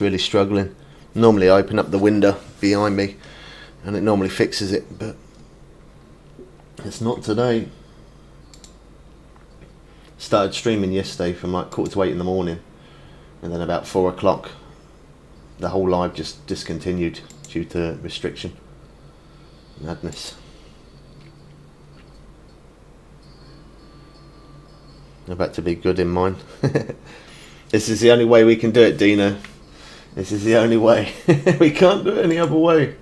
Really struggling. Normally I open up the window behind me and it normally fixes it, but it's not today. Started streaming yesterday from like 7:45 in the morning, and then about 4 o'clock the whole live just discontinued due to restriction. Madness. I'm about to be good in mine. This is the only way we can do it, Dino. This is the only way. We can't do it any other way.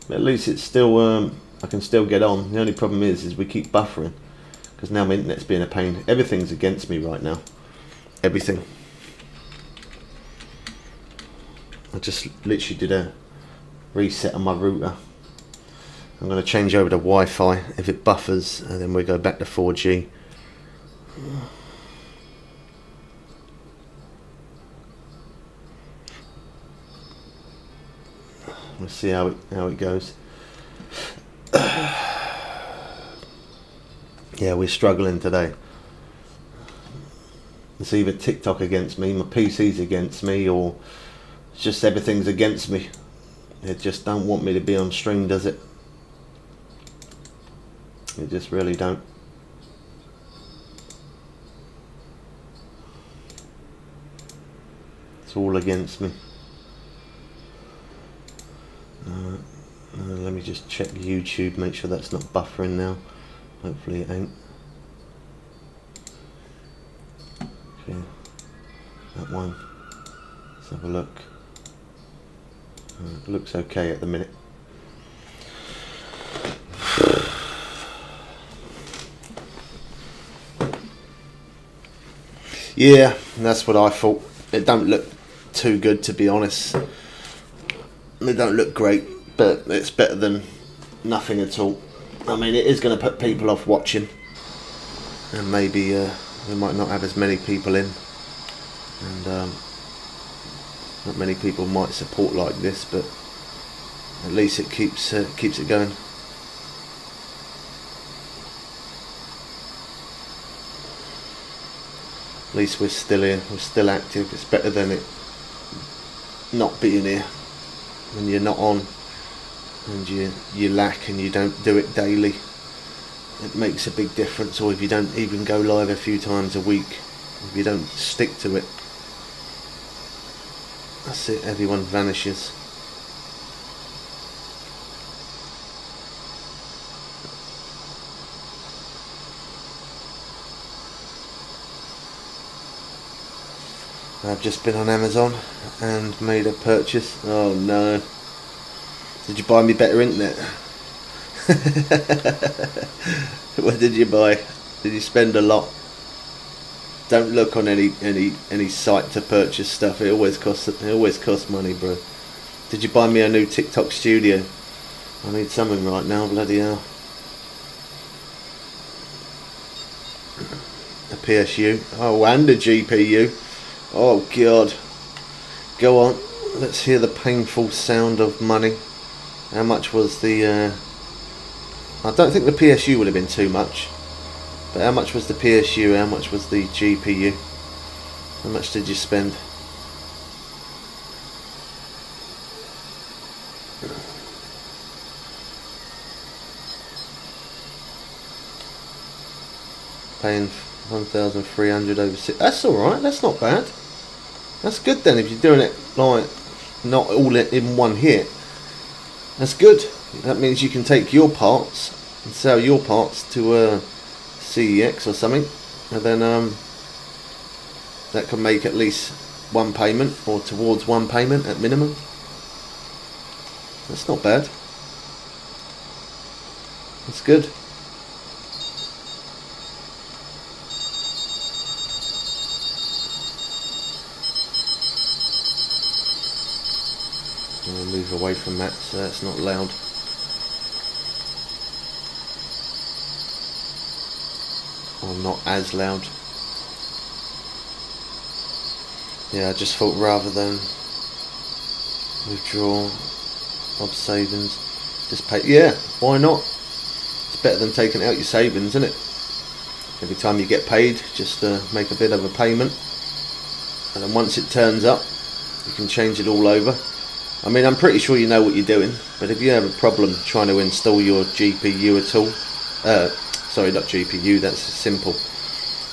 At least it's still, I can still get on. The only problem is we keep buffering, because now my internet's being a pain. Everything's against me right now. Everything. I just literally did a reset on my router. I'm going to change over to Wi-Fi if it buffers, and then we go back to 4G. We'll see how it goes. Yeah, we're struggling today. It's either TikTok against me, my PC's against me, or it's just everything's against me. They just don't want me to be on stream, does it? They just really don't. It's all against me. Let me just check YouTube, make sure that's not buffering now. Hopefully it ain't. Okay, that one. Let's have a look. It looks okay at the minute. Yeah, that's what I thought. It don't look too good, to be honest. They don't look great, but it's better than nothing at all. I mean, it is going to put people off watching, and maybe we might not have as many people in, and not many people might support like this, but at least it keeps it going. At least we're still here, we're still active. It's better than it not being here. When you're not on and you lack and you don't do it daily, it makes a big difference. Or if you don't even go live a few times a week, if you don't stick to it, that's it, everyone vanishes. I've just been on Amazon and made a purchase. Oh no. Did you buy me better internet? What did you buy? Did you spend a lot? Don't look on any site to purchase stuff. It always costs money, bro. Did you buy me a new TikTok studio? I need something right now, bloody hell. A PSU. Oh, and a GPU. Oh god. Go on. Let's hear the painful sound of money. How much was the I don't think the PSU would have been too much. But how much was the PSU? How much was the GPU? How much did you spend? Paying 1,300 over 6. That's alright, that's not bad. That's good then, if you're doing it like not all in one hit. That's good. That means you can take your parts and sell your parts to CEX or something, and then that can make at least one payment, or towards one payment at minimum. That's not bad. That's good. I'll move away from that so that's not loud. Or not as loud. Yeah, I just thought rather than withdraw of savings, just pay. Yeah, why not? It's better than taking out your savings, isn't it? Every time you get paid, just make a bit of a payment, and then once it turns up, You can change it all over. I mean, I'm pretty sure you know what you're doing, but if you have a problem trying to install your GPU at all, sorry, not GPU, that's simple.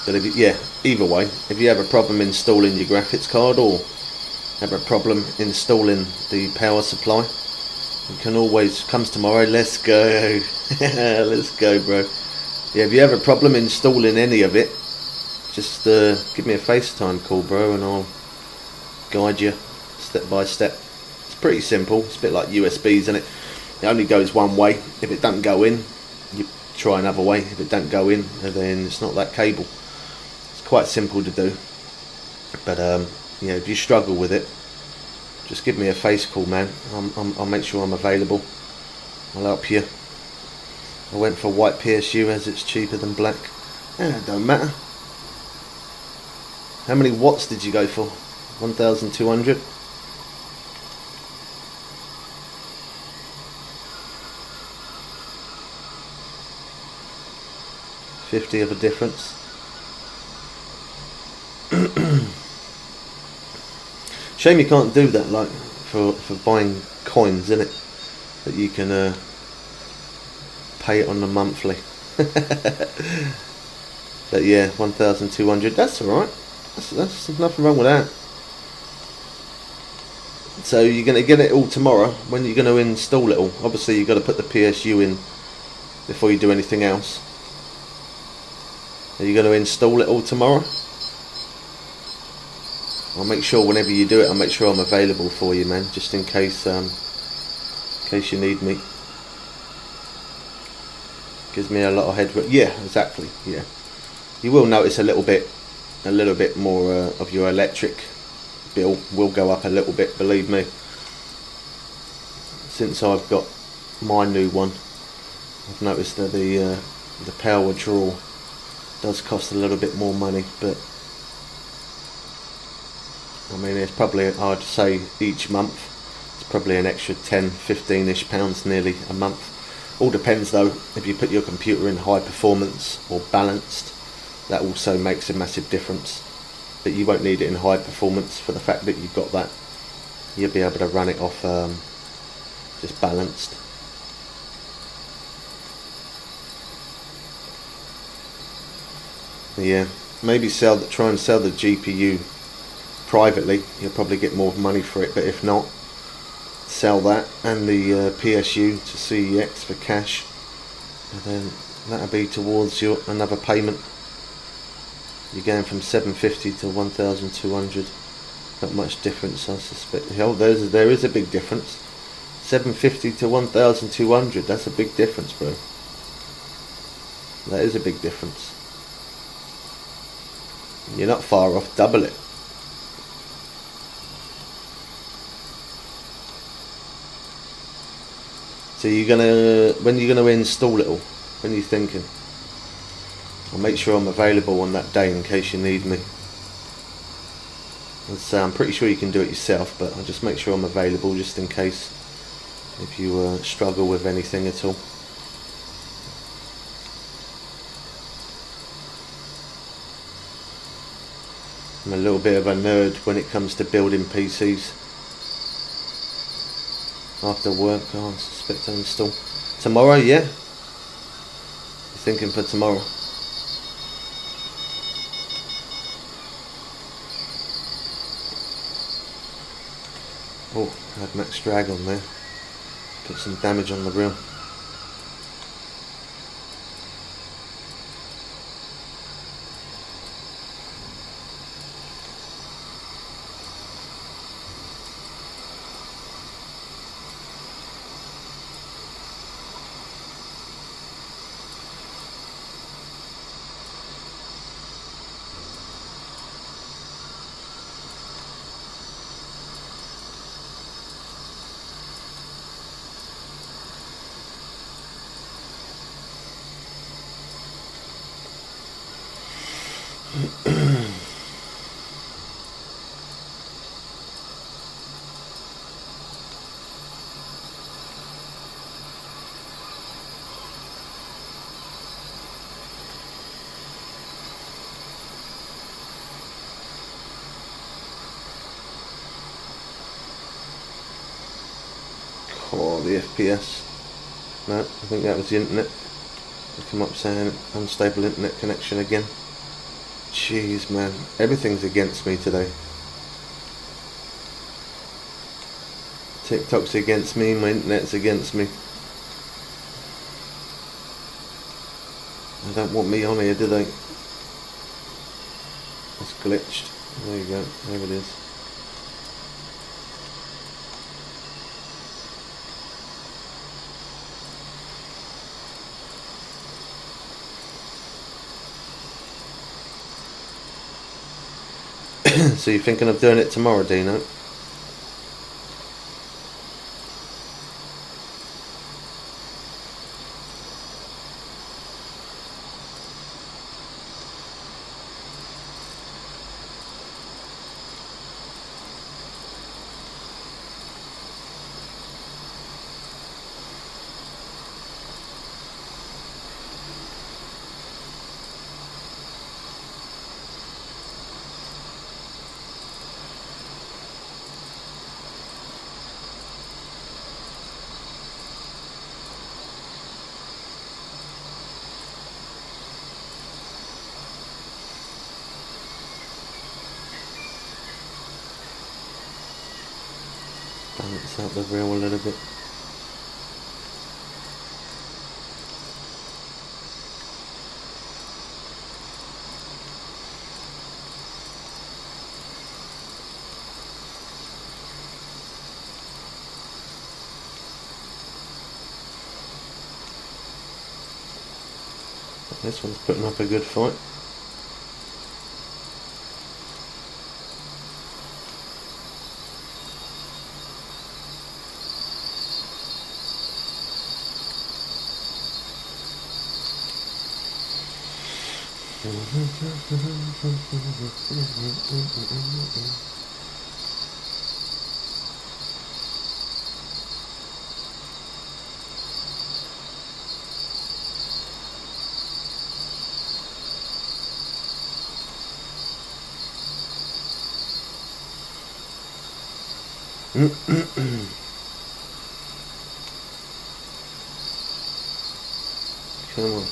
But if you, yeah, either way, if you have a problem installing your graphics card or have a problem installing the power supply, you can always come tomorrow. Let's go. Let's go, bro. Yeah, if you have a problem installing any of it, just give me a FaceTime call, bro, and I'll guide you step by step. It's pretty simple. It's a bit like USBs, isn't it? It only goes one way. If it doesn't go in, you try another way. If it doesn't go in, then it's not that cable. It's quite simple to do. But yeah, if you struggle with it, just give me a face call, man. I'll make sure I'm available. I'll help you. I went for white PSU as it's cheaper than black. Yeah, it don't matter. How many watts did you go for? 1,200? $50 of a difference. Shame you can't do that, like for buying coins, isn't it? That you can pay it on the monthly. But yeah, 1,200. That's all right. That's nothing wrong with that. So you're going to get it all tomorrow. When you're going to install it all? Obviously you've got to put the PSU in before you do anything else. Are you going to install it all tomorrow? I'll make sure whenever you do it, I'll make sure I'm available for you, man, just in case you need me. Gives me a lot of headroom. Yeah, exactly. Yeah, you will notice a little bit more of your electric bill will go up a little bit. Believe me. Since I've got my new one, I've noticed that the power draw does cost a little bit more money, but I mean, it's probably, I'd say each month it's probably an extra 10-15ish pounds nearly a month. All depends though, if you put your computer in high performance or balanced, that also makes a massive difference. But you won't need it in high performance for the fact that you've got that. You'll be able to run it off just balanced. Yeah, maybe try and sell the GPU privately. You'll probably get more money for it, but if not, sell that and the PSU to CEX for cash, and then that'll be towards your another payment. You're going from 750 to 1,200. Not much difference, I suspect. Hell, there is a big difference. 750 to 1,200. That's a big difference, bro. That is a big difference. You're not far off. Double it. So when you're gonna install it all? When are you thinking? I'll make sure I'm available on that day in case you need me. I'm pretty sure you can do it yourself, but I'll just make sure I'm available just in case if you struggle with anything at all. I'm a little bit of a nerd when it comes to building PCs. After work, I suspect to install. Tomorrow, yeah? You're thinking for tomorrow? Oh, I had max drag on there. Put some damage on the reel. Oh, the FPS. No, I think that was the internet. They come up saying unstable internet connection again. Jeez, man, everything's against me today. TikTok's against me, my internet's against me. They don't want me on here, do they? It's glitched. There you go, there it is. So you're thinking of doing it tomorrow, Dino? Balance out the reel a little bit. This one's putting up a good fight. Come on.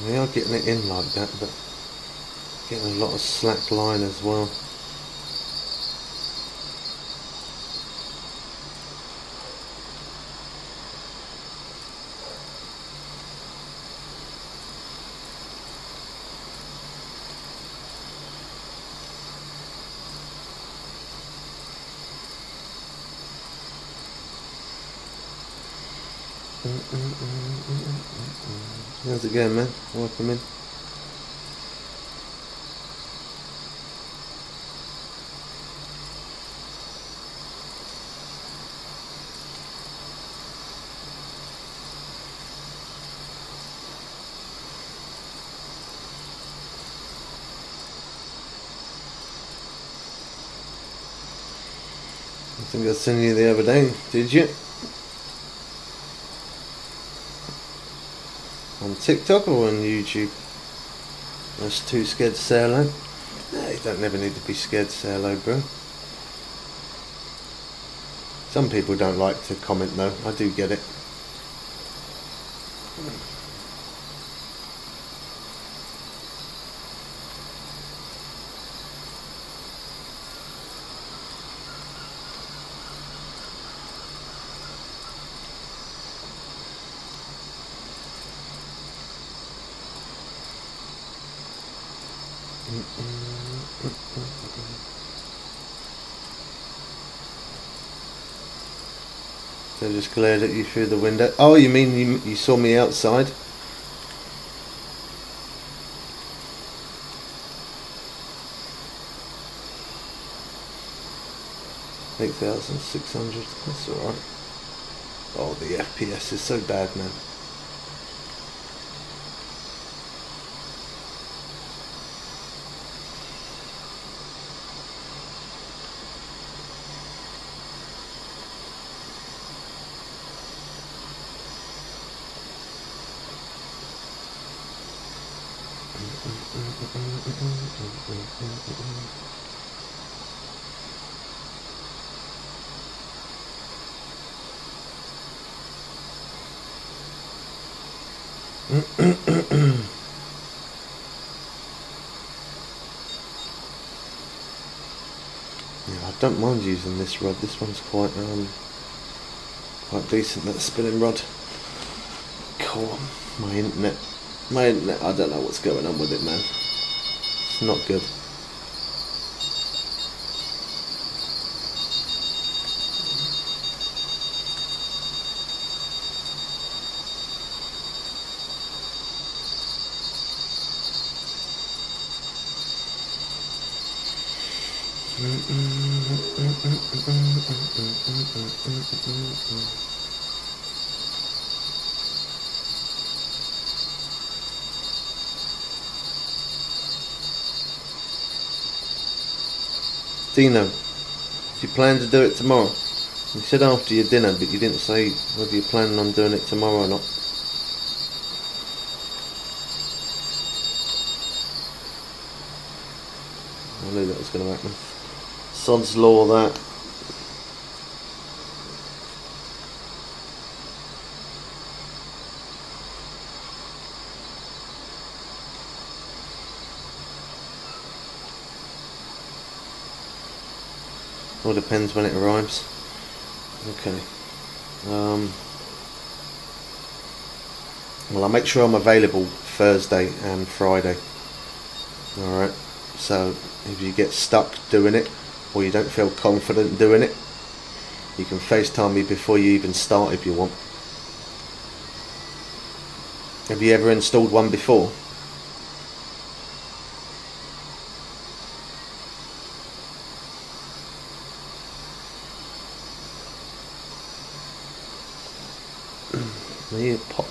We are getting it in like that, but getting a lot of slack line as well. How's it going, man? Welcome in. I think I sent you the other day, did you? On TikTok or on YouTube? That's too scared to say hello. No, you don't never need to be scared to say hello, bro. Some people don't like to comment though, I do get it. So I just glared at you through the window. Oh, you mean you saw me outside? $8,600. That's alright. Oh, the FPS is so bad, man. Yeah, I don't mind using this rod. This one's quite decent. That spinning rod. Cool. My internet. I don't know what's going on with it, man. It's not good. Dino, do you plan to do it tomorrow? You said after your dinner, but you didn't say whether you're planning on doing it tomorrow or not. I knew that was going to happen. Sod's law, that. All depends when it arrives. Okay. Well, I'll make sure I'm available Thursday and Friday. Alright. So, if you get stuck doing it, or you don't feel confident doing it, you can FaceTime me before you even start if you want. Have you ever installed one before? It popped.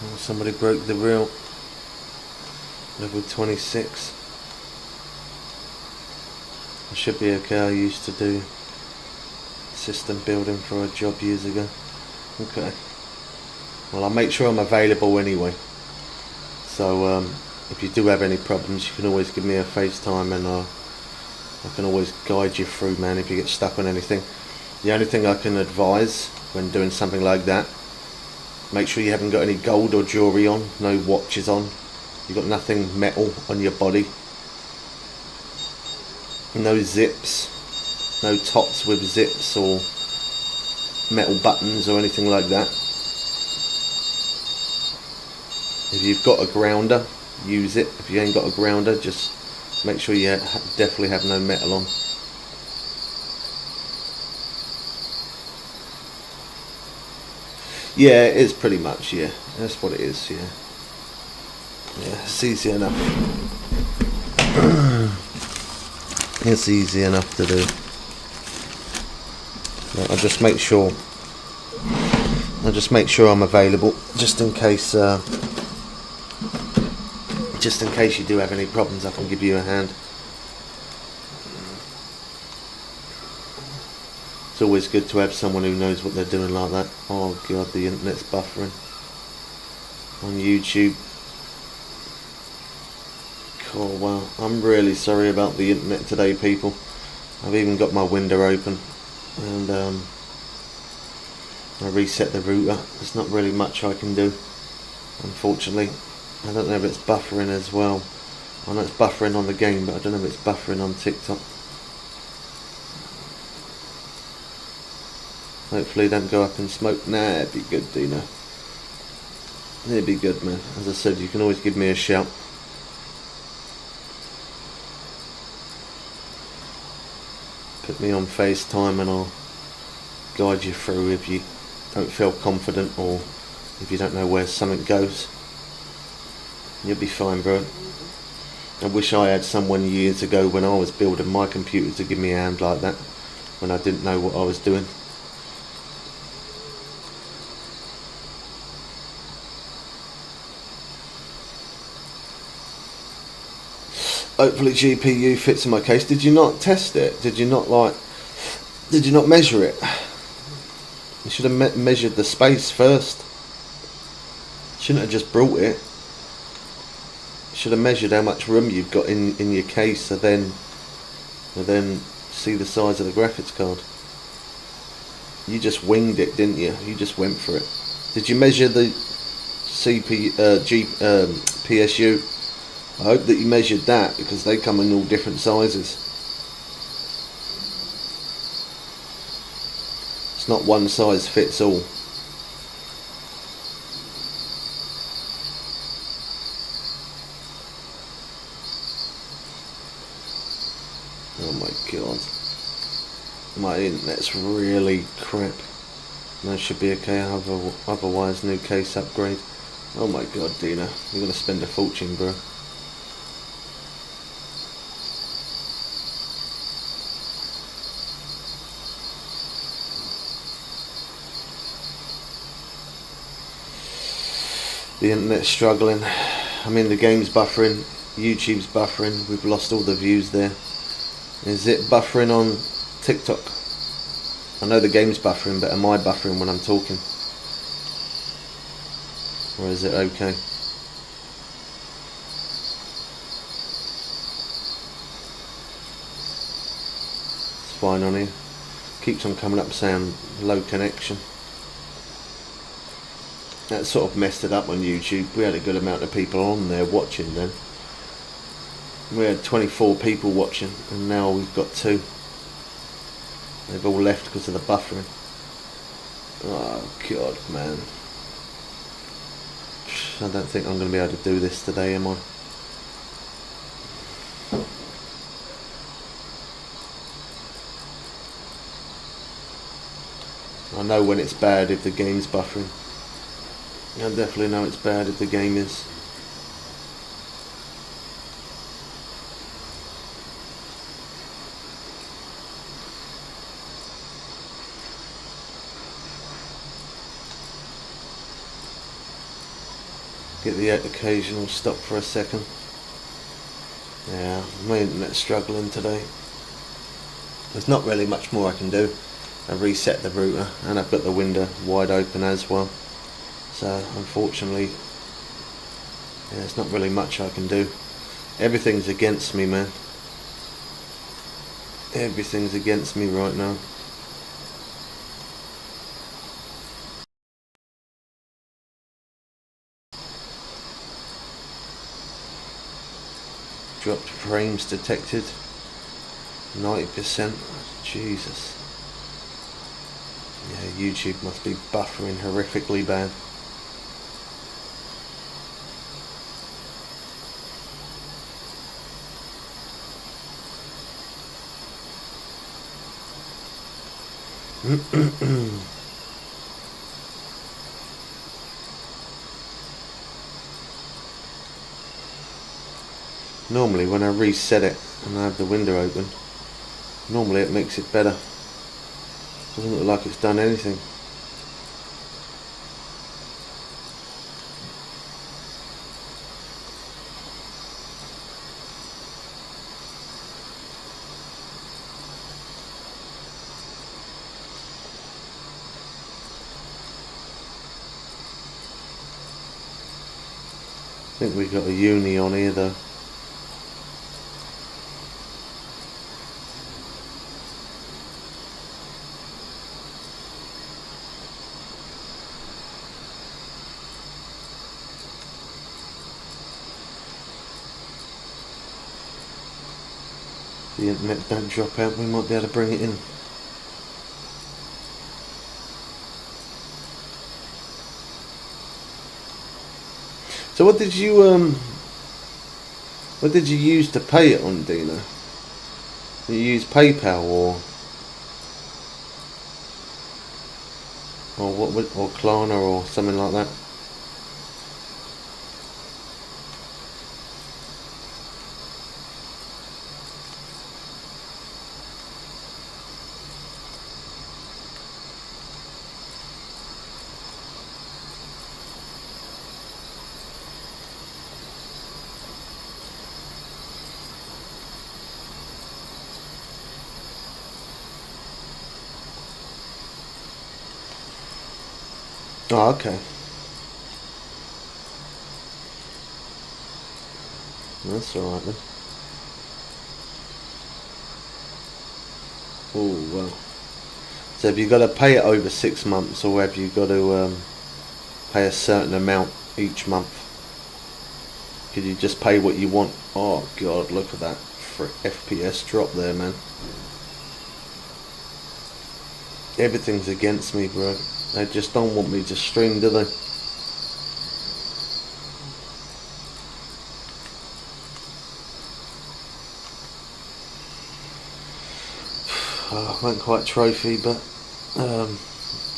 Oh, somebody broke the reel. Level 26. I should be okay. I used to do system building for a job years ago. Okay. Well, I'll make sure I'm available anyway. So if you do have any problems, you can always give me a FaceTime, and I can always guide you through, man, if you get stuck on anything. The only thing I can advise when doing something like that, make sure you haven't got any gold or jewellery on, no watches on, you've got nothing metal on your body, no zips, no tops with zips or metal buttons or anything like that. If you've got a grounder, use it. If you ain't got a grounder, just make sure you definitely have no metal on. Yeah, it is pretty much, yeah. That's what it is, yeah. Yeah, it's easy enough. It's easy enough to do. I'll just make sure I'm available, just in case you do have any problems. I can give you a hand. It's always good to have someone who knows what they're doing like that. Oh god, the internet's buffering on YouTube. Cool, well, I'm really sorry about the internet today, people. I've even got my window open, and I reset the router. There's not really much I can do, unfortunately. I don't know if it's buffering as well. I know it's buffering on the game, but I don't know if it's buffering on TikTok. Hopefully don't go up in smoke. Nah, it'd be good, Dino. It'd be good, man. As I said, you can always give me a shout. Put me on FaceTime and I'll guide you through if you don't feel confident, or if you don't know where something goes. You'll be fine, bro. I wish I had someone years ago when I was building my computer to give me a hand like that, when I didn't know what I was doing. Hopefully GPU fits in my case. Did you not test it? Did you not measure it? You should have measured the space first. Shouldn't have just brought it. should have measured how much room you've got in your case, and then see the size of the graphics card. You just winged it, didn't you? You just went for it. Did you measure the PSU? I hope that you measured that, because they come in all different sizes. It's not one size fits all. Oh my god. My internet's really crap. That should be okay, otherwise new case upgrade. Oh my god, Dina, you're gonna spend a fortune, bro. The internet's struggling. I mean, the game's buffering, YouTube's buffering, we've lost all the views there. Is it buffering on TikTok? I know the game's buffering, but am I buffering when I'm talking? Or is it okay? It's fine on here. Keeps on coming up saying low connection. That sort of messed it up on YouTube. We had a good amount of people on there watching then. We had 24 people watching, and now we've got 2. They've all left because of the buffering. Oh god, man. I don't think I'm going to be able to do this today, am I? I know when it's bad if the game's buffering. I definitely know it's bad if the game is. Get the occasional stop for a second. Yeah, my internet's struggling today. There's not really much more I can do. I reset the router and I've got the window wide open as well. So unfortunately, yeah, there's not really much I can do. Everything's against me, man. Everything's against me right now. Dropped frames detected. 90%. Jesus. Yeah, YouTube must be buffering horrifically bad. Normally when I reset it and I have the window open, normally it makes it better. Doesn't look like it's done anything. I think we've got a uni on here though. The internet don't drop out, we might be able to bring it in. So what did you use to pay it on, Dina? Did you use PayPal or or Klarna or something like that? Oh, okay. That's alright then. Oh well. So have you got to pay it over 6 months, or have you got to pay a certain amount each month? Could you just pay what you want? Oh god, look at that FPS drop there, man. Everything's against me, bro. They just don't want me to stream, do they? Oh, I won't quite trophy, but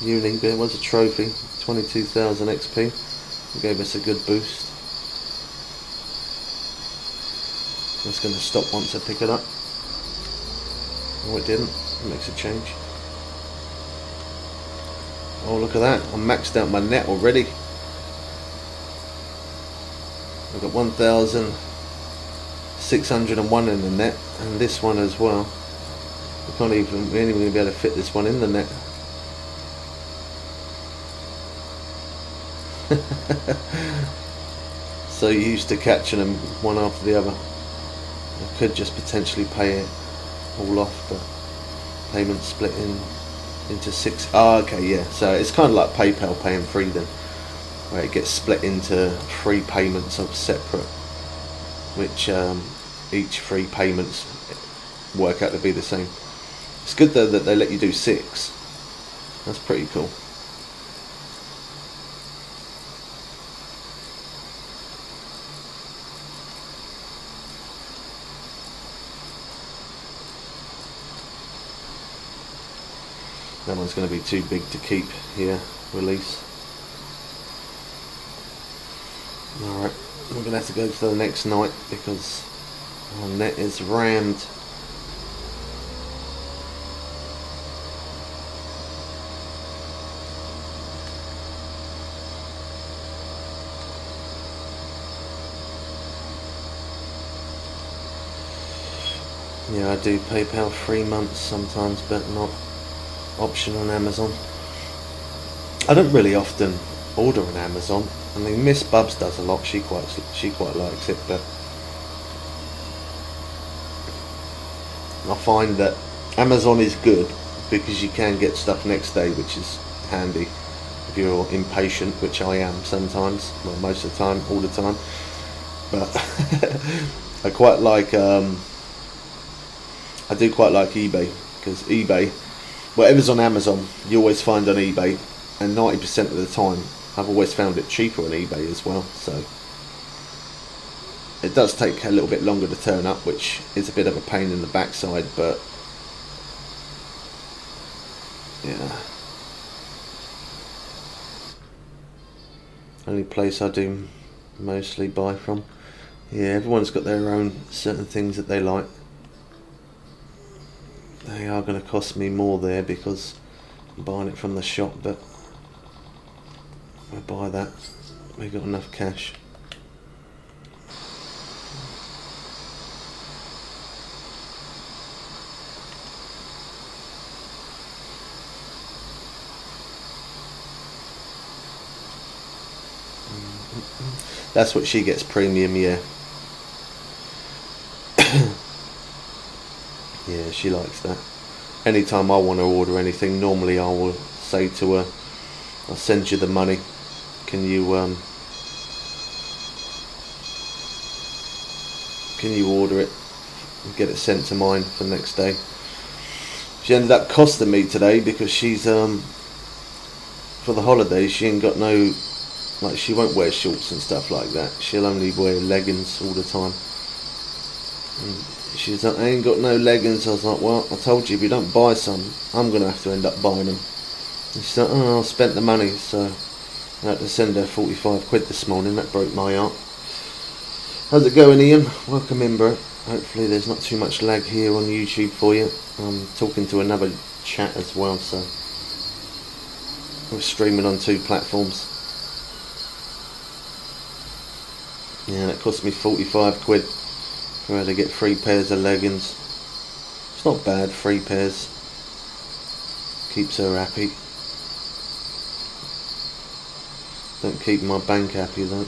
uni, but it was a trophy. 22,000 XP. It gave us a good boost. It's going to stop once I pick it up. Oh, it didn't. It makes a change. Oh, look at that. I'm maxed out my net already. I've got 1,601 in the net, and this one as well. We ain't even going to be able to fit this one in the net. So used to catching them one after the other. I could just potentially pay it all off, but payment split into 6. Oh, okay, yeah. So it's kind of like PayPal paying free then, where it gets split into 3 payments of separate, which each 3 payments work out to be the same. It's good though that they let you do 6. That's pretty cool. That one's going to be too big to keep here. Release. Alright, we're going to have to go to the next night because our net is rammed. Yeah, I do PayPal 3 months sometimes, but not option on Amazon. I don't really often order on Amazon. I mean, Miss Bubs does a lot. She quite likes it, but I find that Amazon is good because you can get stuff next day, which is handy if you're impatient, which I am sometimes. Well, most of the time, all the time. But I quite like. I do quite like eBay because eBay, whatever's on Amazon, you always find on eBay, and 90% of the time, I've always found it cheaper on eBay as well. So it does take a little bit longer to turn up, which is a bit of a pain in the backside, but yeah. Only place I do mostly buy from. Yeah, everyone's got their own certain things that they like. They are going to cost me more there because I'm buying it from the shop, but we'll buy that. We've got enough cash. That's what she gets, premium, yeah. Yeah, she likes that. Anytime I want to order anything, normally I will say to her, I'll send you the money. Can you order it and get it sent to mine for the next day? She ended up costing me today because she's for the holidays she ain't got no, like, she won't wear shorts and stuff like that. She'll only wear leggings all the time. And she's like, I ain't got no leggings. I was like, well, I told you, if you don't buy some, I'm going to have to end up buying them. And she's like, oh, I spent the money, so I had to send her 45 quid this morning. That broke my heart. How's it going, Ian? Welcome in, bro. Hopefully there's not too much lag here on YouTube for you. I'm talking to another chat as well, so we're streaming on 2 platforms. Yeah, that cost me 45 quid for her to get 3 pairs of leggings. It's not bad, 3 pairs. Keeps her happy. Don't keep my bank happy though.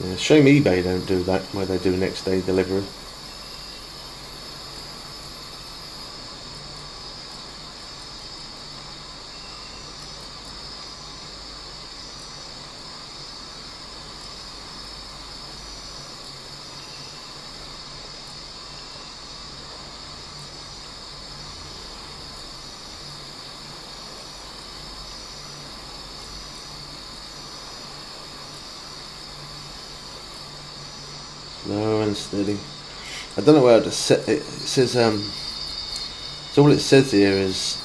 Yeah, shame eBay don't do that, where they do next day delivery. Slow and steady. I don't know where to set it. It says so all it says here is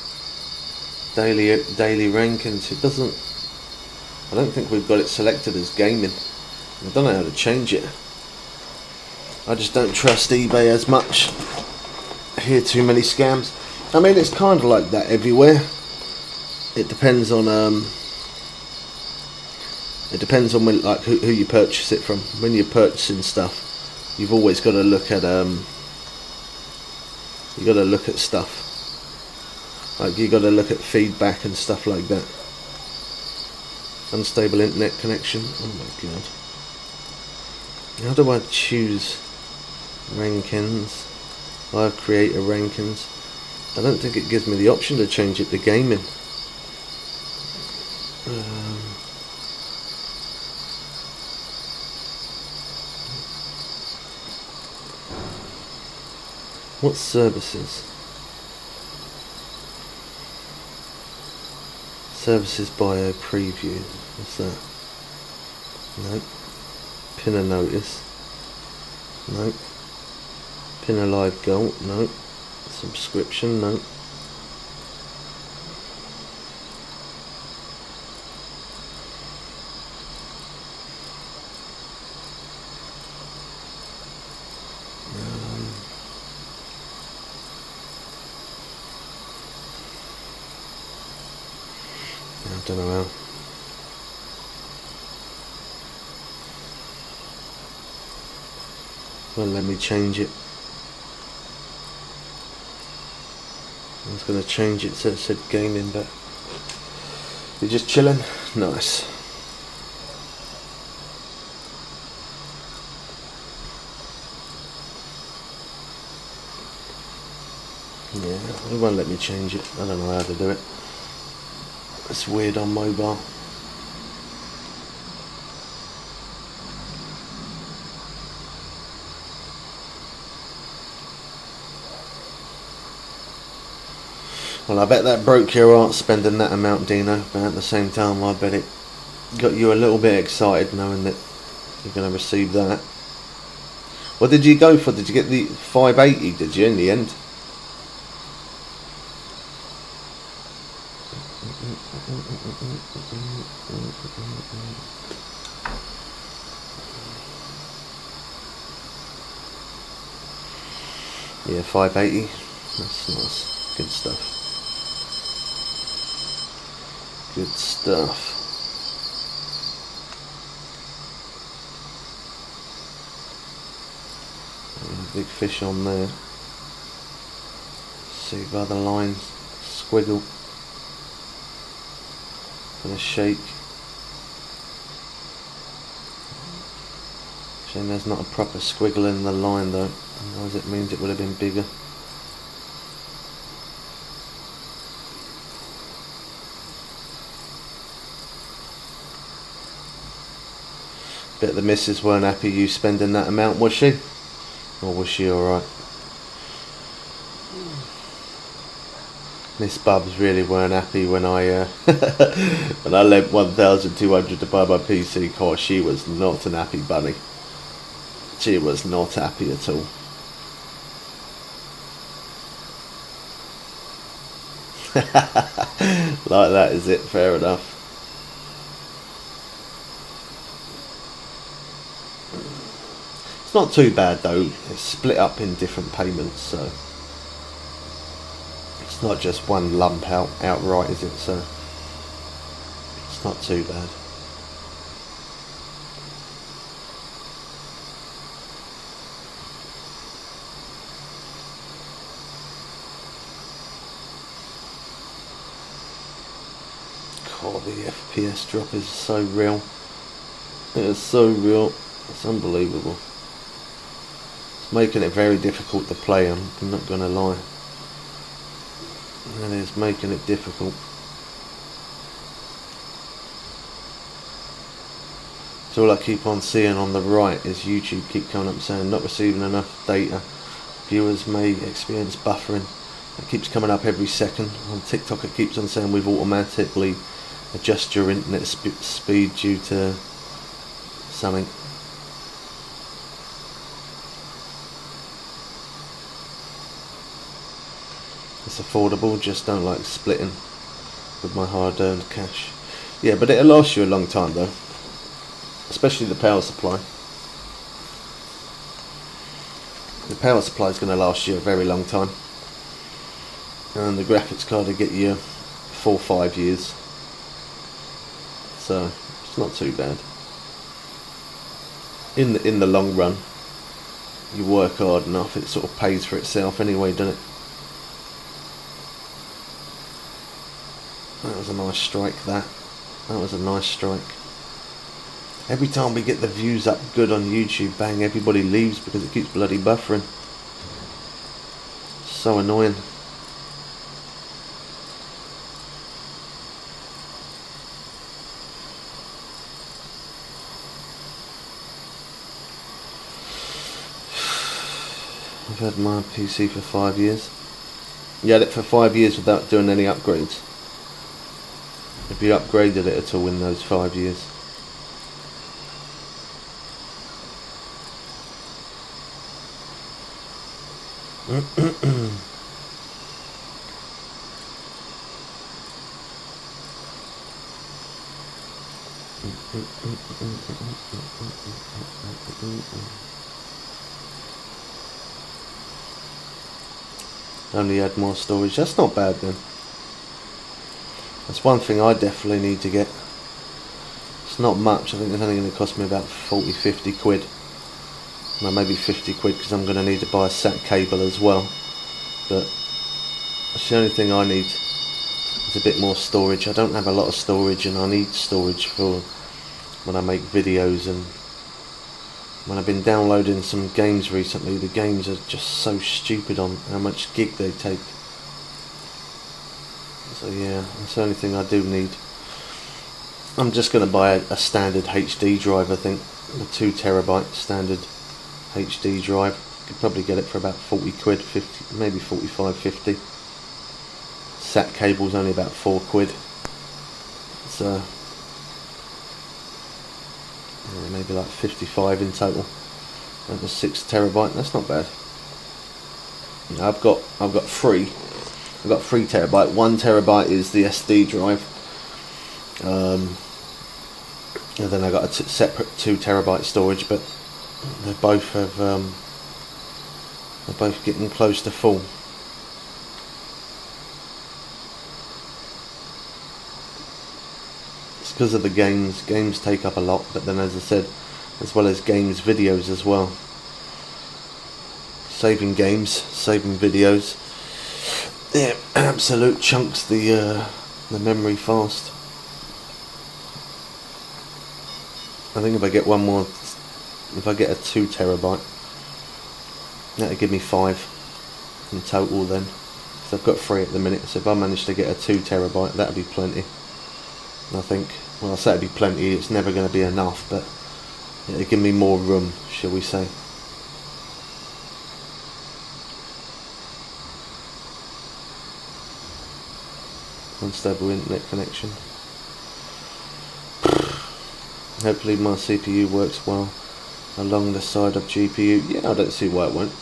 daily rankings. It doesn't. I don't think we've got it selected as gaming. I don't know how to change it. I just don't trust eBay as much. I hear too many scams. I mean, it's kind of like that everywhere. It depends on when, like, who you purchase it from. When you're purchasing stuff, you've always got to look at stuff. Like, you got to look at feedback and stuff like that. Unstable internet connection. Oh my god. How do I choose rankings? I create a rankings. I don't think it gives me the option to change it to gaming. What services? Services bio preview. What's that? Nope. Pin a notice. Nope. Pin a live goal. Nope. Subscription. Nope. I don't know how. Well, let me change it. I was going to change it so it said gaming, but you're just chilling. Nice. Yeah, it won't let me change it. I don't know how to do it. It's weird on mobile. Well, I bet that broke your heart spending that amount, Dino, but at the same time I bet it got you a little bit excited knowing that you're going to receive that. What did you go for? Did you get the 580, did you, in the end? Yeah, 580. That's nice. Good stuff. Good stuff. Big fish on there. See by the lines. Squiggle. And a shake. Shame there's not a proper squiggle in the line though. Otherwise it means it would have been bigger. Bet the missus weren't happy you spending that amount, was she? Or was she alright? Miss Bubs really weren't happy when I when I lent 1,200 to buy my PC car. She was not an happy bunny. She was not happy at all. Like that, is it? Fair enough. It's not too bad though. It's split up in different payments, so it's not just one lump outright, is it? So it's not too bad. God, the FPS drop is so real. It is so real. It's unbelievable. It's making it very difficult to play, I'm not going to lie. It is making it difficult. So all I keep on seeing on the right is YouTube keep coming up saying not receiving enough data. Viewers may experience buffering. It keeps coming up every second. On TikTok it keeps on saying we've automatically adjust your internet speed due to something. It's affordable, just don't like splitting with my hard-earned cash. Yeah, but it'll last you a long time though. Especially the power supply. The power supply is going to last you a very long time. And the graphics card will get you 4 or 5 years. So, it's not too bad. In the long run, you work hard enough, it sort of pays for itself anyway, doesn't it? That was a nice strike, that. That was a nice strike. Every time we get the views up good on YouTube, bang, everybody leaves because it keeps bloody buffering. So annoying. I've had my PC for 5 years. You had it for 5 years without doing any upgrades. Have you upgraded it at all in those 5 years? Only add more storage. That's not bad then. That's one thing I definitely need to get. It's not much. I think it's only going to cost me about 40-50 quid. Well, maybe 50 quid because I'm going to need to buy a SAT cable as well. But that's the only thing I need is a bit more storage. I don't have a lot of storage and I need storage for when I make videos, and when I've been downloading some games recently, the games are just so stupid on how much gig they take. So yeah, that's the only thing I do need. I'm just going to buy a standard HD drive, I think. A 2 terabyte standard HD drive. Could probably get it for about 40 quid, 50, maybe 45, 50. SAT cable's only about 4 quid. So yeah, maybe like 55 in total. That was 6 terabyte. That's not bad. I've got 3. I've got 3 terabyte. 1 terabyte is the SD drive. And then I got a separate 2 terabyte storage, but they both have they're both getting close to full. It's because of the games. Games take up a lot, but then as I said, as well as games, videos as well. Saving games, saving videos. Yeah, absolute chunks the memory fast. I think if I get one more, if I get a 2 terabyte, that'll give me 5 in total then. So I've got 3 at the minute, so if I manage to get a 2 terabyte, that'll be plenty. I think, well, I say it'll be plenty, it's never going to be enough, but it'll give me more room, shall we say. Unstable internet connection. Hopefully my CPU works well along the side of GPU. Yeah, I don't see why it won't.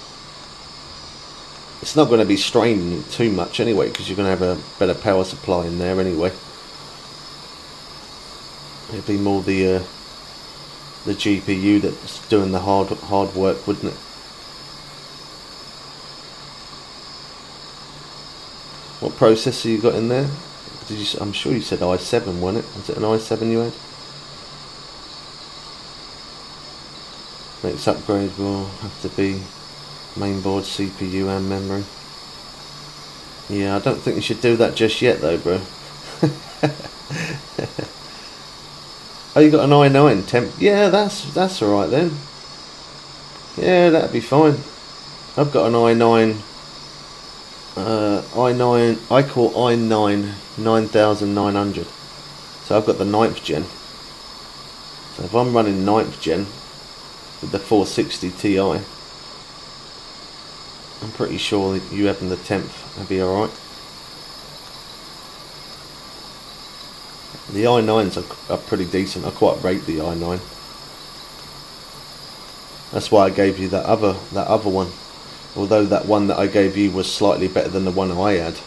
It's not going to be straining too much anyway, because you're going to have a better power supply in there anyway. It'd be more the GPU that's doing the hard work, wouldn't it? What processor you got in there? Did you? I'm sure you said i7, wasn't it? Was it an i7 you had? Next upgrade will have to be mainboard, CPU and memory. Yeah, I don't think you should do that just yet though, bro. Oh, you got an i9 temp? Yeah, that's all right then. Yeah, that'd be fine. I've got an i9. i9. I call i9 9900. So I've got the 9th gen. So if I'm running 9th gen with the 460 Ti, I'm pretty sure that you having the 10th would be alright. The i9s are pretty decent. I quite rate the i9. That's why I gave you that other one. Although that one that I gave you was slightly better than the one I had,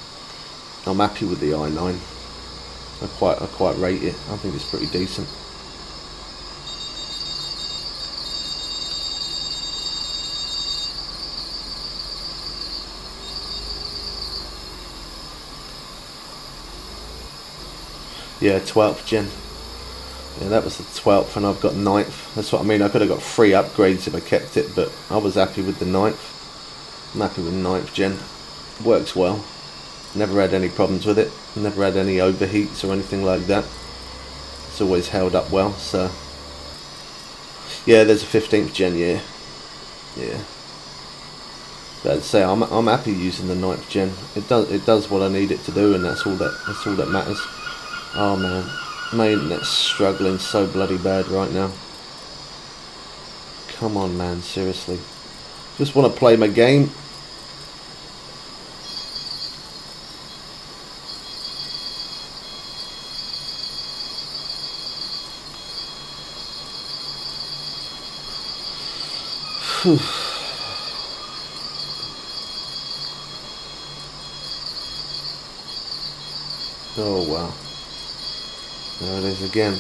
I'm happy with the i9. I quite rate it. I think it's pretty decent. Yeah, 12th gen. Yeah, that was the 12th, and I've got 9th. That's what I mean. I could have got 3 upgrades if I kept it, but I was happy with the 9th. I'm happy with 9th gen. Works well. Never had any problems with it. Never had any overheats or anything like that. It's always held up well. So yeah, there's a 15th gen. Yeah. But I'd say I'm happy using the 9th gen. It does what I need it to do, and that's all that matters. Oh man, my internet's struggling so bloody bad right now. Come on, man, seriously. Just want to play my game. Oh wow. There it is again.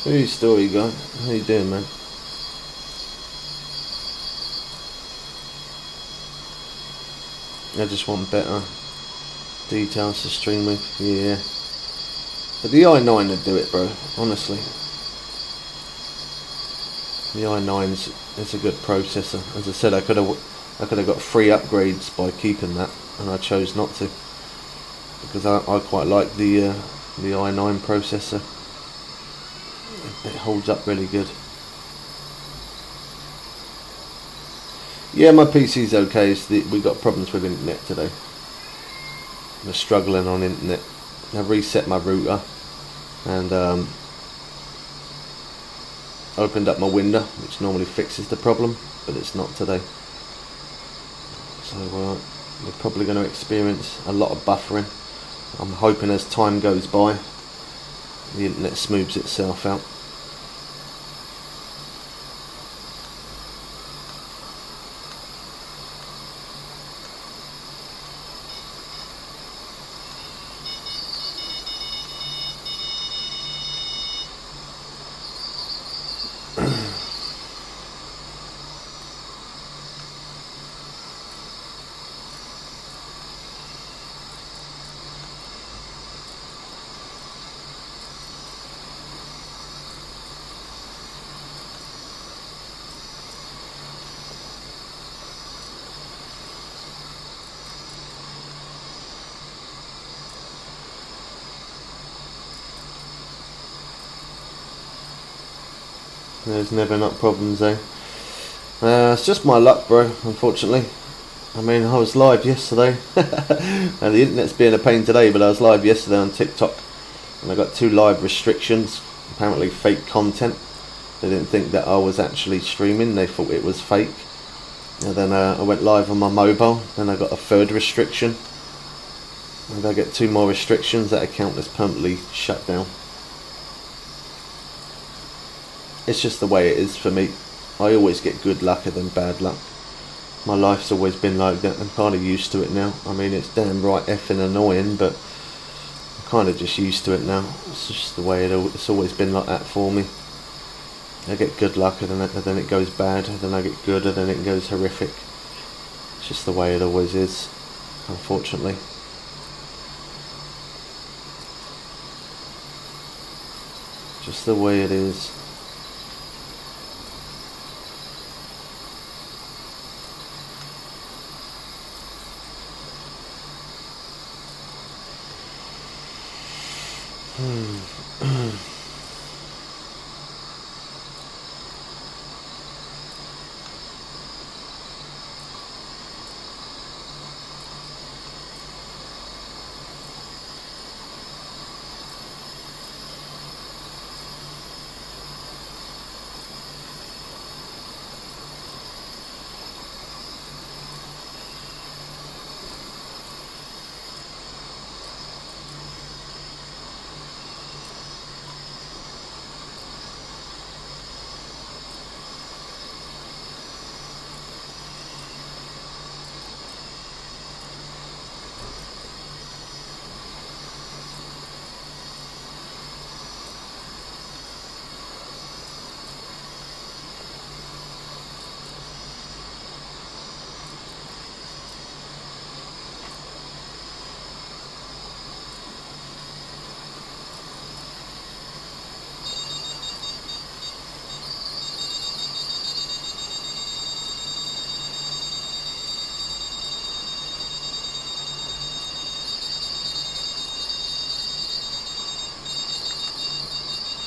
Hey, story guy. How you doing, man? I just want better details to stream with. Yeah. But the i9 would do it, bro. Honestly. The i9's it's a good processor. As I said, I could have got 3 upgrades by keeping that, and I chose not to because I quite like the i9 processor. It holds up really good. Yeah, my PC's okay. We got problems with internet today. We're struggling on internet. I reset my router and opened up my window, which normally fixes the problem, but it's not today. So we're probably going to experience a lot of buffering. I'm hoping as time goes by, the internet smooths itself out. There's never not problems, eh? It's just my luck, bro, unfortunately. I mean, I was live yesterday, and the internet's being a pain today, but I was live yesterday on TikTok, and I got 2 live restrictions, apparently fake content. They didn't think that I was actually streaming, they thought it was fake. And then I went live on my mobile, then I got a 3rd restriction, and I get 2 more restrictions. That account is permanently shut down. It's just the way it is for me. I always get good luck and then bad luck. My life's always been like that. I'm kind of used to it now. I mean, it's damn right effing annoying, but I'm kind of just used to it now. It's just the way it's always been like that for me. I get good luck and then it goes bad, and then I get good and then it goes horrific. It's just the way it always is, unfortunately. Just the way it is. I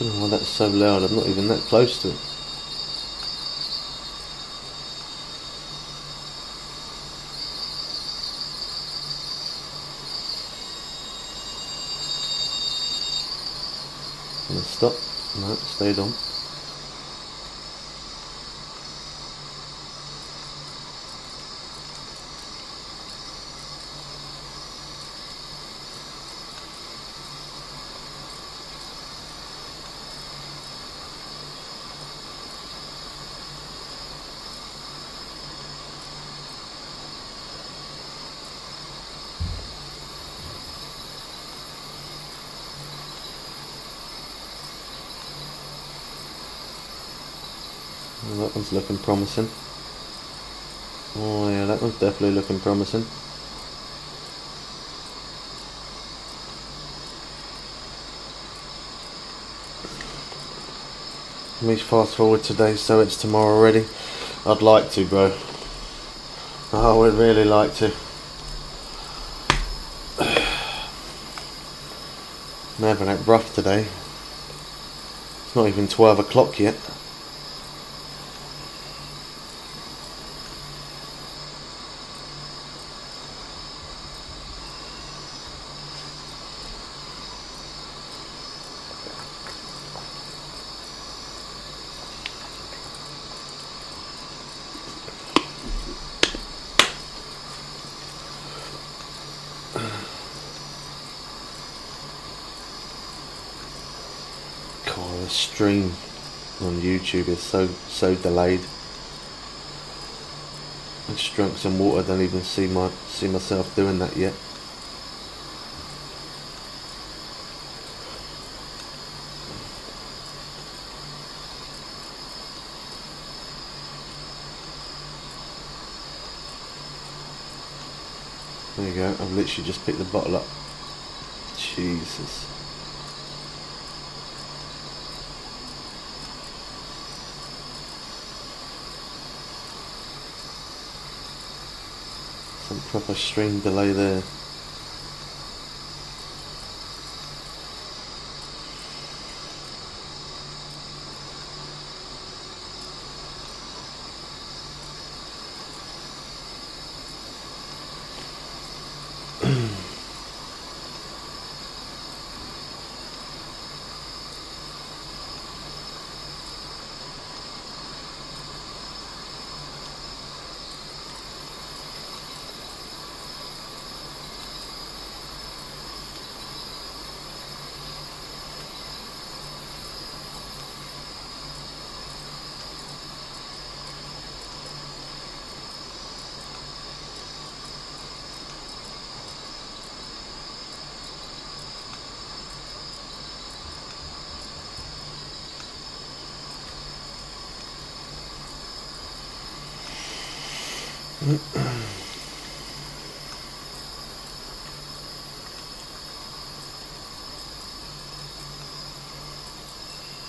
don't know why that's so loud. I'm not even that close to it. Gonna stop. No, it stayed on. Well, that one's looking promising. Oh yeah, that one's definitely looking promising. Let me fast forward today so it's tomorrow already. I'd like to, bro. I would really like to. I'm having it rough today. It's not even 12 o'clock yet. God, the stream on YouTube is so delayed. I just drank some water. Don't even see myself doing that yet. There you go. I've literally just picked the bottle up. Jesus. Some proper stream delay there.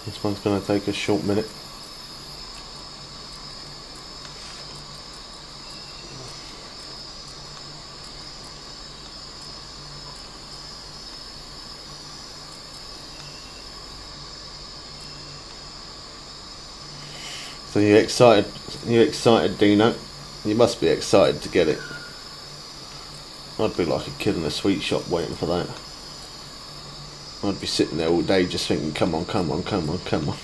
This one's going to take a short minute. So you excited? You excited, Dino? You must be excited to get it. I'd be like a kid in a sweet shop waiting for that. I'd be sitting there all day just thinking, come on, come on, come on, come on.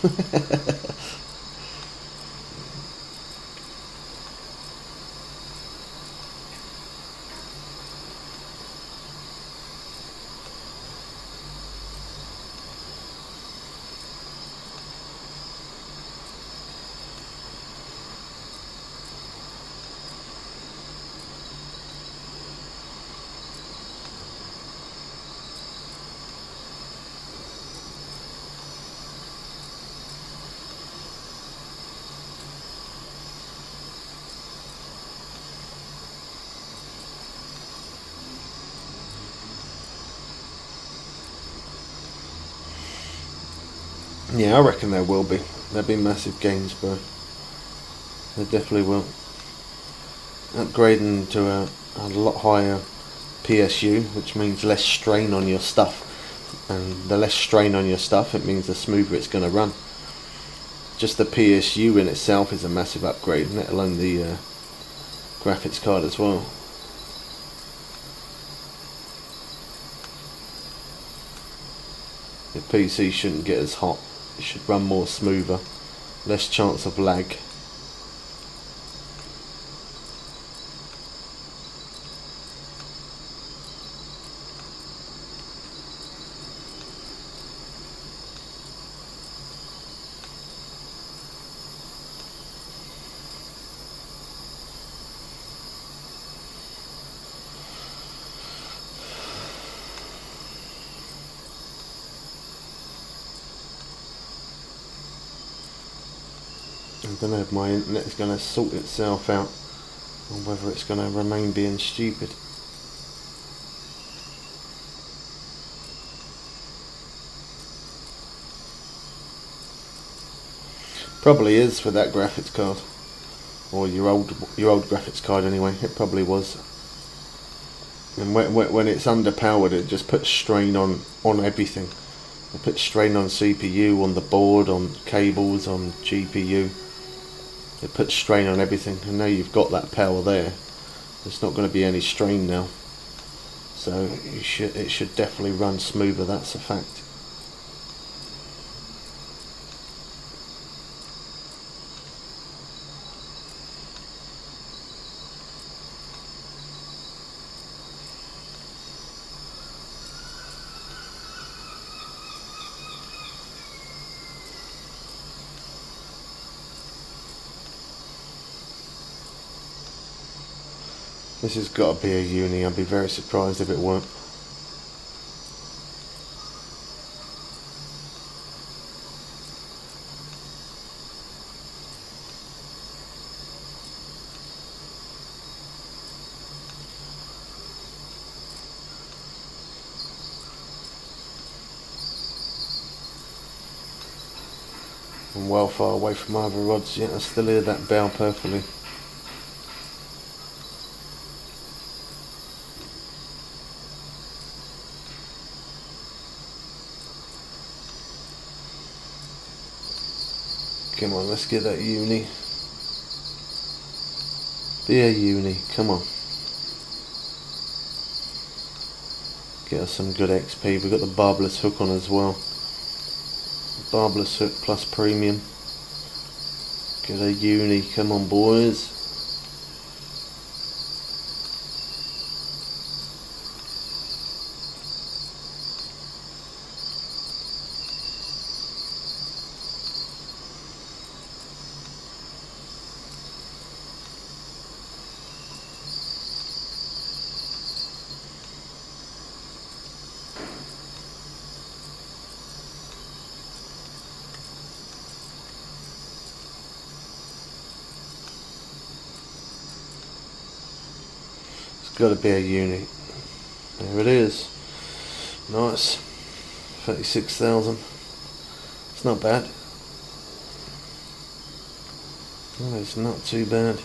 Yeah, I reckon there will be. There'll be massive gains, bro. There definitely will. Upgrading to a lot higher PSU, which means less strain on your stuff. And the less strain on your stuff, it means the smoother it's going to run. Just the PSU in itself is a massive upgrade, let alone the graphics card as well. Your PC shouldn't get as hot. It should run more smoother, less chance of lag. I don't know if my internet's going to sort itself out or whether it's going to remain being stupid. Probably is for that graphics card, or your old graphics card anyway. It probably was. And when it's underpowered, it just puts strain on everything. It puts strain on CPU, on the board, on cables, on GPU. It puts strain on everything, and now you've got that power there. There's not going to be any strain now. So it should definitely run smoother. That's a fact. This has got to be a uni. I'd be very surprised if it weren't. I'm well far away from my other rods, yet I still hear that bell perfectly. Come on, let's get that uni. Be a uni, come on. Get us some good XP. We've got the barbless hook on as well. Barbless hook plus premium. Get a uni, come on boys. Got to be a uni. There it is. Nice. 36,000. It's not bad. No, it's not too bad.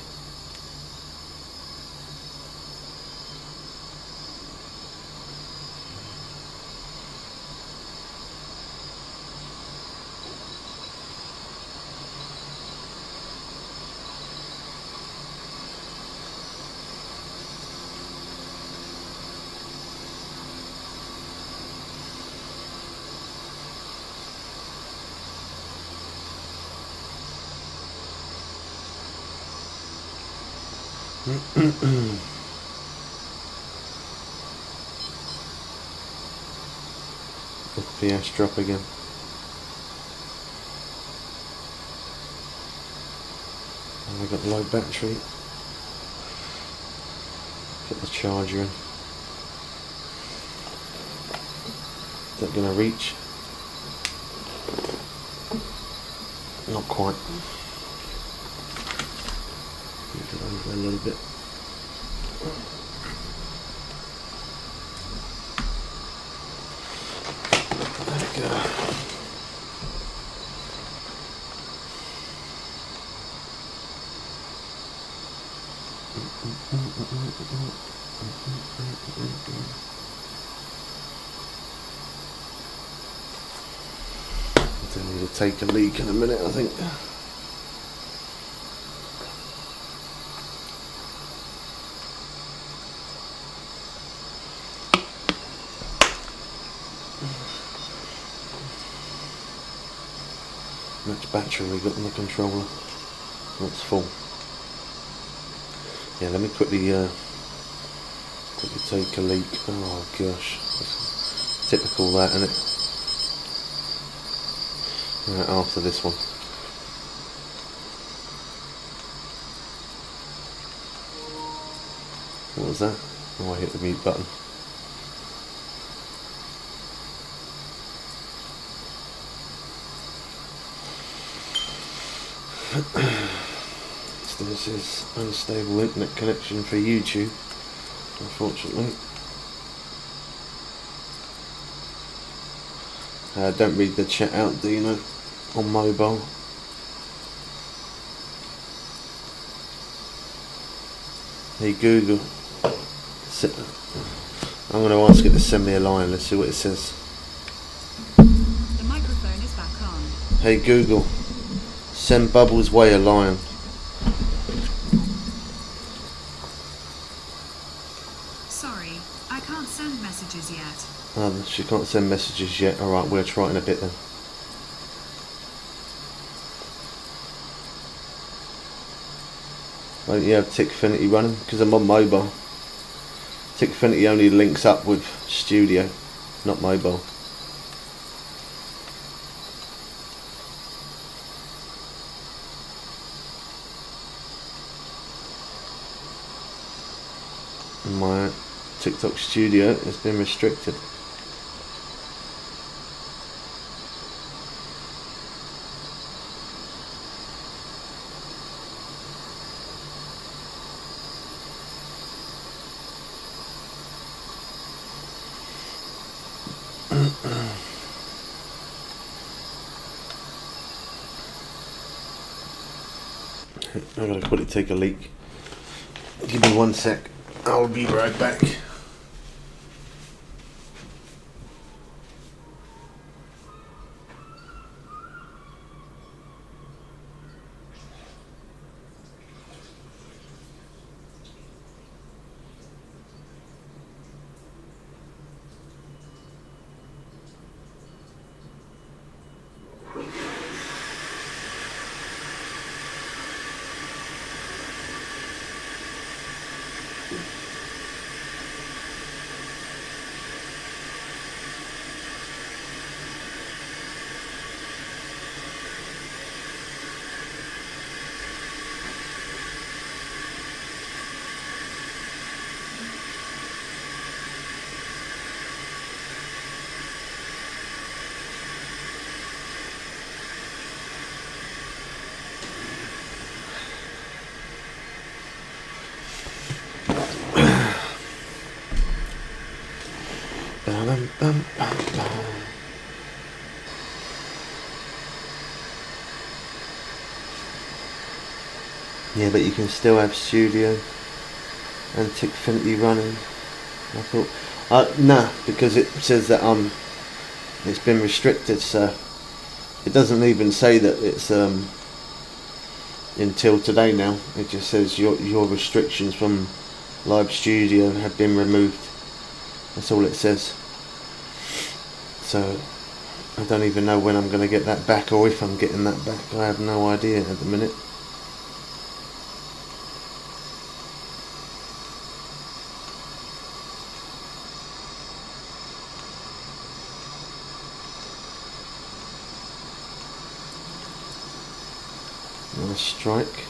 FPS drop again. And we've got low battery. Put the charger in. Is that going to reach? Not quite. Move it over a little bit. There we go. I need to take a leak in a minute, I think. How much battery we got on the controller? It's full. Yeah, let me quickly take a leak. Oh gosh, that's typical that, isn't it? Right, after this one. What was that? Oh, I hit the mute button. So this is unstable internet connection for YouTube, unfortunately. Don't read the chat out, do you know? On mobile. Hey Google, I'm going to ask it to send me a line. Let's see what it says. The microphone is back on. Hey Google, send Bubbles Way a lion. Sorry, I can't send messages yet. Oh, she can't send messages yet. Alright, we'll try it in a bit then. Why don't you have Tickfinity running? Because I'm on mobile. Tickfinity only links up with Studio, not mobile. My TikTok Studio has been restricted. I'm going to quickly take a leak. Give me 1 sec. I'll be right back. Yeah, but you can still have Studio and Tickfinity running. I thought, nah, because it says that it's been restricted, so it doesn't even say that it's until today now. It just says your restrictions from Live Studio have been removed. That's all it says. So I don't even know when I'm going to get that back, or if I'm getting that back. I have no idea at the minute. Nice strike.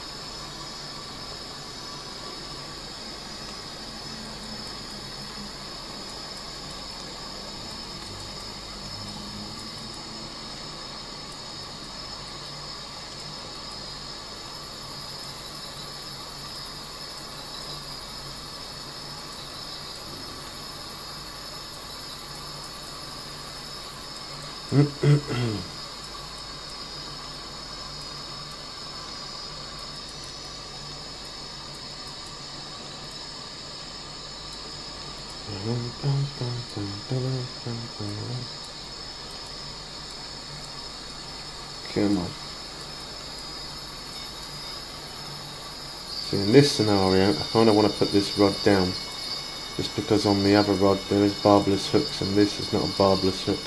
Come on. So in this scenario, I kind of want to put this rod down, just because on the other rod there is barbless hooks and this is not a barbless hook,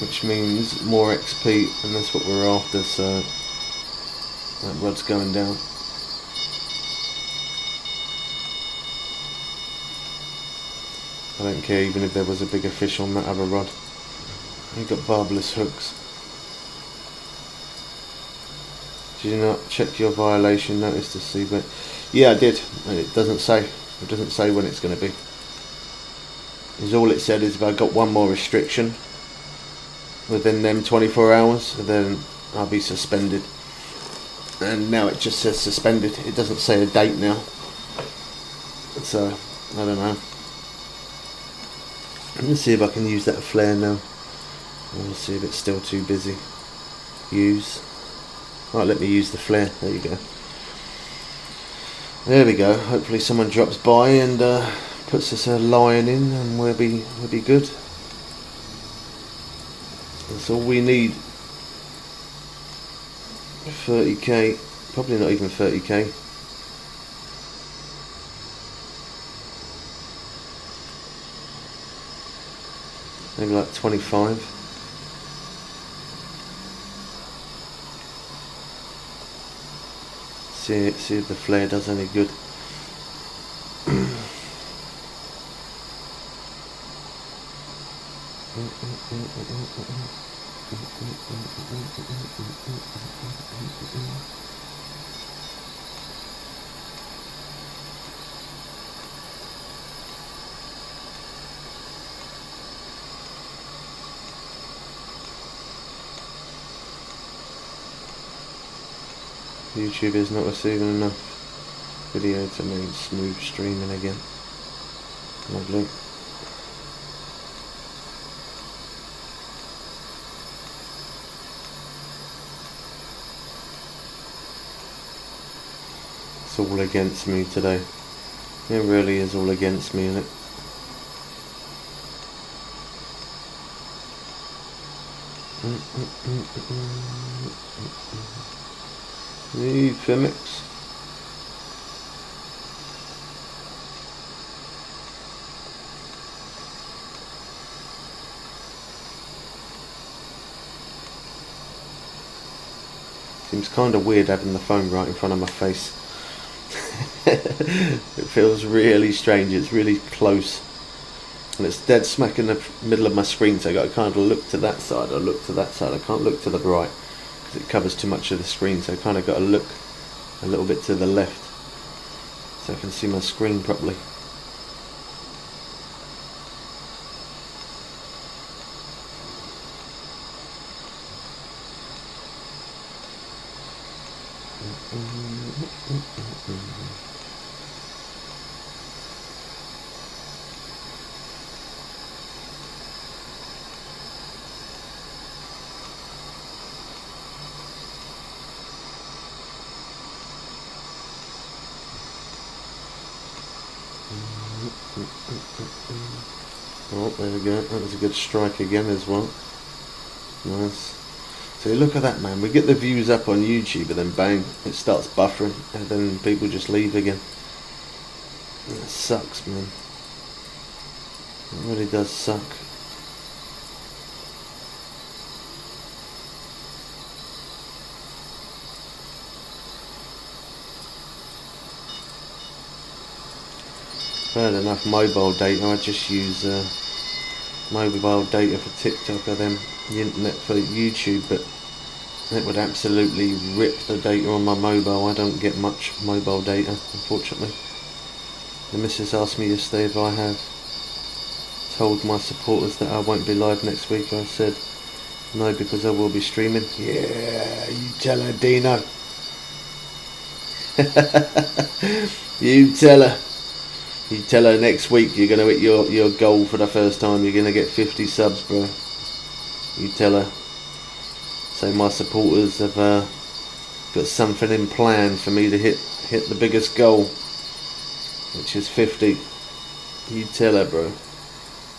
which means more XP, and that's what we're after, so that rod's going down. I don't care even if there was a bigger fish on that other rod. You've got barbless hooks. Did you not check your violation notice to see when? Yeah, I did. And it doesn't say. It doesn't say when it's going to be. Is all it said is if I got one more restriction within them 24 hours, then I'll be suspended. And now it just says suspended. It doesn't say a date now. So I don't know. Let's see if I can use that flare now. We'll see if it's still too busy. Use. Right, let me use the flare. There you go. There we go. Hopefully someone drops by and puts us a line in, and we'll be good. That's all we need. 30k. Probably not even 30k. Maybe like 25. See if the flare does any good. YouTube is not receiving enough video to make smooth streaming again. Lovely. It's all against me today. It really is all against me, isn't it? The Femix. Seems kind of weird having the phone right in front of my face. It feels really strange. It's really close, and it's dead smack in the middle of my screen, so I got to kind of look to that side or look to that side. I can't look to the right because it covers too much of the screen, so I kind of got to look a little bit to the left so I can see my screen properly. Oh, there we go. That was a good strike again as well. Nice. So look at that, man. We get the views up on YouTube, and then bang, it starts buffering, and then people just leave again. That sucks, man. It really does suck. If I had enough mobile data, I'd just use mobile data for TikTok or then the internet for YouTube, but It would absolutely rip the data on my mobile. I don't get much mobile data, unfortunately. The missus asked me yesterday if I have told my supporters that I won't be live next week. I said no, because I will be streaming. Yeah, you tell her, Dino. You tell her. You tell her next week you're going to hit your goal for the first time. You're going to get 50 subs, bro. You tell her. So my supporters have got something in plan for me to hit the biggest goal, which is 50. You tell her, bro.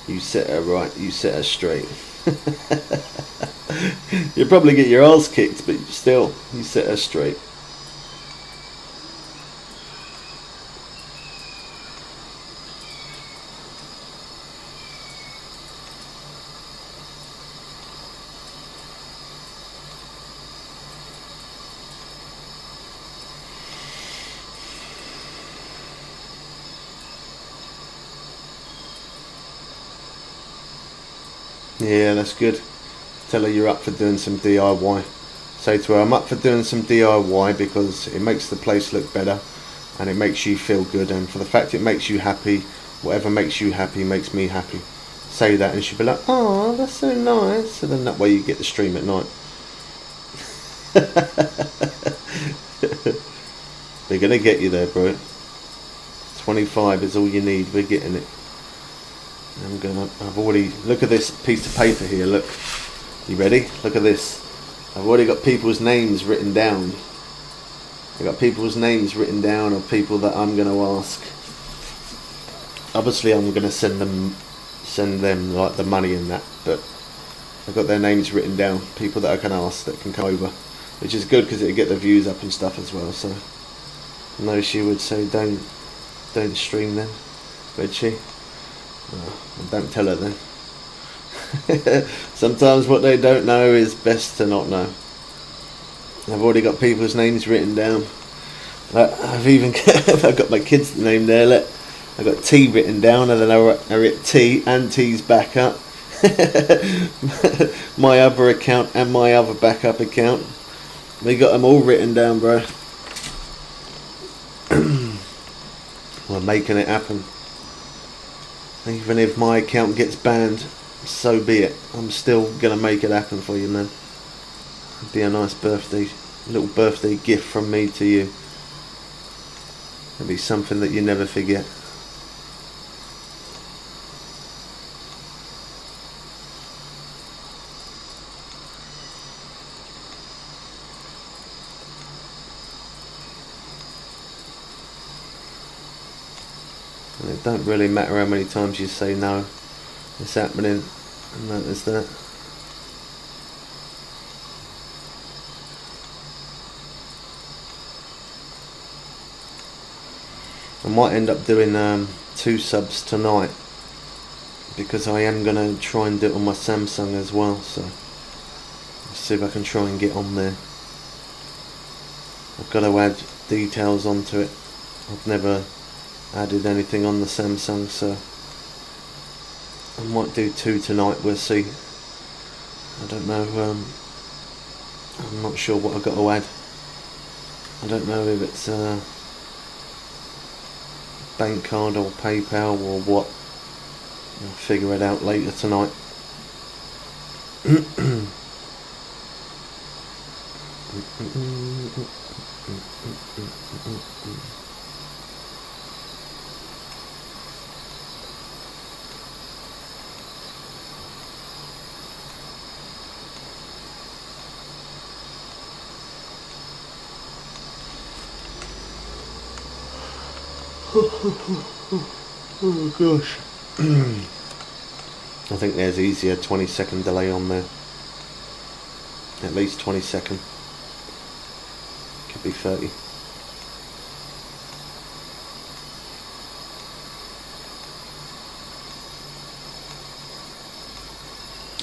You set her right. You set her straight. You'll probably get your ass kicked, but still, you set her straight. Yeah, that's good. Tell her you're up for doing some DIY. Say to her, I'm up for doing some DIY because it makes the place look better and it makes you feel good, and for the fact it makes you happy, whatever makes you happy makes me happy. Say that and she'll be like, oh, that's so nice. So then that way you get the stream at night. We're going to get you there, bro. 25 is all you need. We're getting it. I've already, look at this piece of paper here, look. You ready? Look at this. I've already got people's names written down. I've got people's names written down of people that I'm going to ask. Obviously I'm going to send them like the money and that, but I've got their names written down. People that I can ask that can come over, which is good because it'll get the views up and stuff as well. So no, she would say don't stream then, would she? Well, don't tell her then. Sometimes what they don't know is best to not know. I've already got people's names written down. I've even I've got my kid's name there. Look, I got T written down, and then I wrote T and T's backup. My other account and my other backup account. We got them all written down, bro. We're making it happen. Even if my account gets banned, so be it. I'm still gonna make it happen for you, man. It'd be a nice little birthday gift from me to you. It'd be something that you never forget. And it don't really matter how many times you say no, it's happening, and that is that. I might end up doing 2 subs tonight, because I am going to try and do it on my Samsung as well, so let's see if I can try and get on there. I've got to add details onto it. I've never added anything on the Samsung, so I might do 2 tonight. We'll see. I don't know. I'm not sure what I've got to add. I don't know if it's bank card or PayPal or what. I'll figure it out later tonight. Oh gosh. I think there's easier 20-second delay on there. At least 20-second. Could be 30.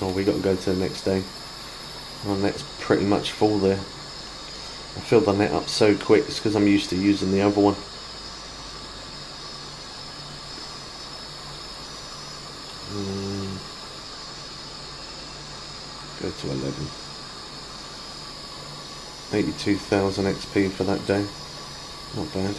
Oh, we got to go to the next day. My net's pretty much full there. I filled the net up so quick. It's because I'm used to using the other one. Go to 11. 82,000 XP for that day. Not bad.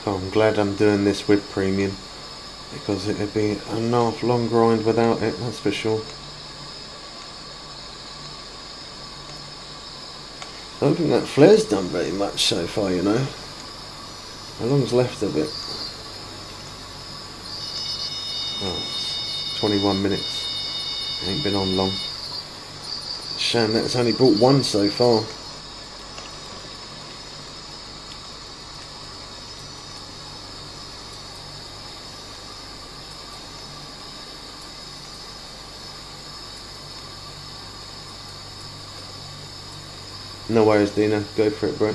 I'm glad I'm doing this with premium, because it'd be a naff long grind without it, that's for sure. I don't think that flare's done very much so far, you know. How long's left of it? Oh, it's 21 minutes. It ain't been on long. Shame that it's only brought one so far. No worries, Dina. Go for it, bro.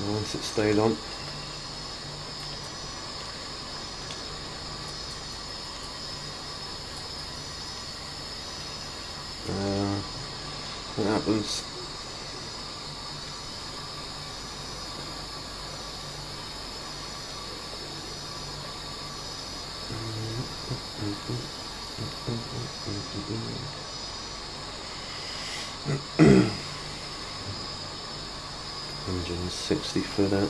Nice, it stayed on. What happens? £160 for that.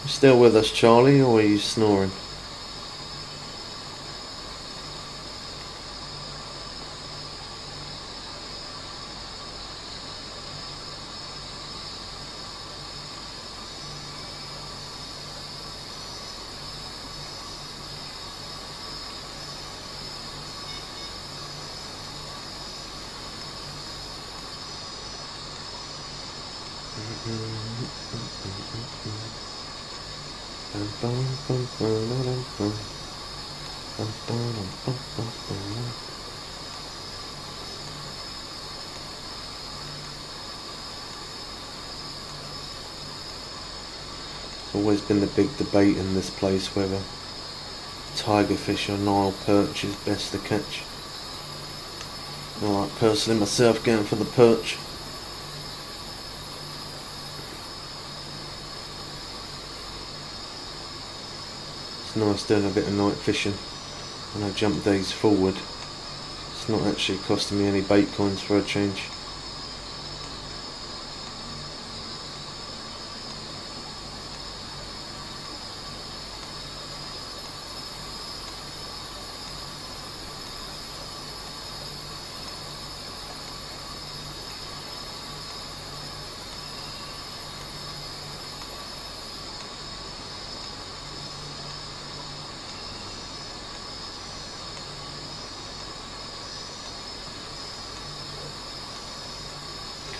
Still with us, Charlie, or are you snoring? It's always been the big debate in this place whether tigerfish or Nile perch is best to catch. I like personally myself going for the perch. It's nice doing a bit of night fishing when I jump days forward. It's not actually costing me any bait coins for a change.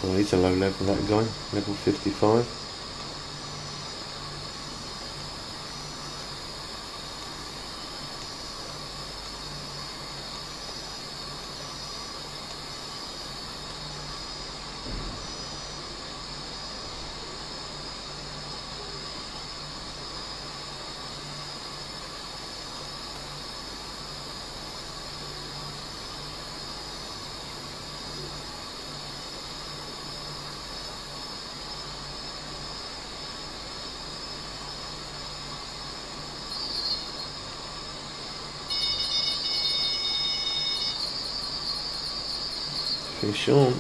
Oh, he's a low level, that guy, level 55. you, Sean.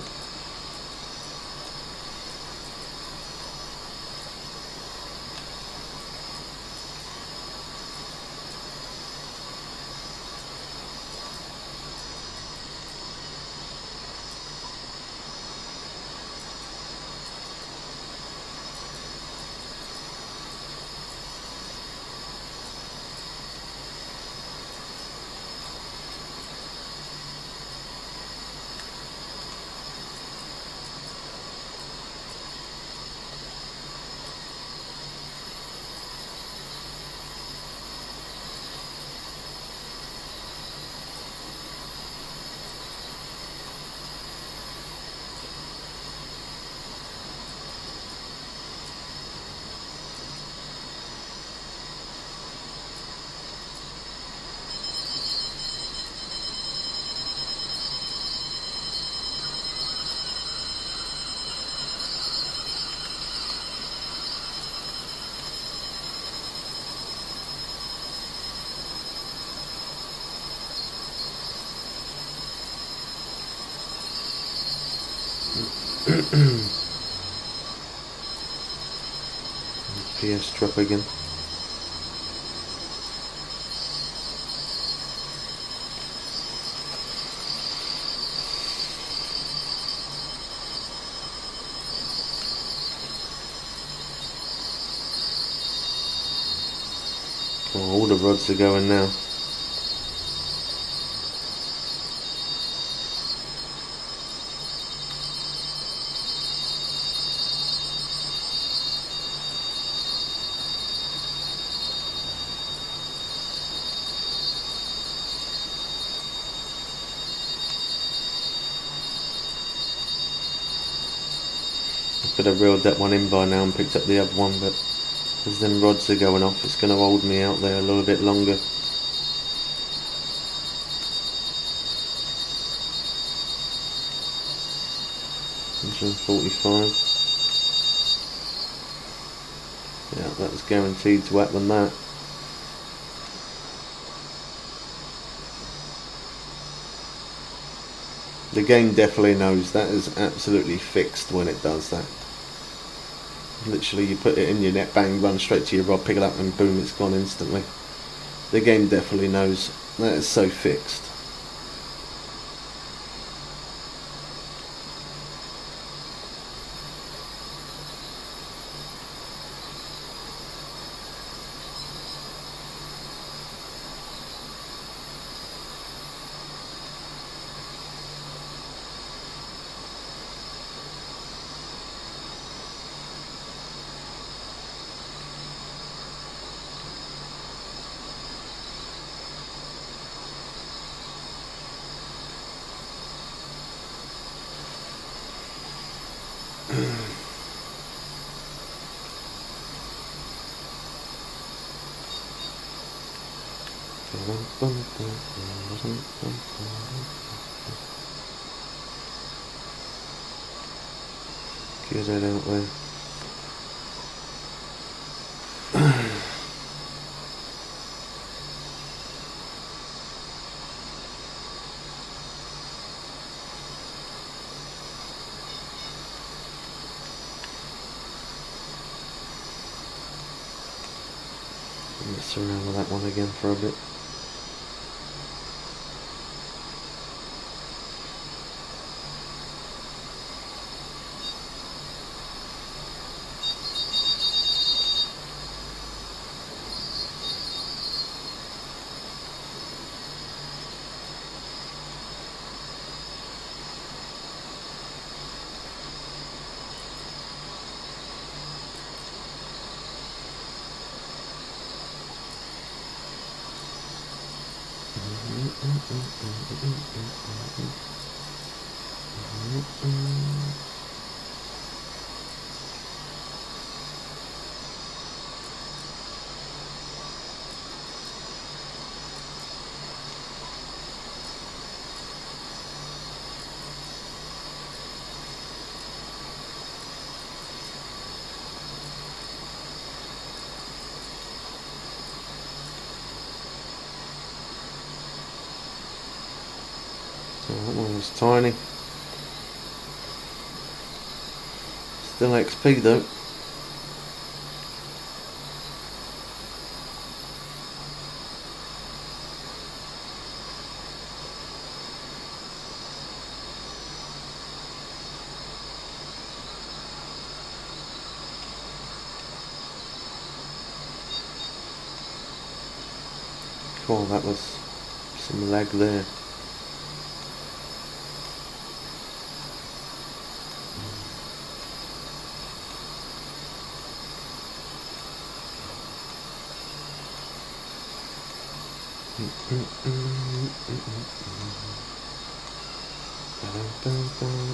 PS drop again. Oh, all the rods are going now. Could have reeled that one in by now and picked up the other one, but as them rods are going off, it's going to hold me out there a little bit longer. 145. Yeah, that was guaranteed to happen, that. The game definitely knows that is absolutely fixed when it does that. Literally, you put it in your net, bang, run straight to your rod, pick it up, and boom, it's gone instantly. The game definitely knows that is so fixed. Get that out there. Mess around with that one again for a bit. So that one was tiny. Still XP though. Cool, that was some lag there.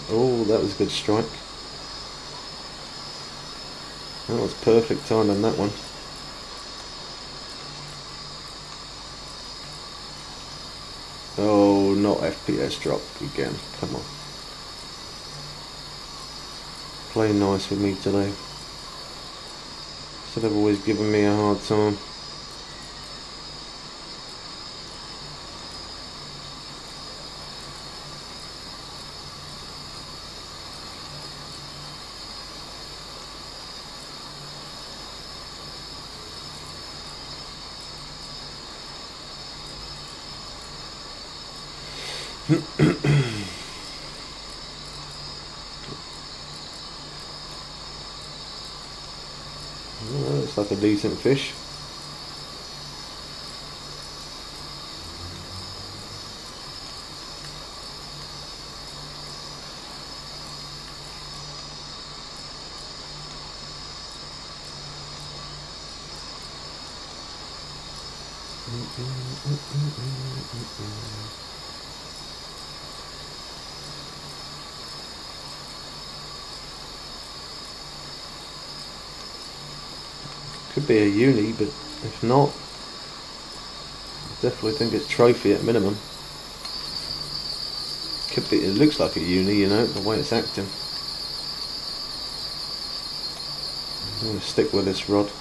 Oh, that was a good strike. That was perfect time on that one. Oh, not FPS drop again. Come on. Play nice with me today. Instead of always giving me a hard time. Well, looks like a decent fish. Could be a uni, but if not, I definitely think it's trophy at minimum. Could be. It looks like a uni, you know, the way it's acting. I'm going to stick with this rod.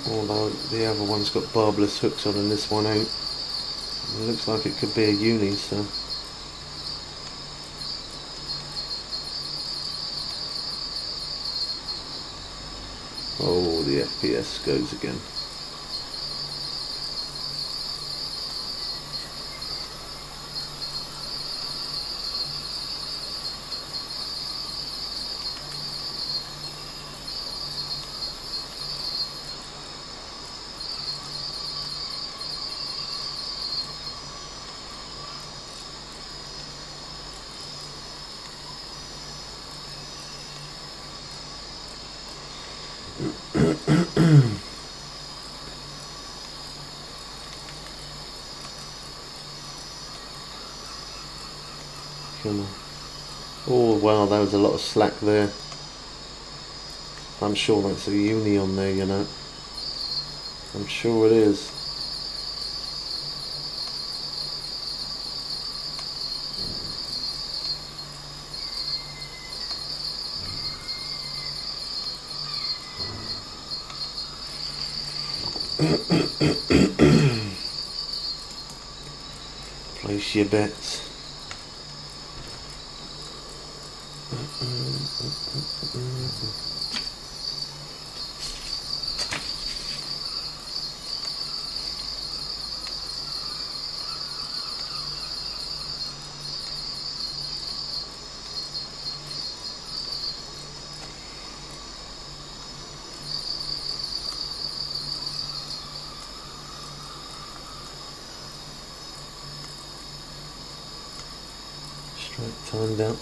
Although the other one's got barbless hooks on and this one ain't. It looks like it could be a uni, so. Oh, the FPS goes again. Come on. Oh wow, there was a lot of slack there. I'm sure that's a uni on there, you know. I'm sure it is. Place your bets. Strike timed out.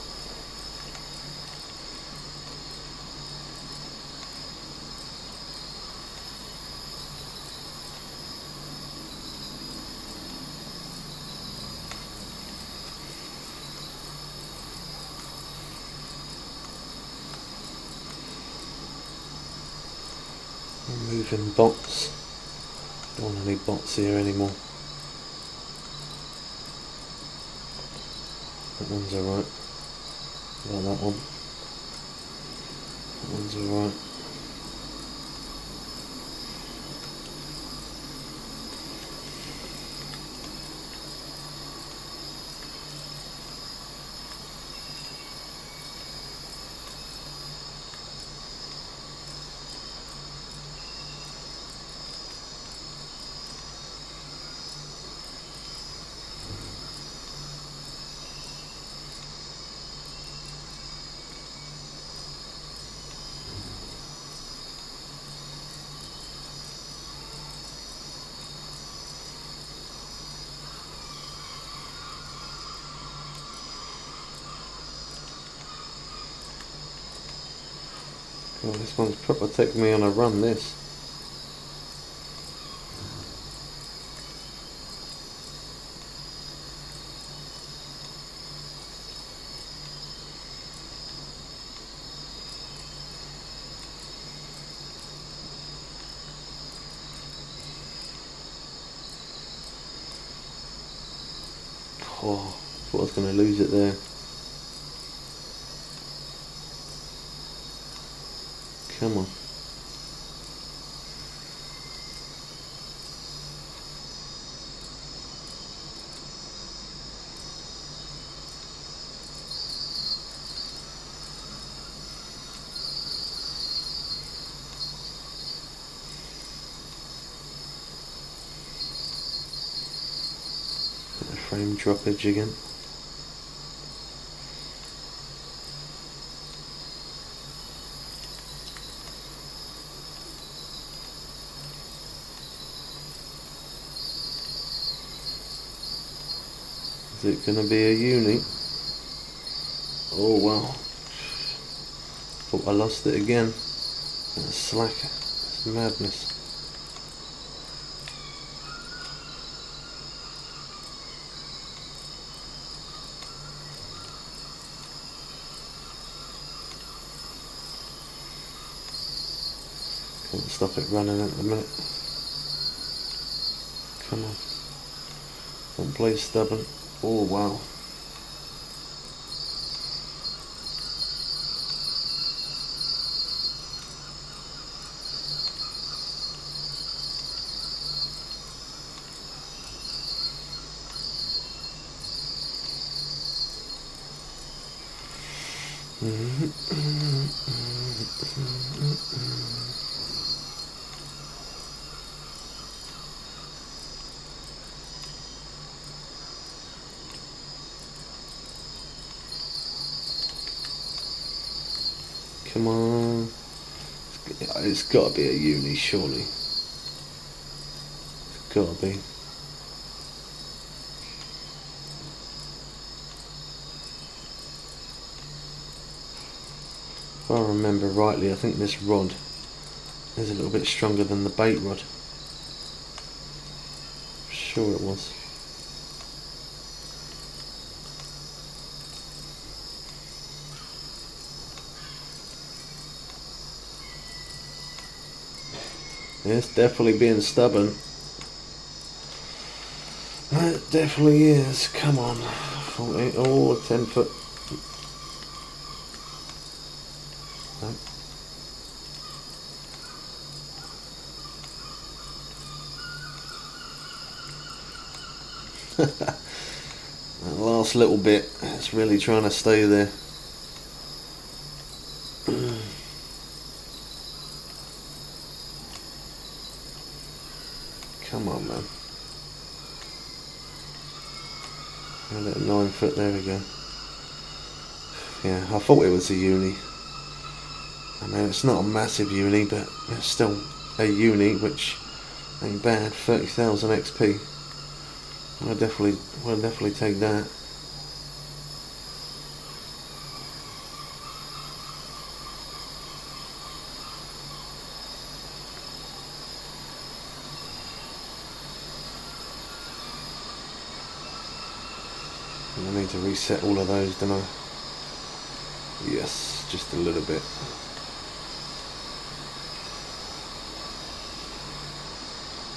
Moving bots. Don't want any bots here anymore. That one's alright. What about that one? That one's alright. Oh, this one's proper taking me on a run, this. Oh, I thought I was going to lose it there. Come on. Frame droppage again. Is it going to be a uni? Oh well. Thought I lost it again. That's slacker. It's madness. Can't stop it running at the minute. Come on. Don't play stubborn. Oh wow. Come on. It's got to be a uni, surely. It's got to be. If I remember rightly, I think this rod is a little bit stronger than the bait rod. Sure it was. It's definitely being stubborn. It definitely is. Come on. 40, oh, 10 foot. No. That last little bit, it's really trying to stay there. Come on, man. A little 9 foot, there we go. Yeah, I thought it was a uni. I mean, it's not a massive uni, but it's still a uni, which ain't bad. 30,000 XP. I'll definitely take that. I need to reset all of those, don't I? Yes, just a little bit.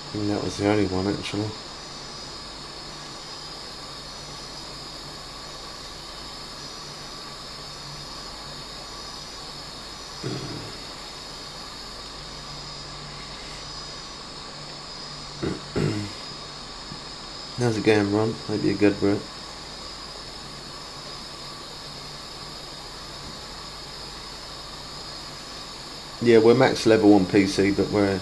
I think that was the only one actually. How's it going, Ron? Hope you're good, bro. Yeah, we're max level on PC, but we're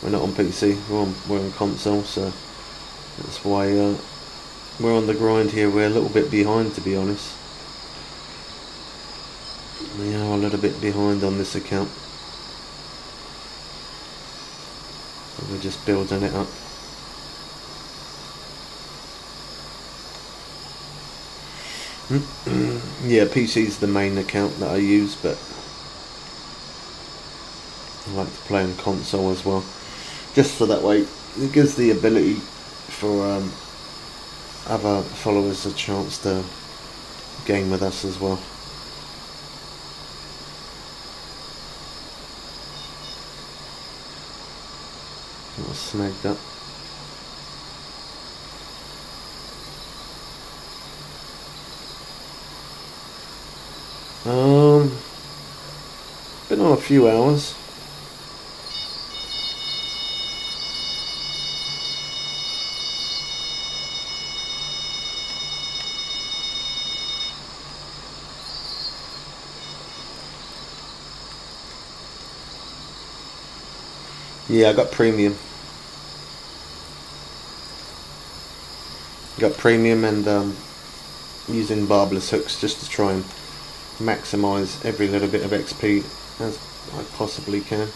not on PC. We're on console, so that's why we're on the grind here. We're a little bit behind, to be honest. We are a little bit behind on this account. So we're just building it up. Yeah, PC's the main account that I use, but I like to play on console as well, just so that way it gives the ability for other followers a chance to game with us as well. That was snagged up. Been on a few hours. Yeah, I got premium. Got premium and using barbless hooks just to try and maximise every little bit of XP as I possibly can.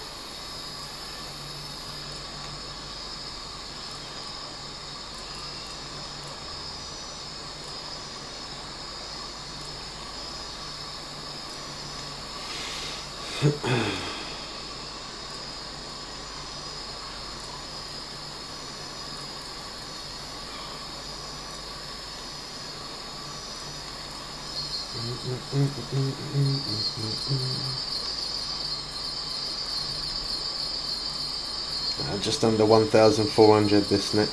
Just under 1,400 this net.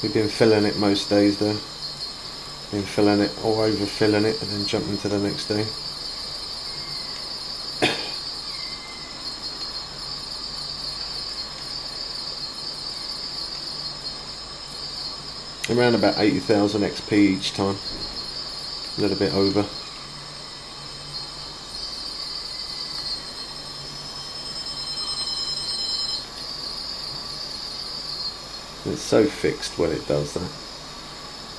We've been filling it most days though. Been filling it or overfilling it and then jumping to the next day. Around about 80,000 XP each time. A little bit over. It's so fixed when it does that.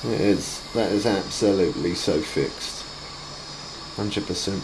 It is. That is absolutely so fixed. 100%.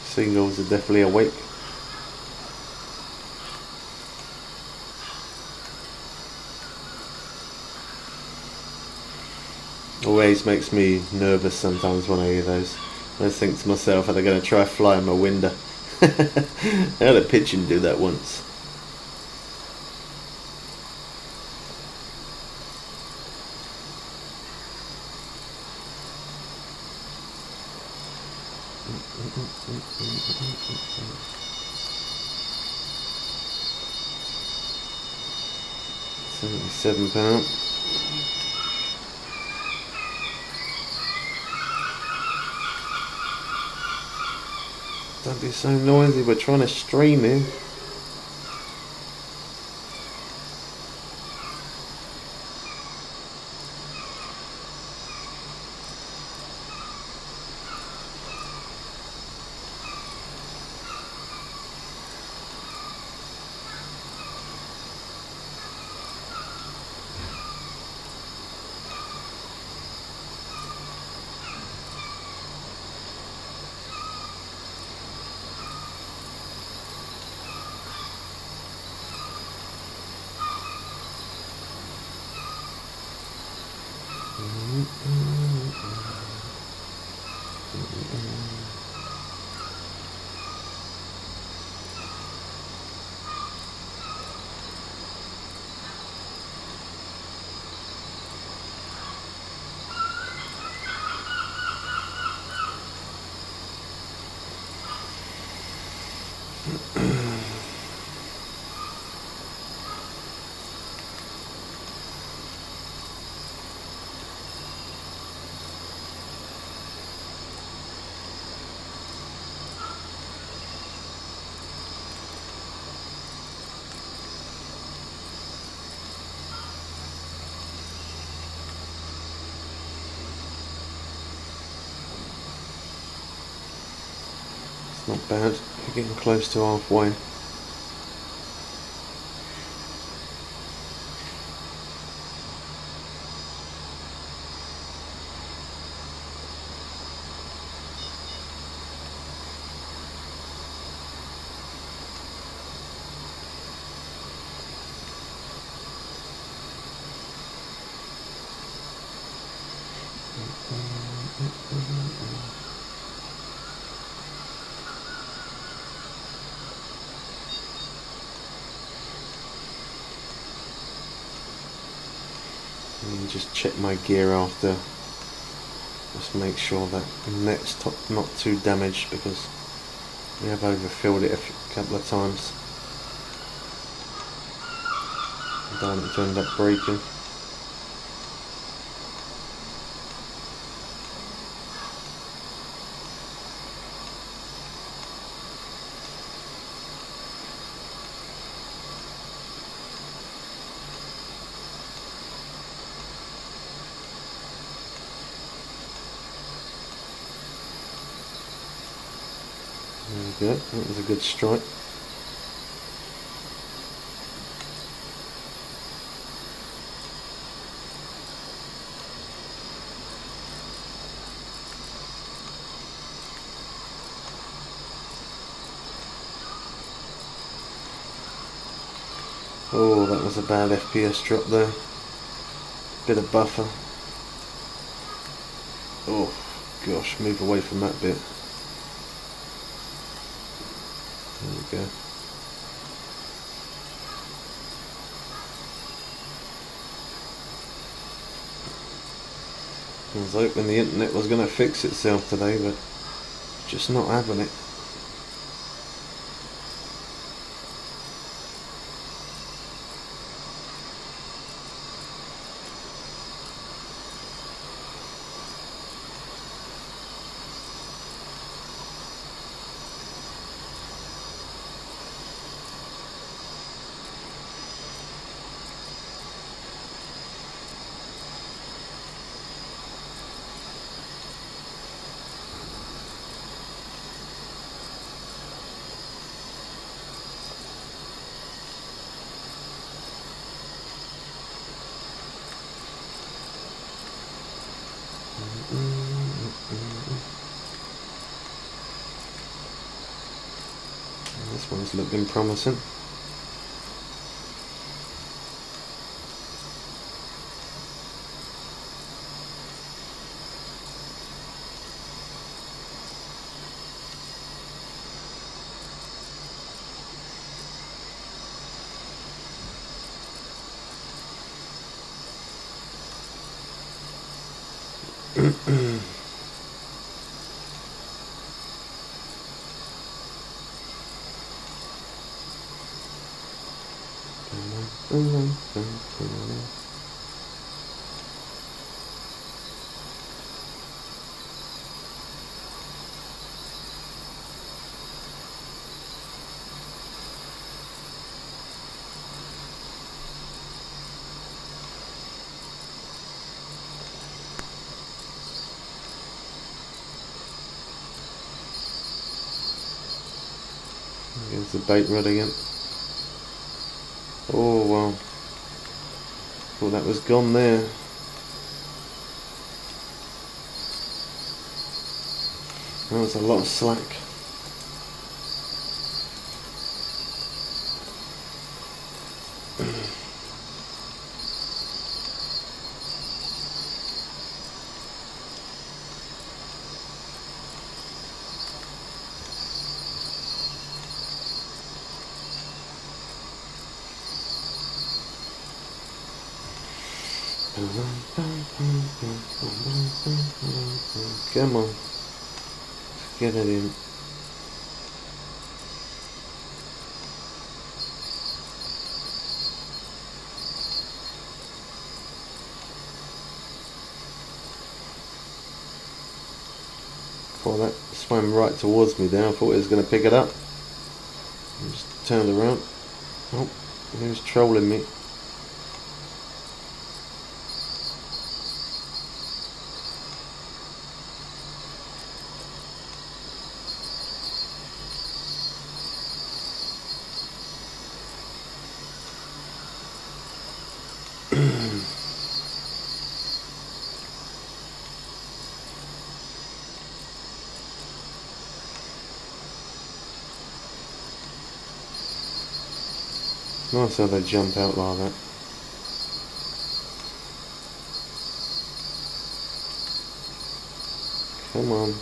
Seagulls are definitely awake. Always makes me nervous sometimes when I hear those. I think to myself, are they going to try flying my window? I had a pigeon do that once. £77. Don't be so noisy, we're trying to stream here. Not bad, we're getting close to halfway. And just check my gear after, just make sure that the net's not too damaged, because we have overfilled it a couple of times. I don't want it to end up breaking. There we go, that was a good strike. Oh, that was a bad FPS drop there. Bit of buffer. Oh gosh, move away from that bit. There we go. I was hoping the internet was going to fix itself today, but just not having it. This one's looking promising. Here's the bait rod again. Oh wow. Thought that was gone there. That was a lot of slack. Come on, let's get it in. Oh, that swam right towards me there. I thought it was going to pick it up. I just turned around. Oh, he was trolling me. Nice how they jump out like that. Come on.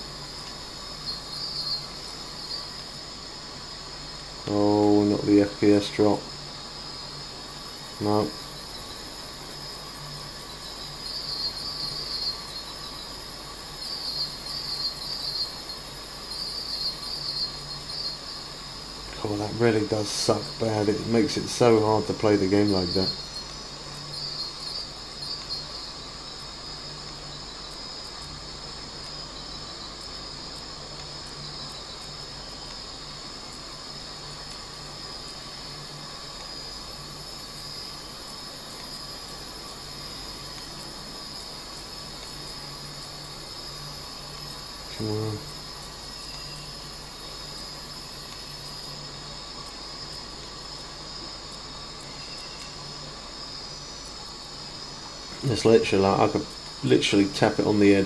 Oh, not the FPS drop. No. Oh, that really does suck bad. It makes it so hard to play the game like that. Come on. It's literally like I could literally tap it on the head.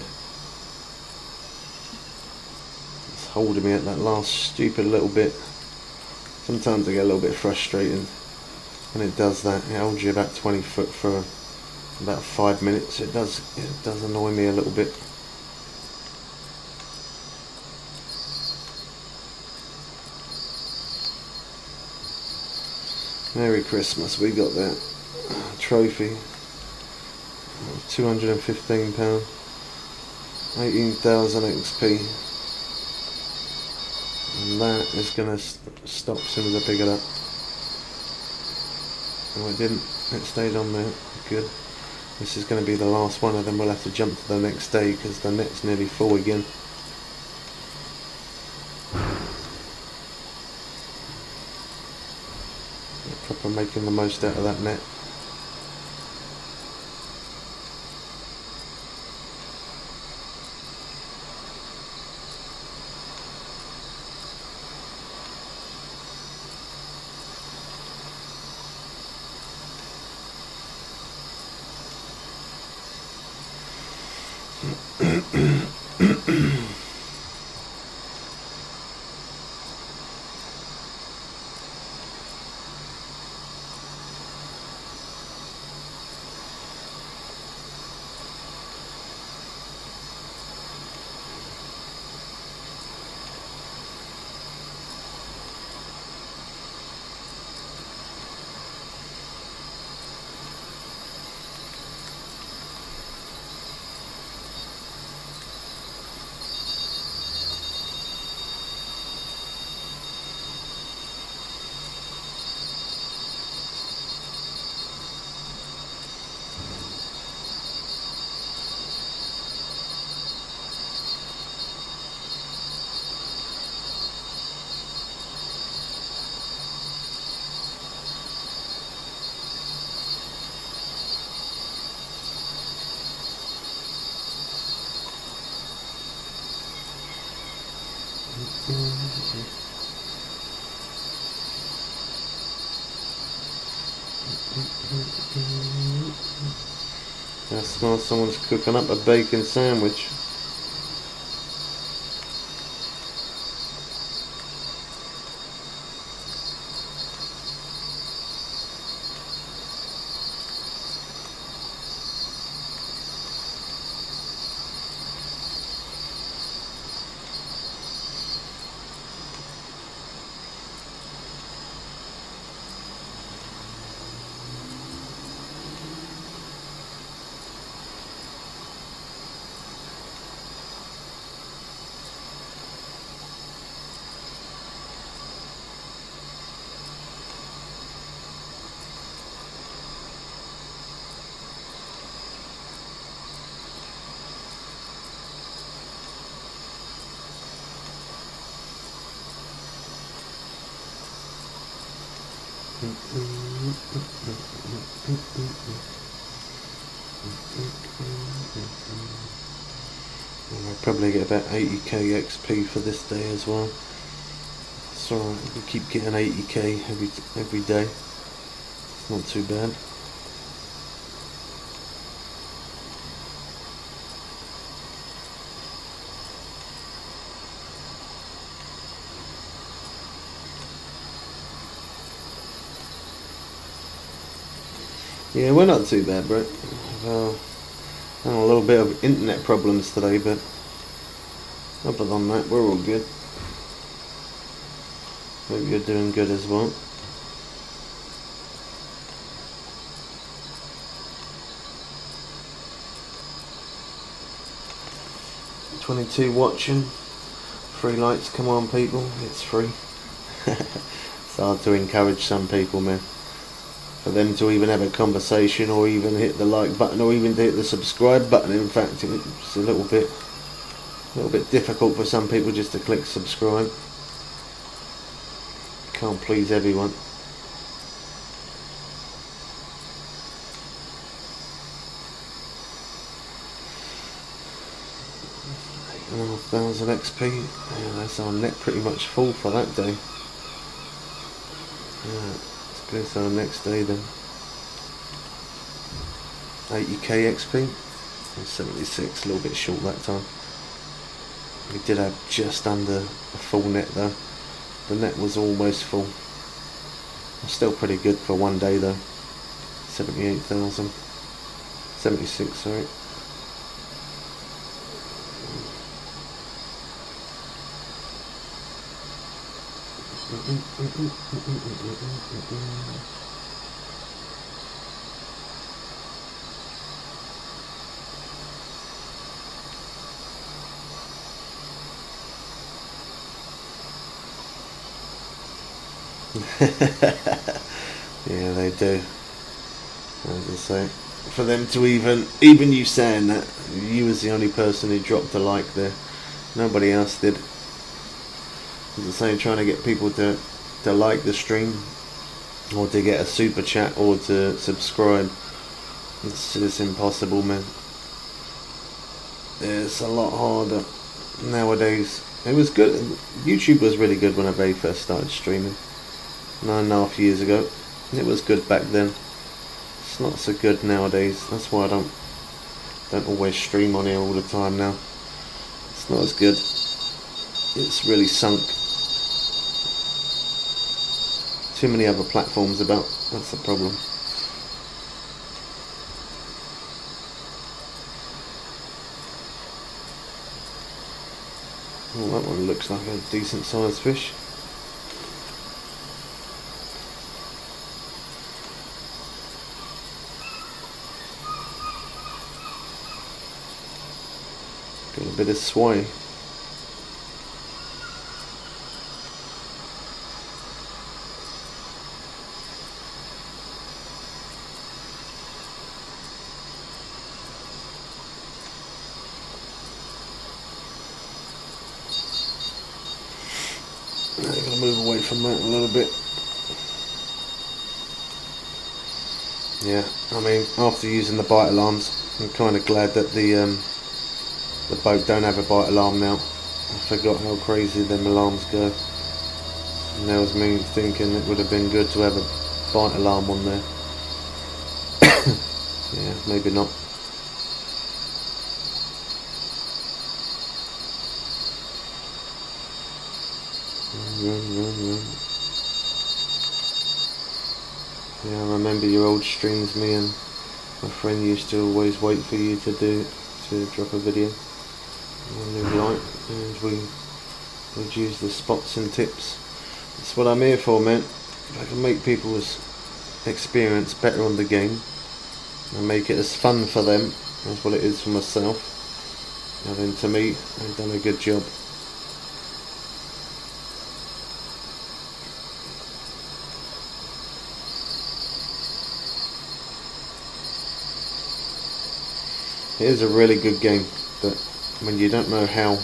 It's holding me at that last stupid little bit. Sometimes I get a little bit frustrated when it does that. It holds you about 20 foot for about 5 minutes. It does annoy me a little bit. Merry Christmas, we got that trophy. £215, 18,000 XP, and that is going to stop as soon as I pick it up. No, it didn't. It stayed on there. Good. This is going to be the last one, and then we'll have to jump to the next day because the net's nearly full again. Proper making the most out of that net. I smell someone's cooking up a bacon sandwich. I'll probably get about 80k XP for this day as well. It's alright, we keep getting 80k every day. It's not too bad. Yeah, we're not too bad, Brett. Had a little bit of internet problems today, but other than that, we're all good. Hope you're doing good as well. $22 watching. 3 likes, come on people, it's free. It's hard to encourage some people, man. For them to even have a conversation or even hit the like button or even to hit the subscribe button. In fact, it's a little bit difficult for some people just to click subscribe. Can't please everyone. $8,500 XP. Yeah, that's our net pretty much full for that day. Yeah. Go to our next day then. 80k XP. 76, a little bit short that time. We did have just under a full net though. The net was almost full. Still pretty good for one day though. 78,000. 76, sorry. Yeah, they do. As I say, for them to even you saying that, you was the only person who dropped a like there. Nobody else did. As I say, trying to get people to like the stream, or to get a super chat, or to subscribe. It's impossible, man. It's a lot harder nowadays. It was good. YouTube was really good when I very first started streaming. 9.5 years ago. It was good back then. It's not so good nowadays. That's why I don't always stream on here all the time now. It's not as good. It's really sunk. Too many other platforms about. That's the problem. Oh, that one looks like a decent sized fish. Got a bit of sway. Now I'm going to move away from that a little bit. Yeah, I mean, after using the bite alarms, I'm kind of glad that the boat don't have a bite alarm now. I forgot how crazy them alarms go. And that was me thinking it would have been good to have a bite alarm on there. Yeah, maybe not. Run. Yeah, I remember your old streams. Me and my friend used to always wait for you to drop a video on new light, and we would use the spots and tips. That's what I'm here for, man. If I can make people's experience better on the game and make it as fun for them as what it is for myself, and then to me, I've done a good job. It is a really good game, but when you don't know how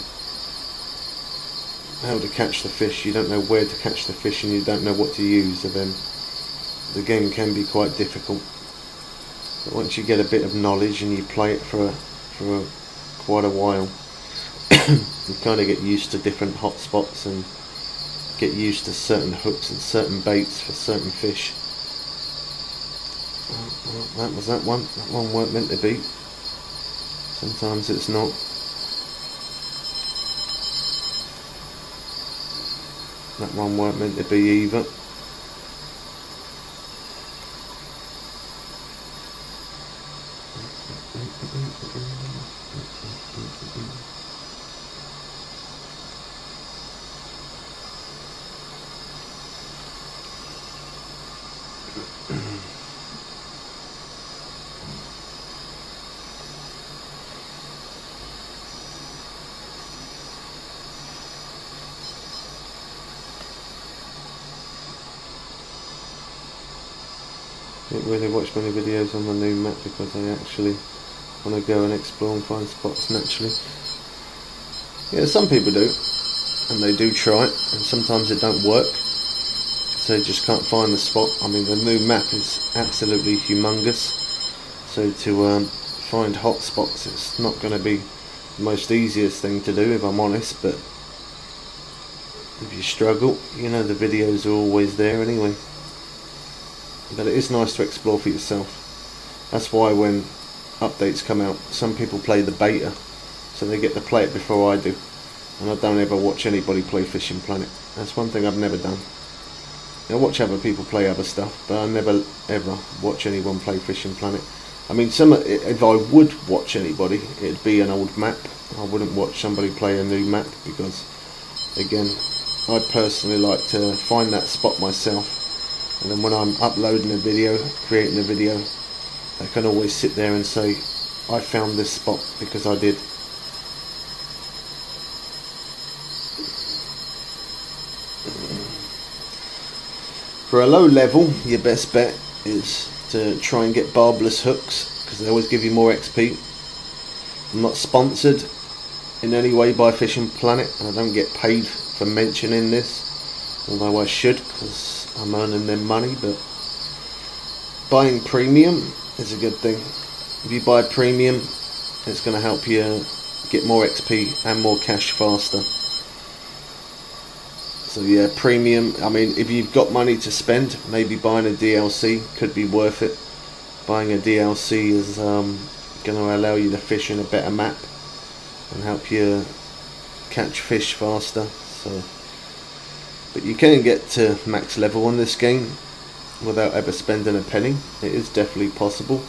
to catch the fish, you don't know where to catch the fish, and you don't know what to use, and then the game can be quite difficult. But once you get a bit of knowledge and you play it for quite a while, you kind of get used to different hot spots and get used to certain hooks and certain baits for certain fish. Well, that was that one. That one weren't meant to be. Sometimes it's not. That one weren't meant to be either. I don't really watch many videos on the new map because I actually want to go and explore and find spots naturally. Yeah, some people do, and they do try it, and sometimes it don't work, so they just can't find the spot. I mean, the new map is absolutely humongous, so to find hot spots, it's not going to be the most easiest thing to do, if I'm honest, but if you struggle, you know the videos are always there anyway. But it is nice to explore for yourself. That's why when updates come out, some people play the beta, so they get to play it before I do. And I don't ever watch anybody play Fishing Planet. That's one thing I've never done. I watch other people play other stuff, but I never ever watch anyone play Fishing Planet. I mean, if I would watch anybody, it'd be an old map. I wouldn't watch somebody play a new map because, again, I personally like to find that spot myself. And then when I'm uploading a video, creating a video, I can always sit there and say, I found this spot because I did. For a low level, your best bet is to try and get barbless hooks because they always give you more XP. I'm not sponsored in any way by Fishing Planet, and I don't get paid for mentioning this, although I should because I'm earning them money. But buying premium is a good thing. If you buy premium, it's going to help you get more XP and more cash faster. So yeah, premium, I mean, if you've got money to spend, maybe buying a DLC could be worth it. Buying a DLC is going to allow you to fish in a better map and help you catch fish faster. So, but you can get to max level on this game without ever spending a penny. It is definitely possible,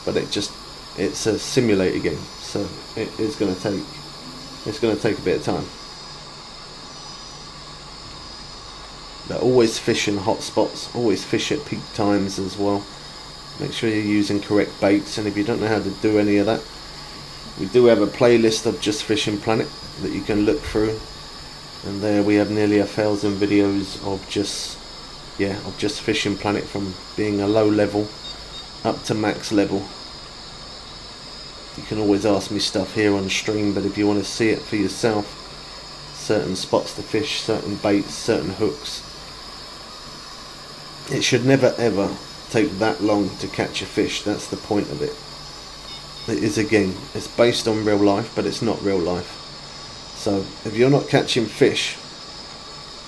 but it's a simulator game, so it's going to take a bit of time. But always fish in hot spots, always fish at peak times as well. Make sure you're using correct baits, and if you don't know how to do any of that, we do have a playlist of just Fishing Planet that you can look through, and there we have nearly 1,000 videos of just Fishing Planet, from being a low level up to max level. You can always ask me stuff here on stream, but if you want to see it for yourself, certain spots to fish, certain baits, certain hooks, it should never ever take that long to catch a fish. That's the point of it. It is a game. It's based on real life, but it's not real life. So if you're not catching fish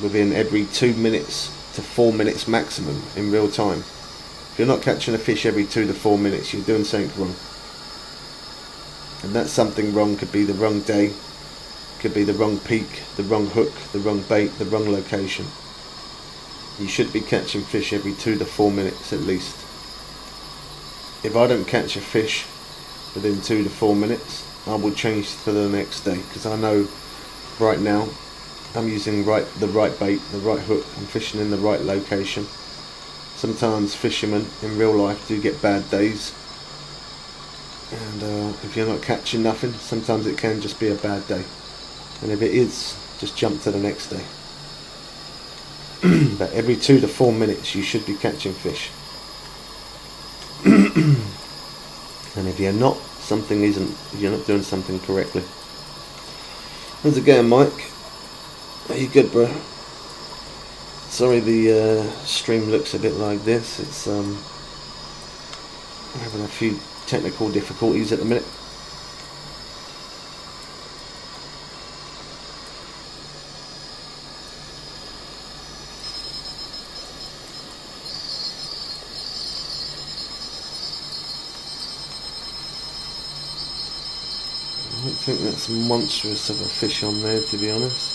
within every 2 minutes to 4 minutes maximum in real time, if you're not catching a fish every 2 to 4 minutes, you're doing something wrong. And that something wrong could be the wrong day, could be the wrong peak, the wrong hook, the wrong bait, the wrong location. You should be catching fish every 2 to 4 minutes at least. If I don't catch a fish within 2 to 4 minutes, I will change to the next day, because I know right now I'm using the right bait, the right hook, I'm fishing in the right location. Sometimes fishermen in real life do get bad days, and if you're not catching nothing, sometimes it can just be a bad day. And if it is, just jump to the next day. But every 2 to 4 minutes you should be catching fish. And if you're not, you're not doing something correctly. How's it going, Mike? Are you good, bro? Sorry the stream looks a bit like this. It's I'm having a few technical difficulties at the minute. I don't think that's monstrous of a fish on there, to be honest.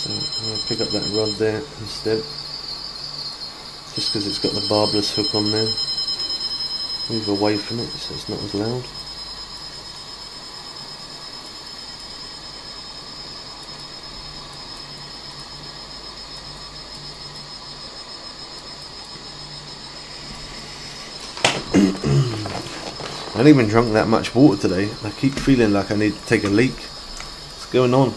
So I'm going to pick up that rod there instead. Just because it's got the barbless hook on there. Move away from it so it's not as loud. I haven't even drunk that much water today. I keep feeling like I need to take a leak. What's going on?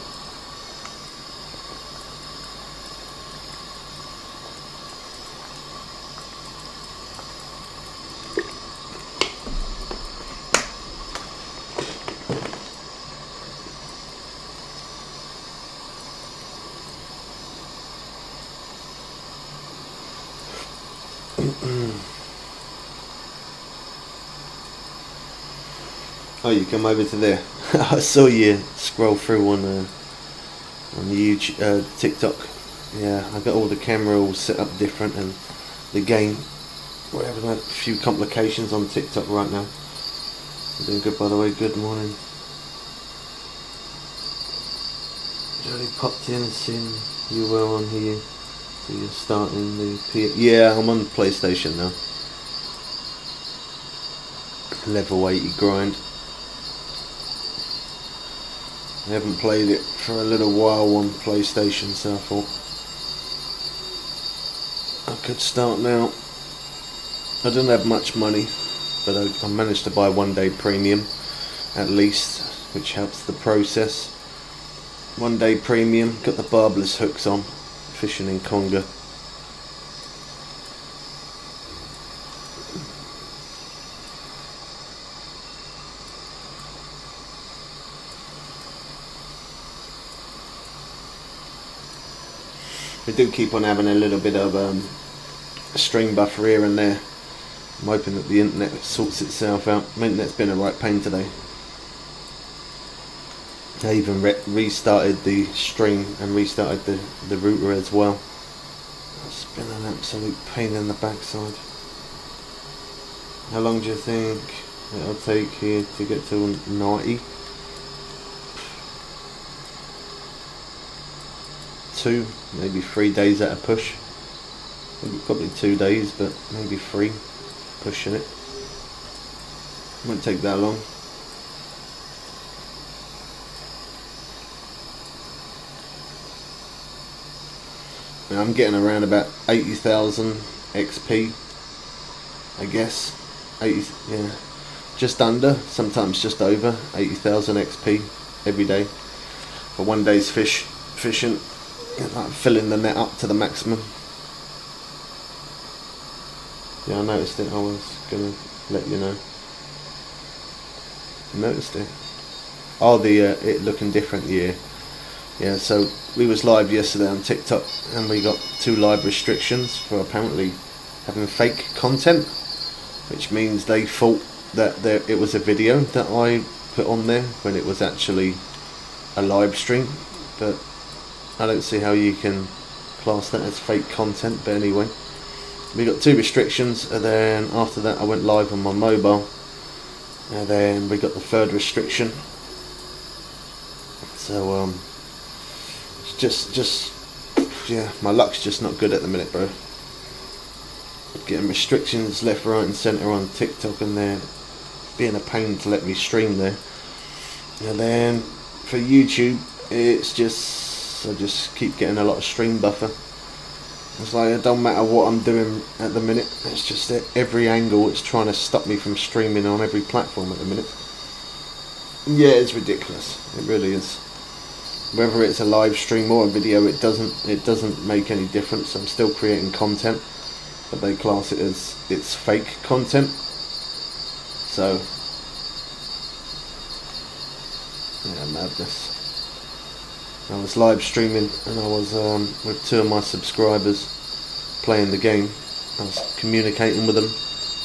Oh, you come over to there. I saw you scroll through on YouTube, TikTok. Yeah, I got all the camera all set up different, and the game. We're having a few complications on TikTok right now. I'm doing good, by the way. Good morning. Jolly popped in, seen you were on here. So you're starting the yeah, I'm on PlayStation now. Level 80 grind. I haven't played it for a little while on PlayStation, so I thought I could start now. I didn't have much money, but I managed to buy 1 day premium at least, which helps the process. 1 day premium, got the barbless hooks on, fishing in Conga. We do keep on having a little bit of a string buffer here and there. I'm hoping that the internet sorts itself out. My internet's been a right pain today. I even restarted the stream and restarted the router as well. It's been an absolute pain in the backside. How long do you think it'll take here to get to 90? 2, maybe 3 days at a push. Maybe probably 2 days, but maybe 3 pushing it. Won't take that long. Now I'm getting around about 80,000 XP, I guess. 80, yeah, just under, sometimes just over 80,000 XP every day for 1 day's fishing. Like filling the net up to the maximum. Yeah, I noticed it. I was gonna let you know. I noticed it. Oh, the it looking different. Yeah. So we was live yesterday on TikTok, and we got 2 live restrictions for apparently having fake content, which means they thought that it was a video that I put on there when it was actually a live stream, but I don't see how you can class that as fake content. But anyway, we got 2 restrictions, and then after that I went live on my mobile, and then we got the 3rd restriction. So it's just yeah, my luck's just not good at the minute, bro. Getting restrictions left, right and centre on TikTok, and they're being a pain to let me stream there. And then for YouTube, it's just I just keep getting a lot of stream buffer. It's like it don't matter what I'm doing at the minute. It's just at every angle it's trying to stop me from streaming on every platform at the minute. Yeah, it's ridiculous. It really is. Whether it's a live stream or a video, it doesn't make any difference. I'm still creating content, but they class it as it's fake content. So yeah, madness. I was live streaming and I was with 2 of my subscribers playing the game. I was communicating with them,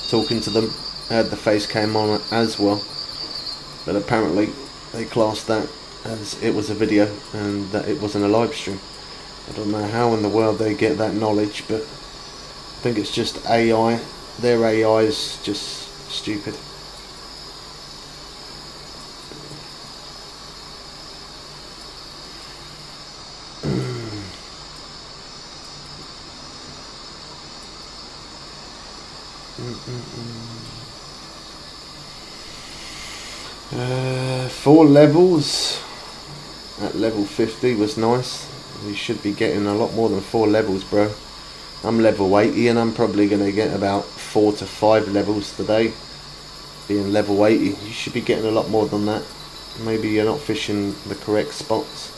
talking to them. I had the face cam on as well, but apparently they classed that as it was a video and that it wasn't a live stream. I don't know how in the world they get that knowledge, but I think it's just AI. Their AI is just stupid. Four levels at level 50 was nice. We should be getting a lot more than 4 levels, bro. I'm level 80 and I'm probably going to get about 4 to 5 levels today. Being level 80, you should be getting a lot more than that. Maybe you're not fishing the correct spots,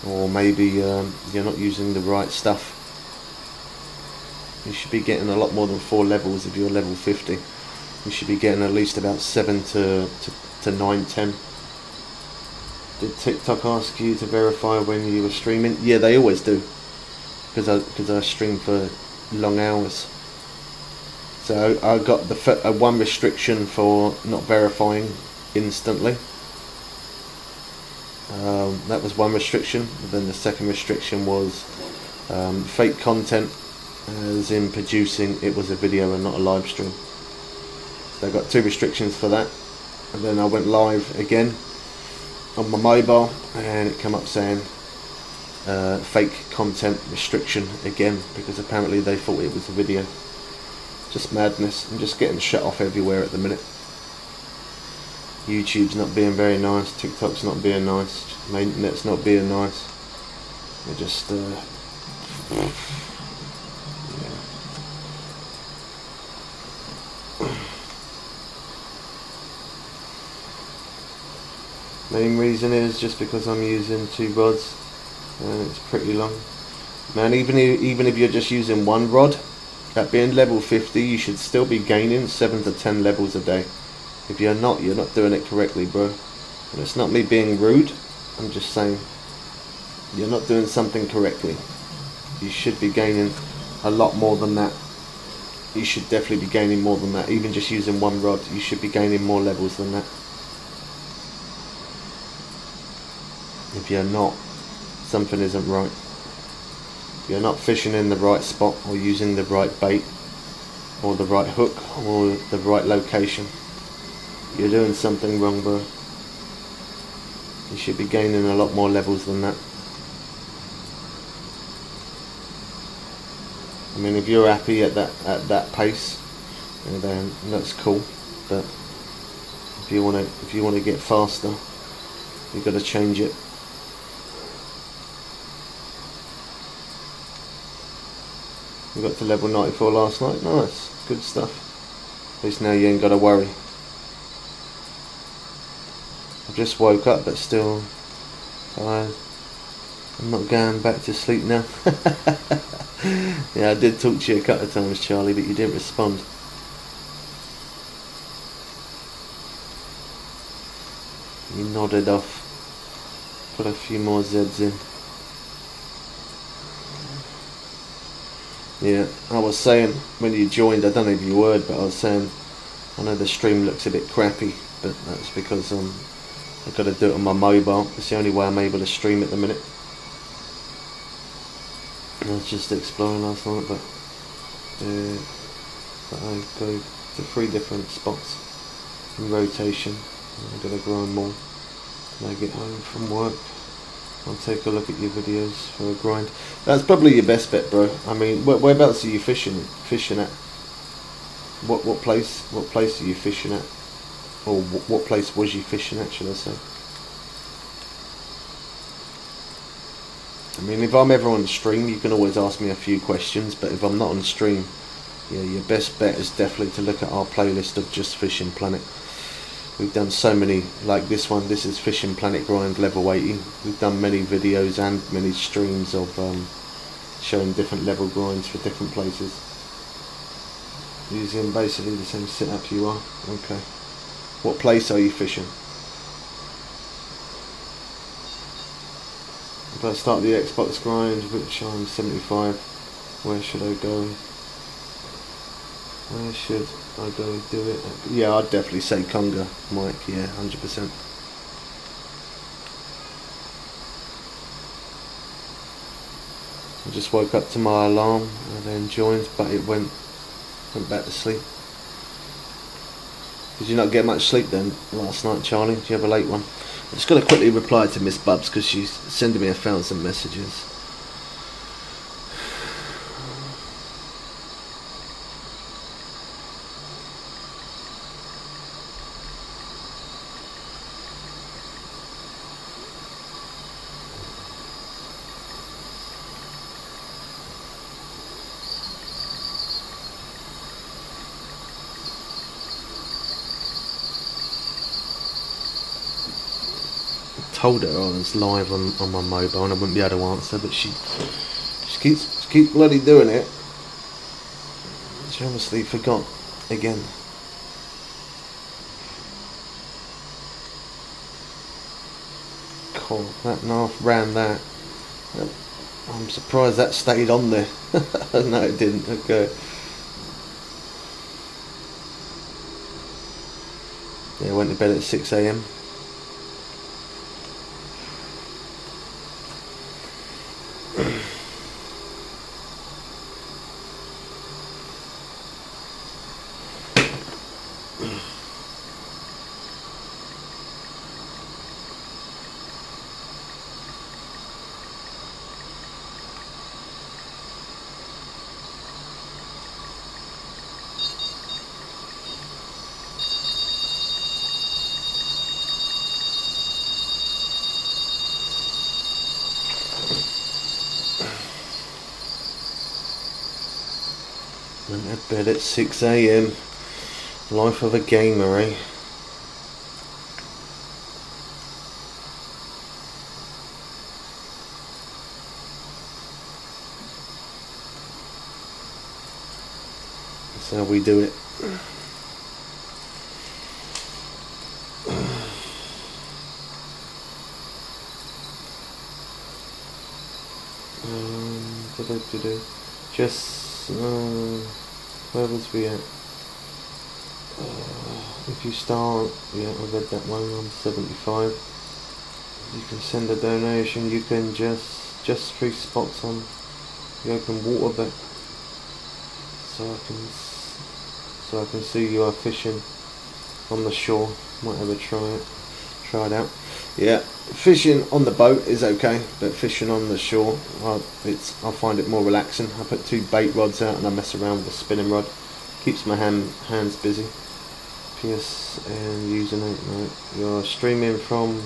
or maybe you're not using the right stuff. You should be getting a lot more than 4 levels if you're level 50. You should be getting at least about 7 to 9, 10. Did TikTok ask you to verify when you were streaming? Yeah, they always do, because I stream for long hours. So I got the one restriction for not verifying instantly. That was one restriction. And then the second restriction was fake content, as in producing it was a video and not a live stream. So I got 2 restrictions for that, and then I went live again on my mobile and it came up saying fake content restriction again, because apparently they thought it was a video. Just madness. I'm just getting shut off everywhere at the minute. YouTube's not being very nice, TikTok's not being nice, my internet's not being nice. They're just Main reason is just because I'm using 2 rods and it's pretty long. Man, even if you're just using 1 rod, at being level 50 you should still be gaining 7 to 10 levels a day. If you're not doing it correctly, bro. And it's not me being rude, I'm just saying you're not doing something correctly. You should be gaining a lot more than that. You should definitely be gaining more than that. Even just using 1 rod, you should be gaining more levels than that. If you're not, something isn't right. If you're not fishing in the right spot, or using the right bait, or the right hook, or the right location, you're doing something wrong, bro. You should be gaining a lot more levels than that. I mean, if you're happy at that pace, then that's cool. But if you want to get faster, you've got to change it. We got to level 94 last night. Nice, good stuff. At least now you ain't got to worry. I just woke up, but still tired. I'm not going back to sleep now. Yeah, I did talk to you a couple of times, Charlie, but you didn't respond. You nodded off. Put a few more Zs in. Yeah, I was saying when you joined, I don't know if you heard, but I was saying I know the stream looks a bit crappy, but that's because I've got to do it on my mobile. It's the only way I'm able to stream at the minute. I was just exploring last night, but I go to 3 different spots in rotation. I've got to grind more when I get home from work. I'll take a look at your videos for a grind. That's probably your best bet, bro. I mean, whereabouts are you fishing at? What place are you fishing at? Or what place was you fishing at, should I say? I mean, if I'm ever on stream, you can always ask me a few questions, but if I'm not on stream, yeah, your best bet is definitely to look at our playlist of Just Fishing Planet. We've done so many, like this one, this is Fishing Planet Grind level 80. We've done many videos and many streams of showing different level grinds for different places. Using basically the same setup you are. Okay. What place are you fishing? If I start the Xbox grind, which I'm 75, where should I go? Where should I go do it? Yeah, I'd definitely say Conga, Mike, yeah, 100%. I just woke up to my alarm and then joined, but it went back to sleep. Did you not get much sleep then last night, Charlie? Did you have a late one? I'm just going to quickly reply to Miss Bubs because she's sending me 1,000 messages. Told her I was live on my mobile and I wouldn't be able to answer, but she keeps bloody doing it. She obviously forgot again. Cool, that knife ran that. I'm surprised that stayed on there. No, it didn't. Okay. Yeah, went to bed at 6 AM. Went to bed at 6 AM. Life of a gamer, eh? That's how we do it. Just where was we at? If you start, yeah, I read that one. I'm 75. You can send a donation. You can just 3 spots on the open water, but so I can see you are fishing on the shore. Might have a try it out. Yeah, fishing on the boat is okay, but fishing on the shore, I find it more relaxing. I put 2 bait rods out and I mess around with a spinning rod. Keeps my hands busy. PSN username, right? You're streaming from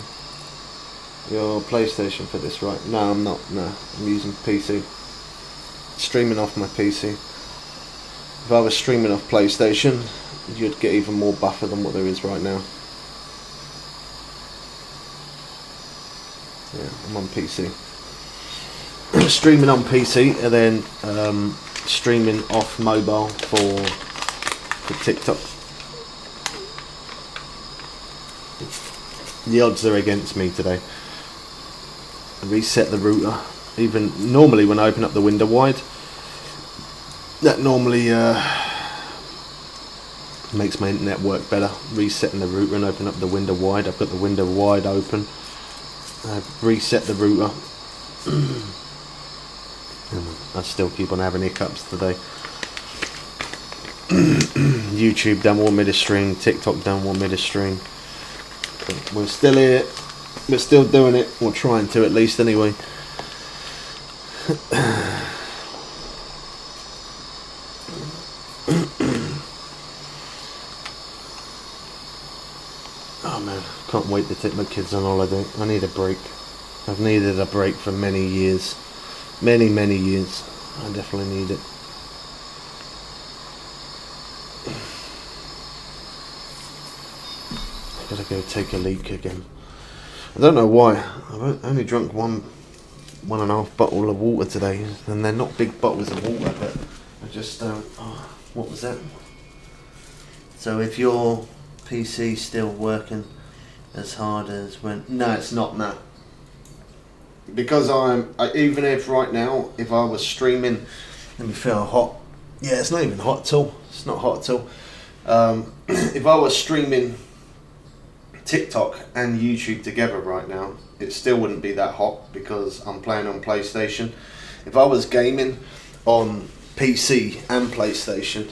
your PlayStation for this, right? No, I'm not. No, I'm using PC. Streaming off my PC. If I was streaming off PlayStation, you'd get even more buffer than what there is right now. Yeah, I'm on PC. Streaming on PC and then streaming off mobile for TikTok. The odds are against me today. I reset the router. Even normally when I open up the window wide, that normally makes my internet work better. Resetting the router and open up the window wide. I've got the window wide open. I've reset the router. I still keep on having hiccups today. YouTube don't want me to stream. TikTok don't want me to stream. But we're still here. We're still doing it. Or trying to, at least, anyway. Oh man, can't wait to take my kids on holiday. I need a break. I've needed a break for many years. Many years. I definitely need it. Gotta go take a leak again. I don't know why. I've only drunk one and a half bottle of water today, and they're not big bottles of water, but I just don't. Oh, what was that? So if your PC still working as hard as when? No, it's not. No. because even if right now, if I was streaming, let me feel hot. Yeah, it's not even hot at all. It's not hot at all. If I was streaming TikTok and YouTube together right now, it still wouldn't be that hot because I'm playing on PlayStation. If I was gaming on PC and PlayStation,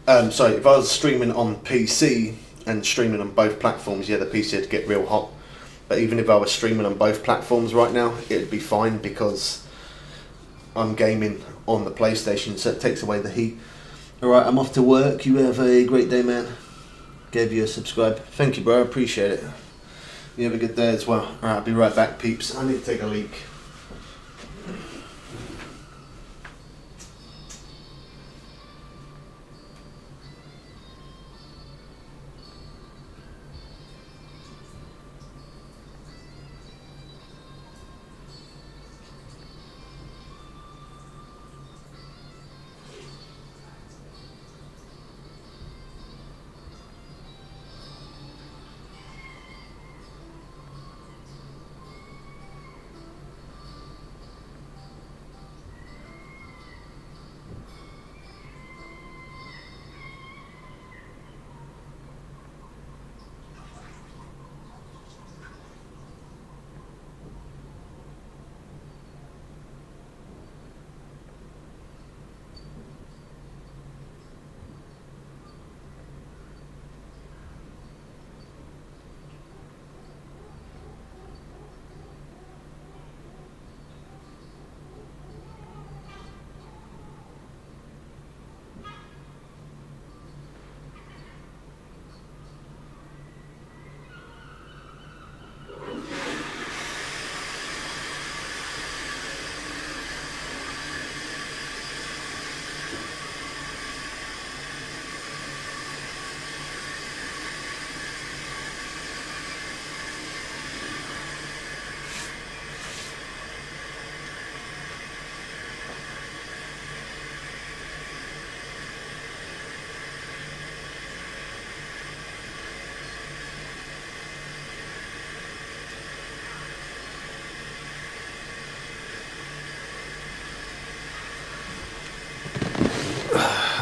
if I was streaming on PC and streaming on both platforms, yeah, the PC would get real hot. But even if I was streaming on both platforms right now, it'd be fine because I'm gaming on the PlayStation, so it takes away the heat. Alright, I'm off to work. You have a great day, man. Gave you a subscribe. Thank you, bro. I appreciate it. You have a good day as well. Alright, I'll be right back, peeps. I need to take a leak.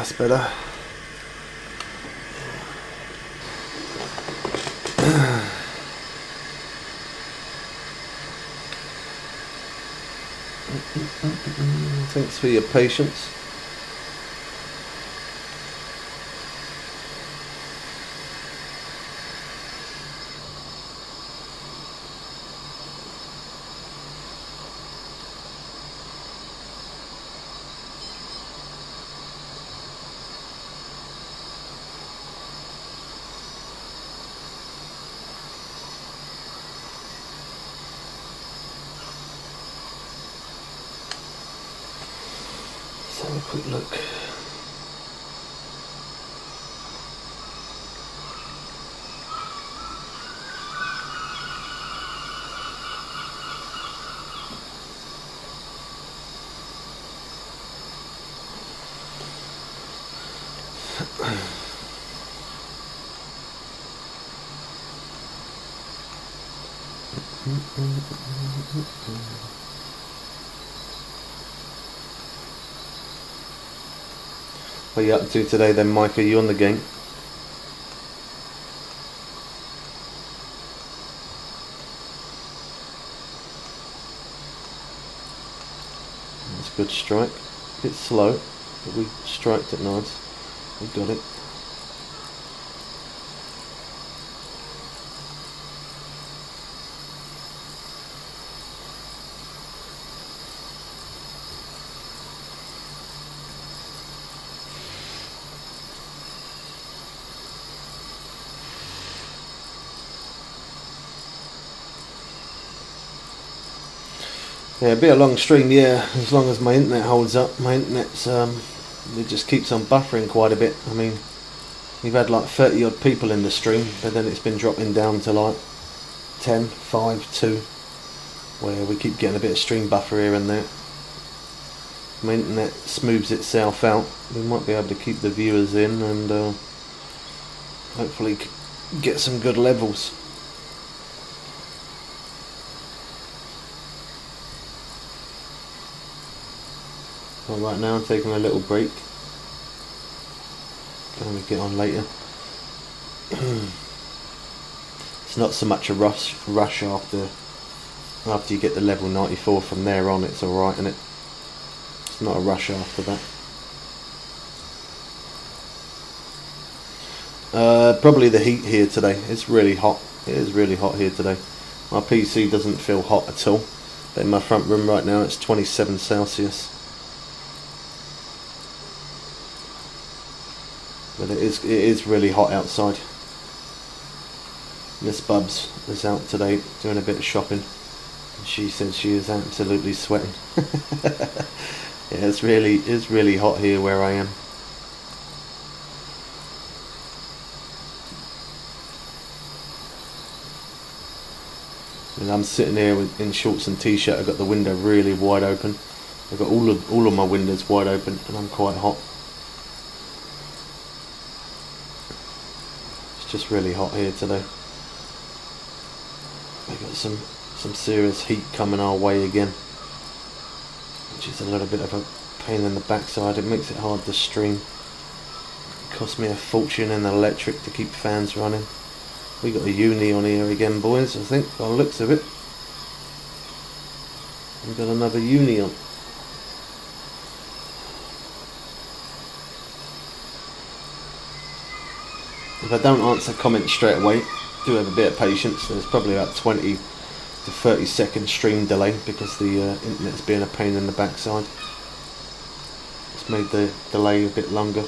That's better. Thanks for your patience. Let's have a quick look. What are you up to today then, Mike? Are you on the game? That's a good strike. Bit slow, but we striked it nice. We got it. Yeah, it'll be a long stream, yeah, as long as my internet holds up. My internet's, it just keeps on buffering quite a bit. I mean, we've had like 30 odd people in the stream, but then it's been dropping down to like 10, 5, 2, where we keep getting a bit of stream buffer here and there. My internet smooths itself out. We might be able to keep the viewers in and hopefully get some good levels. So right now I'm taking a little break. Going to get on later. It's not so much a rush after you get the level 94. From there on it's alright, isn't it? It's not a rush after that. Probably the heat here today. It's really hot. It is really hot here today. My PC doesn't feel hot at all, but in my front room right now it's 27 Celsius. But it is really hot outside. Miss Bubs is out today doing a bit of shopping. She said she is absolutely sweating. Yeah, it's really hot here where I am. And I'm sitting here in shorts and t-shirt. I've got the window really wide open. I've got all of my windows wide open, and I'm quite hot. It's just really hot here today. We've got some serious heat coming our way again, which is a little bit of a pain in the backside. It makes it hard to stream. It costs me a fortune in electric to keep fans running. We got a uni on here again, boys, I think, by the looks of it. We've got another uni on. If I don't answer comments straight away, do have a bit of patience. There's probably about 20 to 30 second stream delay because the internet's being a pain in the backside. It's made the delay a bit longer.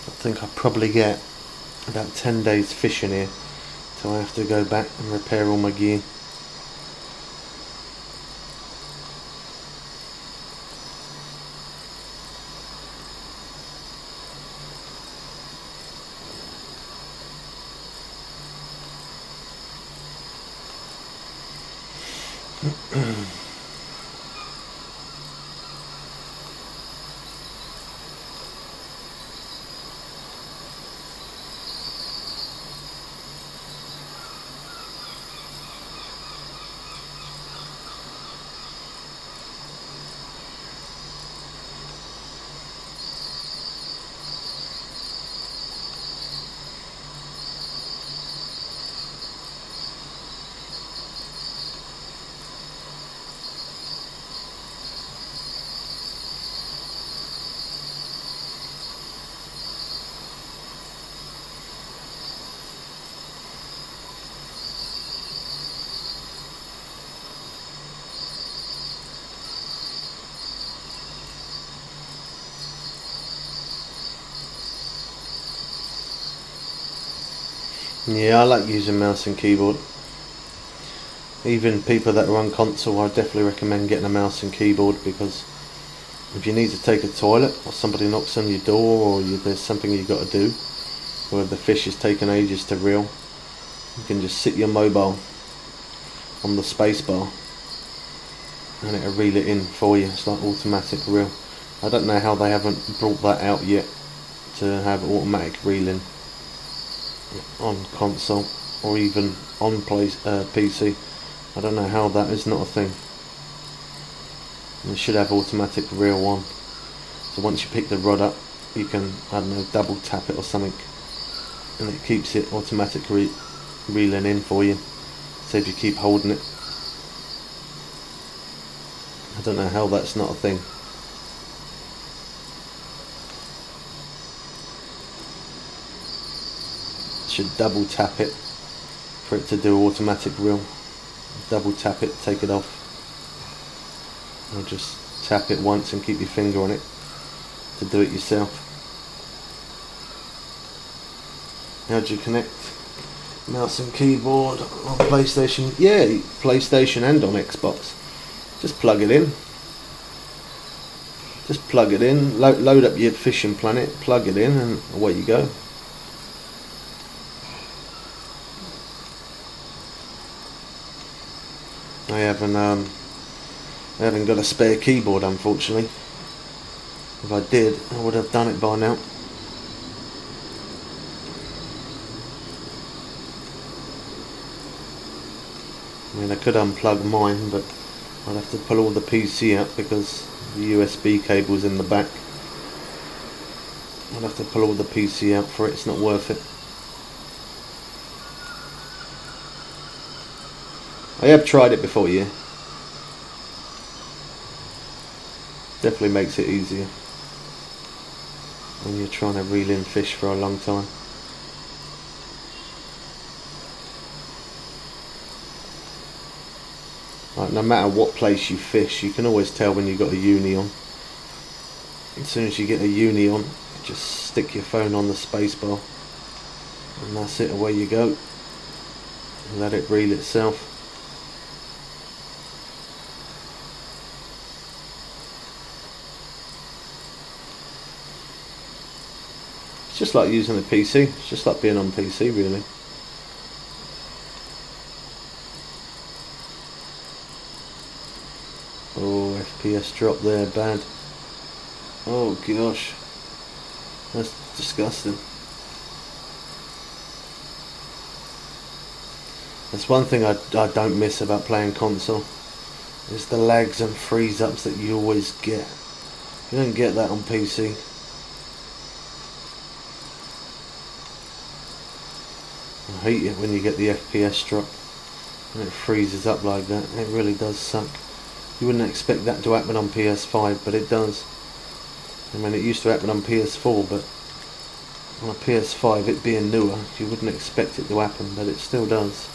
I think I'll probably get about 10 days fishing here till I have to go back and repair all my gear. Yeah, I like using mouse and keyboard. Even people that are on console, I definitely recommend getting a mouse and keyboard, because if you need to take a toilet, or somebody knocks on your door, or there's something you've got to do, or the fish is taking ages to reel, you can just sit your mobile on the space bar and it'll reel it in for you. It's like automatic reel. I don't know how they haven't brought that out yet, to have automatic reeling on console or even on PC. I don't know how that is not a thing. It should have automatic reel on. So once you pick the rod up, you can, I don't know, double tap it or something, and it keeps it automatically reeling in for you. So if you keep holding it, I don't know how that's not a thing. Should double tap it for it to do automatic reel. Double tap it, take it off. or just tap it once and keep your finger on it to do it yourself. How do you connect mouse and keyboard on PlayStation? Yeah, PlayStation and on Xbox. Just plug it in. Just plug it in, load up your fishing planet, plug it in, and away you go. I haven't got a spare keyboard, unfortunately. If I did, I would have done it by now. I mean, I could unplug mine, but I'd have to pull all the PC out because the USB cable's in the back. I'd have to pull all the PC out for it, it's not worth it. I have tried it before, yeah. Definitely makes it easier when you're trying to reel in fish for a long time. Like, no matter what place you fish, you can always tell when you've got a uni on. As soon as you get a uni on, just stick your phone on the spacebar and that's it, away you go. And let it reel itself. It's just like using a PC, it's just like being on PC really. Oh, FPS drop there, bad. Oh gosh, that's disgusting. That's one thing I don't miss about playing console, is the lags and freeze ups that you always get. You don't get that on PC. I hate it when you get the FPS drop and it freezes up like that. It really does suck. You wouldn't expect that to happen on PS5, but it does. I mean, it used to happen on PS4, but on a PS5, it being newer, you wouldn't expect it to happen, but it still does.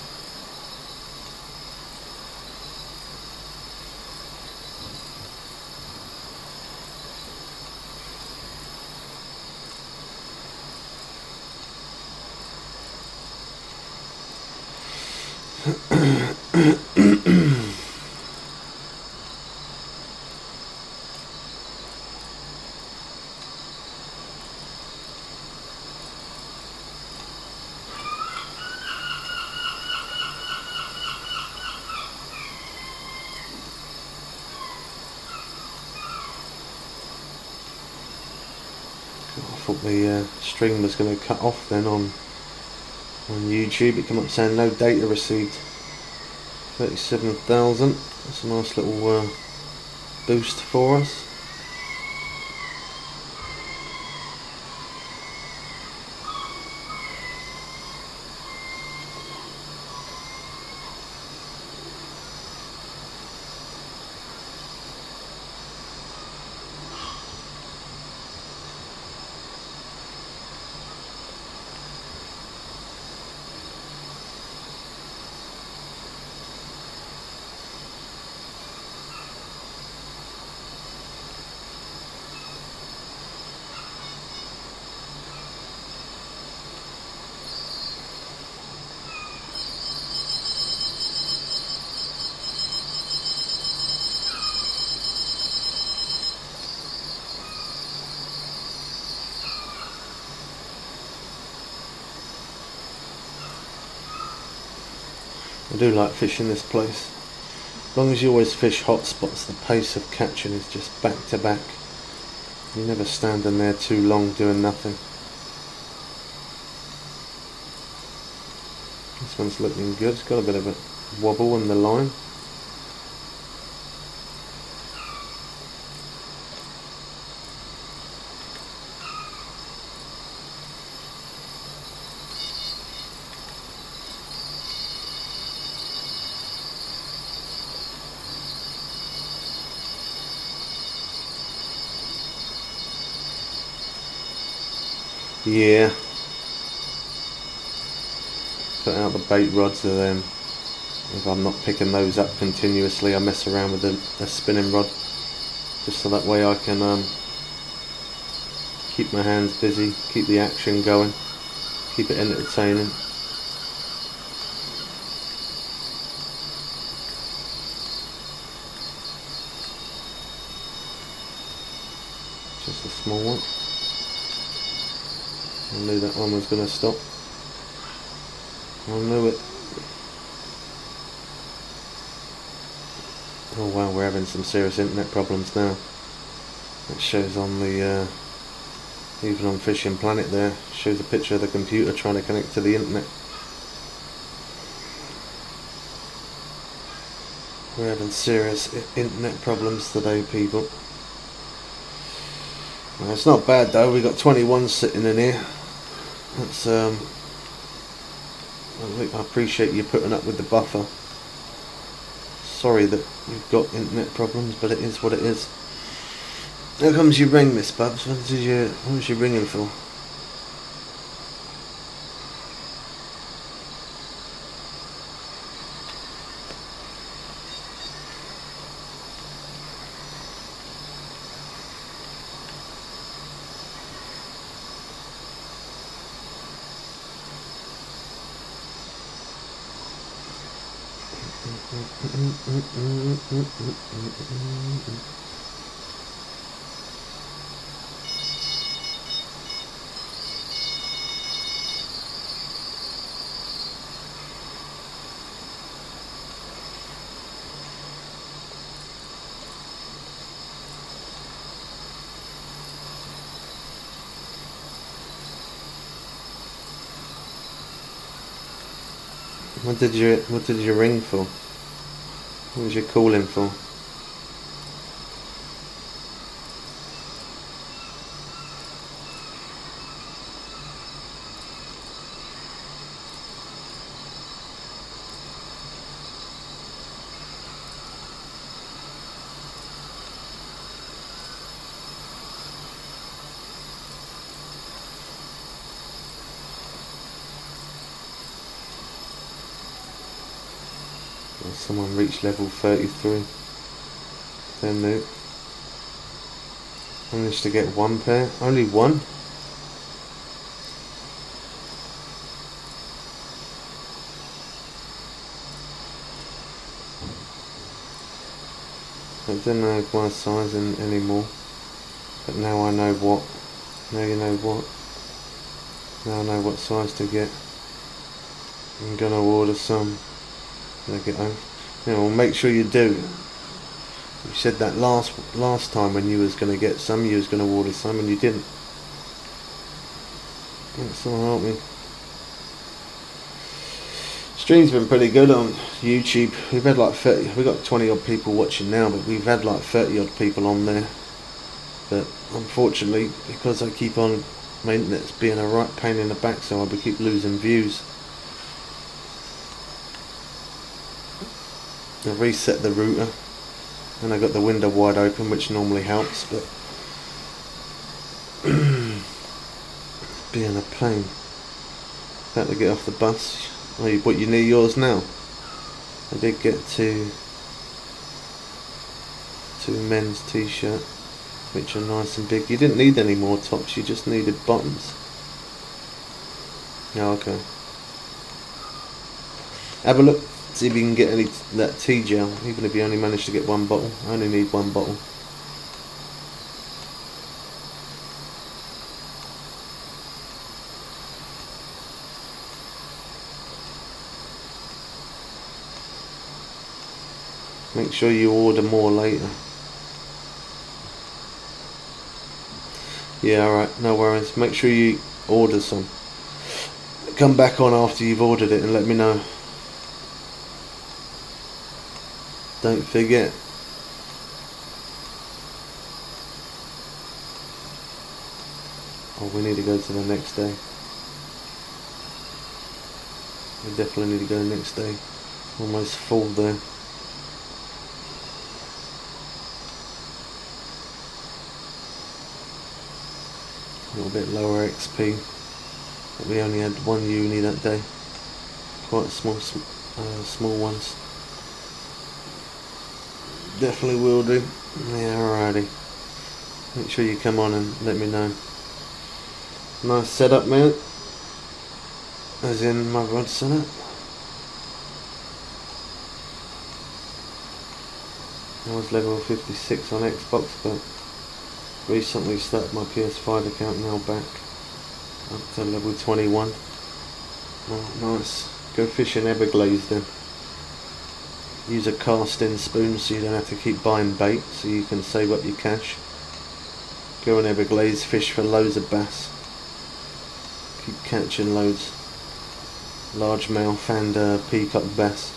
I thought the stream was going to cut off then on YouTube. It came up saying no data received. 37,000. That's a nice little boost for us. I do like fishing this place. As long as you always fish hot spots, the pace of catching is just back to back. You're never standing there too long doing nothing. This one's looking good. It's got a bit of a wobble in the line. Yeah. Put out the bait rods and then if I'm not picking those up continuously, I mess around with a spinning rod. just so that way I can keep my hands busy, keep the action going, keep it entertaining. Just a small one. I knew that one was going to stop. I knew it. Oh wow, we're having some serious internet problems now. It shows on the, even on Fishing Planet there, shows a picture of the computer trying to connect to the internet. We're having serious internet problems today, people. Well, it's not bad though, we've got 21 sitting in here. That's, I appreciate you putting up with the buffer. Sorry that you've got internet problems, but it is what it is. How comes you rang, Miss Bubs? What was you ringing for? What did you ring for? What was you calling for? Someone reached level 33. They're new. Managed to get one pair. Only one? I didn't know my size anymore. But now I know what. Now you know what. Now I know what size to get. I'm gonna order some when I get home. You know, make sure you do. You said that last time when you was going to get some, you was going to order some, and you didn't. That's all, help me. Stream's been pretty good on YouTube. We've had like 30. We've got 20 odd people watching now, but we've had like 30 odd people on there. But unfortunately, because I keep on, my internet's being a right pain in the backside, we keep losing views. I reset the router and I got the window wide open, which normally helps, but being a pain. About to get off the bus. Oh, you near yours now? I did get two men's t-shirt, which are nice and big. You didn't need any more tops, you just needed bottoms. Oh, okay. Have a look. See if you can get any that tea gel, even if you only manage to get one bottle. I only need one bottle. Make sure you order more later. Yeah, alright, no worries. Make sure you order some. Come back on after you've ordered it and let me know. Don't forget. Oh, we need to go to the next day. We definitely need to go next day. Almost full there. A little bit lower XP. But we only had one uni that day. Quite small ones. Definitely will do. Yeah, alrighty. Make sure you come on and let me know. Nice setup, mate. As in my rod setup. I was level 56 on Xbox, but recently started my PS5 account, now back up to level 21. Oh, nice. Go fishing Everglades then. Use a casting spoon so you don't have to keep buying bait, so you can save up your cash. Go in Everglades, fish for loads of bass. Keep catching loads. Largemouth and peacock bass.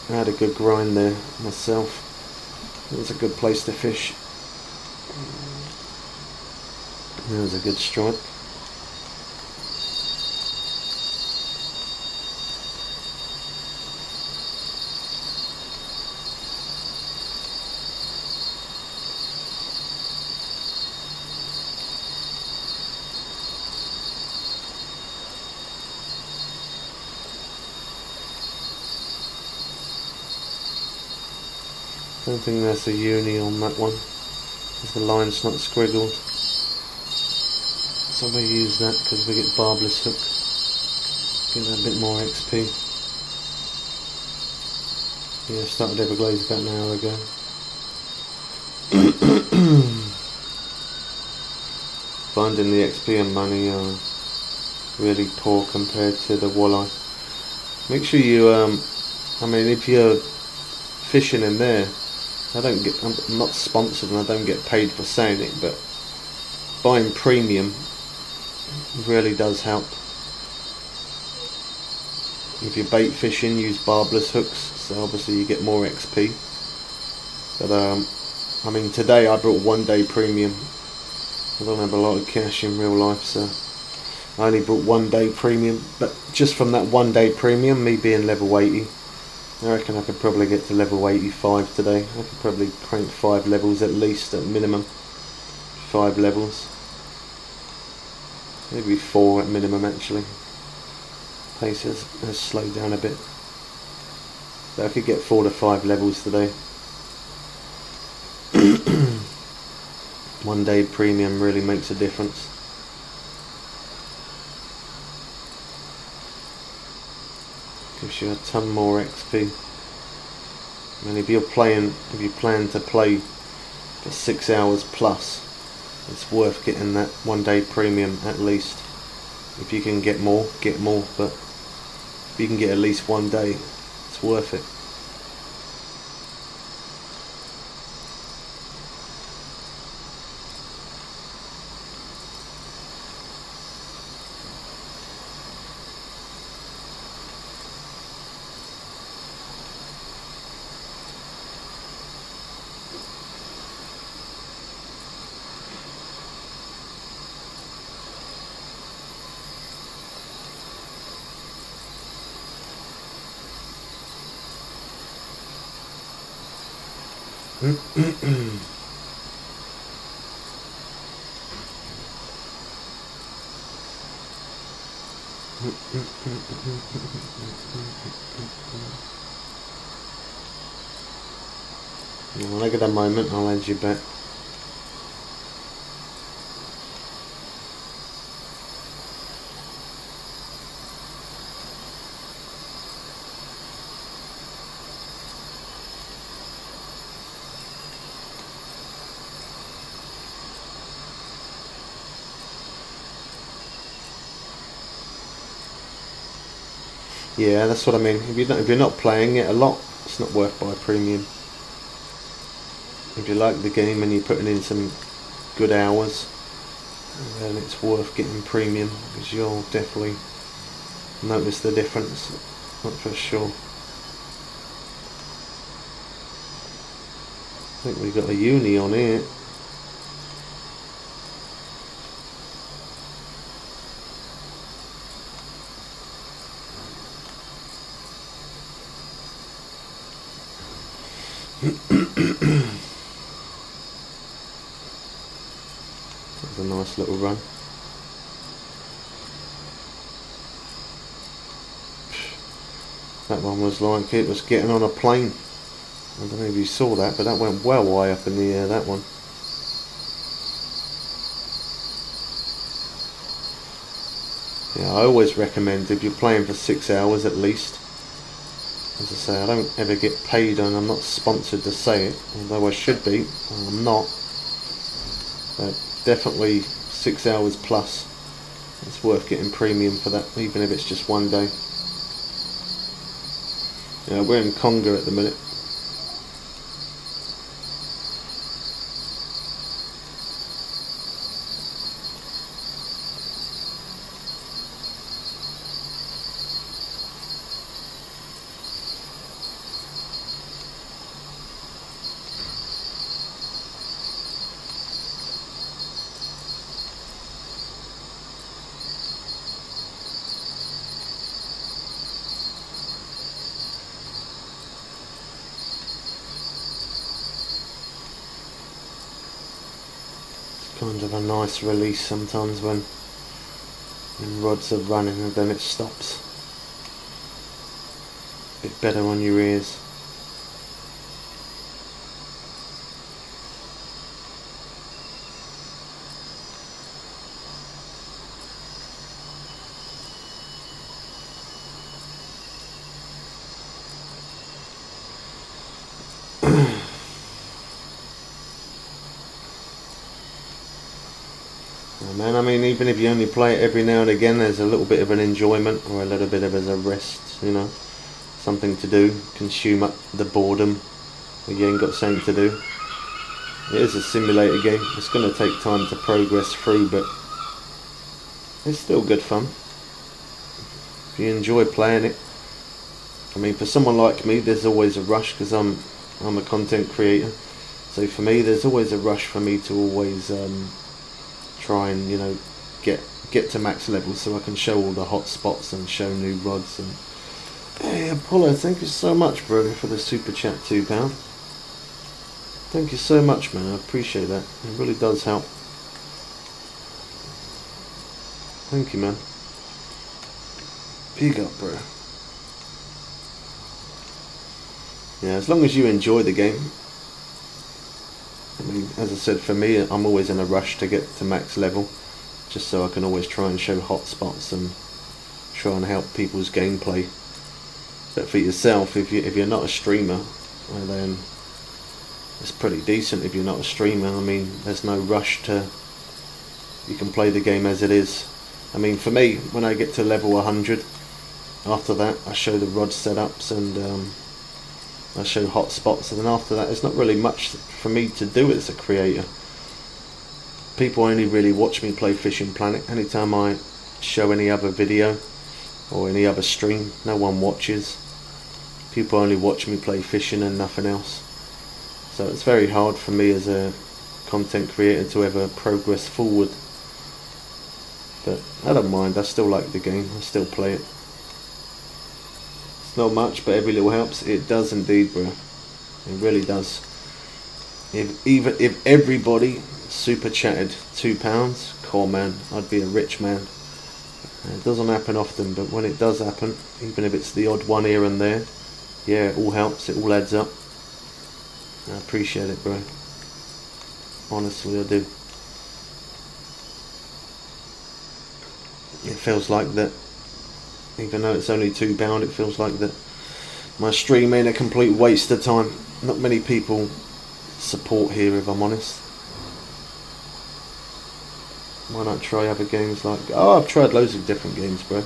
I had a good grind there myself. It was a good place to fish. That was a good strike. I don't think there's a uni on that one, because the line's not squiggled. So we use that because we get barbless hook. Get that bit more XP. Yeah, started Everglades about an hour ago. Finding the XP and money are really poor compared to the walleye. Make sure you, I mean, if you're fishing in there, I'm not sponsored and I don't get paid for saying it, but buying premium really does help. If you're bait fishing, use barbless hooks, so obviously you get more XP. But I mean, today I brought 1 day premium. I don't have a lot of cash in real life, so I only brought 1 day premium. But just from that 1 day premium, me being level 80, I reckon I could probably get to level 85 today. I could probably crank 5 levels at least, at minimum. 5 levels. Maybe 4 at minimum actually. Pace has slowed down a bit. But I could get 4 to 5 levels today. 1 day premium really makes a difference. Gives you a ton more XP. And if you plan to play for 6 hours plus, it's worth getting that 1 day premium at least. If you can get more, but if you can get at least 1 day, it's worth it. When I get a moment, I'll add you back. Yeah, that's what I mean. If you're not playing it a lot, it's not worth buying premium. If you like the game and you're putting in some good hours, then it's worth getting premium, because you'll definitely notice the difference. That's for sure. I think we've got a uni on here. That's a nice little run. That one was like it was getting on a plane. I don't know if you saw that, but that went well high up in the air, that one. Yeah, I always recommend if you're playing for 6 hours at least. As I say, I don't ever get paid and I'm not sponsored to say it, although I should be, and I'm not. But definitely 6 hours plus. It's worth getting premium for that, even if it's just one day. Yeah, we're in Conga at the minute. Kind of a nice release sometimes when rods are running and then it stops. A bit better on your ears. Man, I mean, even if you only play it every now and again, there's a little bit of an enjoyment or a little bit of as a rest, you know, something to do, consume up the boredom when you ain't got something to do. It is a simulator game. It's going to take time to progress through, but it's still good fun if you enjoy playing it. I mean, for someone like me, there's always a rush because I'm a content creator. So for me, there's always a rush for me to always try and, you know, get to max level so I can show all the hot spots and show new rods. And hey, Apollo, thank you so much, bro, for the super chat, £2. Thank you so much, man. I appreciate that. It really does help. Thank you, man. Big up, bro. Yeah, as long as you enjoy the game. I mean, as I said, for me, I'm always in a rush to get to max level, just so I can always try and show hot spots and try and help people's gameplay. But for yourself, if you're not a streamer, well then it's pretty decent. If you're not a streamer, I mean, there's no rush to. You can play the game as it is. I mean, for me, when I get to level 100, after that I show the rod setups and I show hot spots, and then after that it's not really much for me to do as a creator. People only really watch me play Fishing Planet. Anytime I show any other video or any other stream, no one watches. People only watch me play fishing and nothing else. So it's very hard for me as a content creator to ever progress forward. But I don't mind, I still like the game, I still play it. Not much, but every little helps. It does indeed, bro. It really does. If everybody super chatted £2, cool, man, I'd be a rich man. It doesn't happen often, but when it does happen, even if it's the odd one here and there, yeah, it all helps. It all adds up. I appreciate it, bro. Honestly, I do. It feels like that. Even though it's only £2, it feels like that my stream ain't a complete waste of time. Not many people support here, if I'm honest. Why not try other games like... Oh, I've tried loads of different games, bro.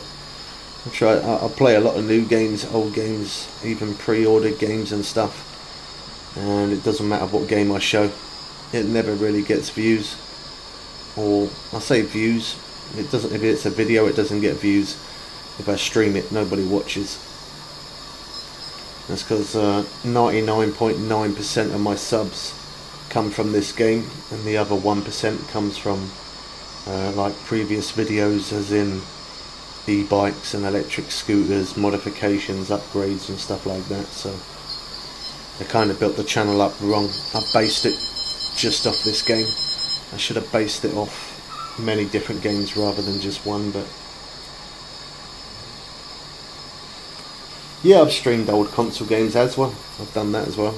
I play a lot of new games, old games, even pre-ordered games and stuff. And it doesn't matter what game I show. It never really gets views. Or, I say views. It doesn't. If it's a video, it doesn't get views. If I stream it, nobody watches. That's because 99.9% of my subs come from this game, and the other 1% comes from like previous videos, as in e-bikes and electric scooters, modifications, upgrades and stuff like that. So I kind of built the channel up wrong. I based it just off this game. I should have based it off many different games rather than just one, but yeah, I've streamed old console games as well. I've done that as well.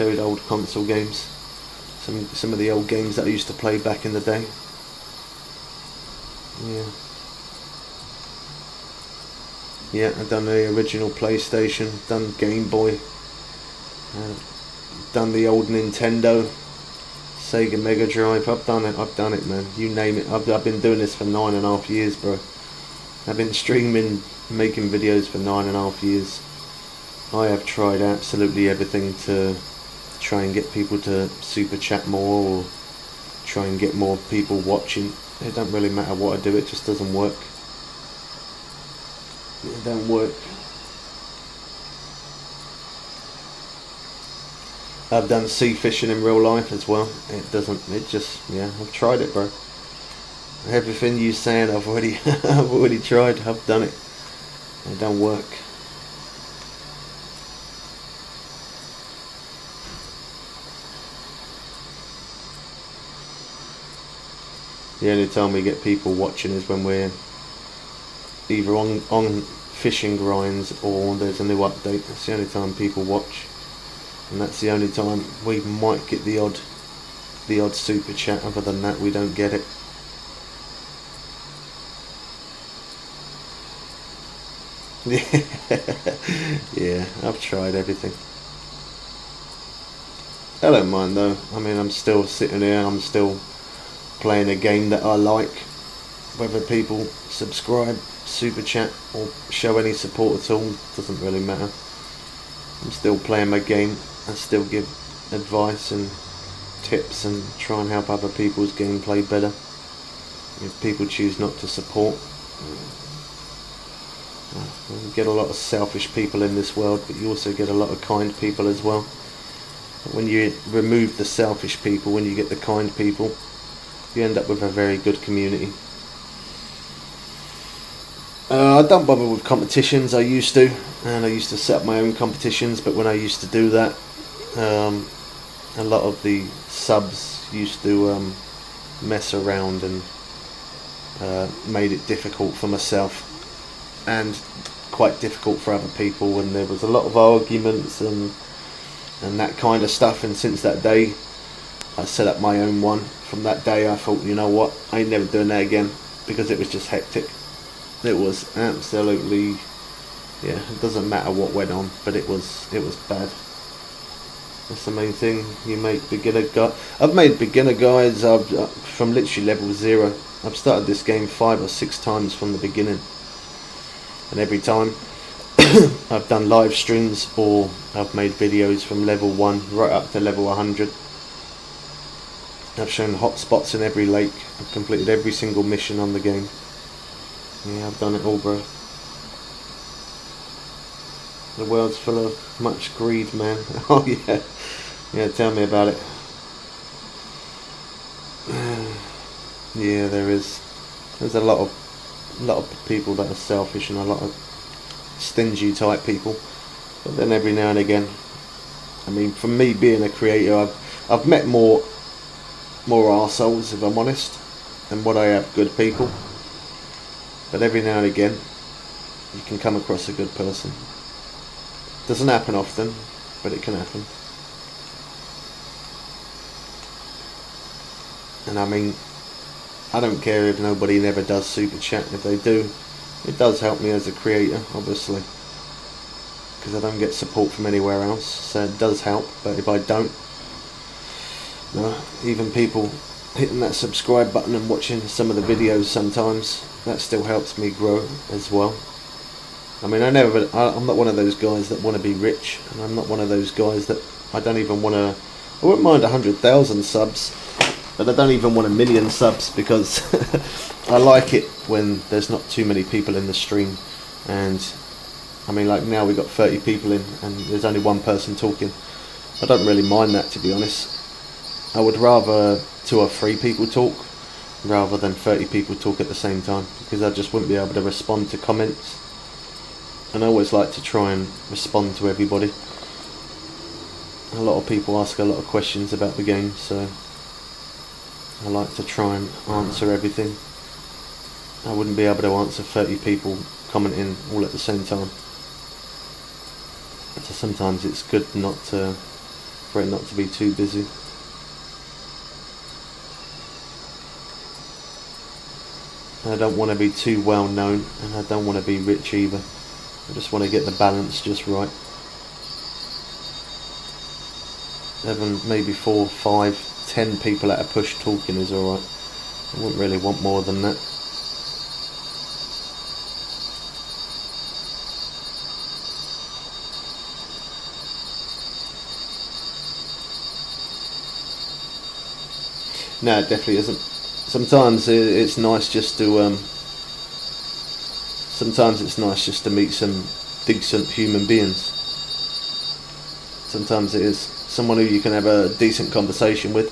showed old console games, some of the old games that I used to play back in the day. Yeah, I've done the original PlayStation, done Game Boy, done the old Nintendo, Sega Mega Drive. I've done it, man. You name it. I've been doing this for 9.5 years, bro. I've been streaming, making videos for 9.5 years. I have tried absolutely everything to try and get people to super chat more, or try and get more people watching. It don't really matter what I do, it just doesn't work. It don't work. I've done sea fishing in real life as well. I've tried it, bro. Everything you saying, I've already tried. I've done it. It don't work. The only time we get people watching is when we're either on fishing grinds or there's a new update. That's the only time people watch, and that's the only time we might get the odd super chat. Other than that, we don't get it. Yeah, I've tried everything. I don't mind though. I mean, I'm still sitting here and I'm still playing a game that I like. Whether people subscribe, super chat, or show any support at all doesn't really matter. I'm still playing my game. I still give advice and tips and try and help other people's gameplay better. If people choose not to support, you get a lot of selfish people in this world, but you also get a lot of kind people as well. But when you remove the selfish people, when you get the kind people, you end up with a very good community. I don't bother with competitions. I used to set up my own competitions, but when I used to do that, a lot of the subs used to mess around and made it difficult for myself and quite difficult for other people, and there was a lot of arguments and that kind of stuff. And since that day, I set up my own one. From that day, I thought, you know what, I ain't never doing that again, because it was just hectic. It was absolutely, it doesn't matter what went on, but it was bad. That's the main thing. You make beginner guys. I've made beginner guys from literally level 0. I've started this game 5 or 6 times from the beginning, and every time I've done live streams or I've made videos from level 1 right up to level 100. I've shown hotspots in every lake. I've completed every single mission on the game. Yeah, I've done it all, bro. The world's full of much greed, man. Oh yeah. Yeah, tell me about it. Yeah, there is. There's a lot of people that are selfish and a lot of stingy type people. But then every now and again, I mean, for me being a creator, I've met more arseholes, if I'm honest, than what I have good people. But every now and again, you can come across a good person. Doesn't happen often, but it can happen. And I mean, I don't care if nobody never does super chat. If they do, it does help me as a creator, obviously, because I don't get support from anywhere else, so it does help. But if I don't, no, even people hitting that subscribe button and watching some of the videos sometimes, that still helps me grow as well. I mean, I'm not one of those guys that want to be rich, and I'm not one of those guys that I don't even want to. I wouldn't mind 100,000 subs, but I don't even want 1 million subs, because I like it when there's not too many people in the stream. And I mean, like now we got 30 people in and there's only one person talking. I don't really mind that, to be honest. I would rather 2 or 3 people talk rather than 30 people talk at the same time, because I just wouldn't be able to respond to comments. And I always like to try and respond to everybody. A lot of people ask a lot of questions about the game, so I like to try and answer everything. I wouldn't be able to answer 30 people commenting all at the same time. So sometimes it's good not to for it not to be too busy. I don't want to be too well known, and I don't want to be rich either. I just want to get the balance just right. Having maybe 4, 5, 10 people at a push talking is alright. I wouldn't really want more than that. No, it definitely isn't. Sometimes it's nice just to meet some decent human beings. Sometimes it is someone who you can have a decent conversation with.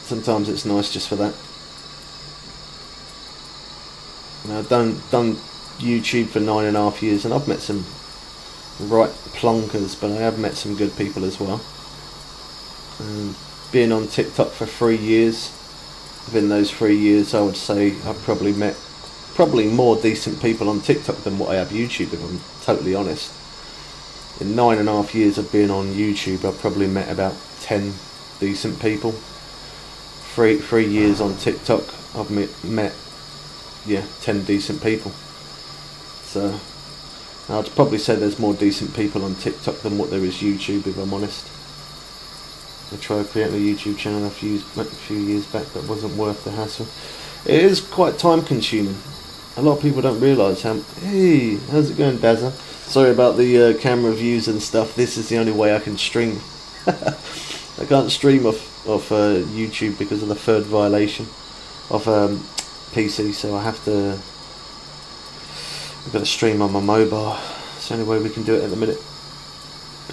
Sometimes it's nice just for that. I've done YouTube for 9.5 years, and I've met some right plunkers, but I have met some good people as well. Being on TikTok for 3 years, within those 3 years I would say I've probably met more decent people on TikTok than what I have YouTube, if I'm totally honest. In 9.5 years of being on YouTube, I've probably met about 10 decent people. 3 years on TikTok, I've met 10 decent people. So I'd probably say there's more decent people on TikTok than what there is YouTube, if I'm honest. I tried creating a YouTube channel a few years back, but wasn't worth the hassle. It is quite time consuming. A lot of people don't realise how... Hey, how's it going, Dazza? Sorry about the camera views and stuff. This is the only way I can stream. I can't stream off YouTube because of the third violation of PC, so I've got to stream on my mobile. It's the only way we can do it at the minute.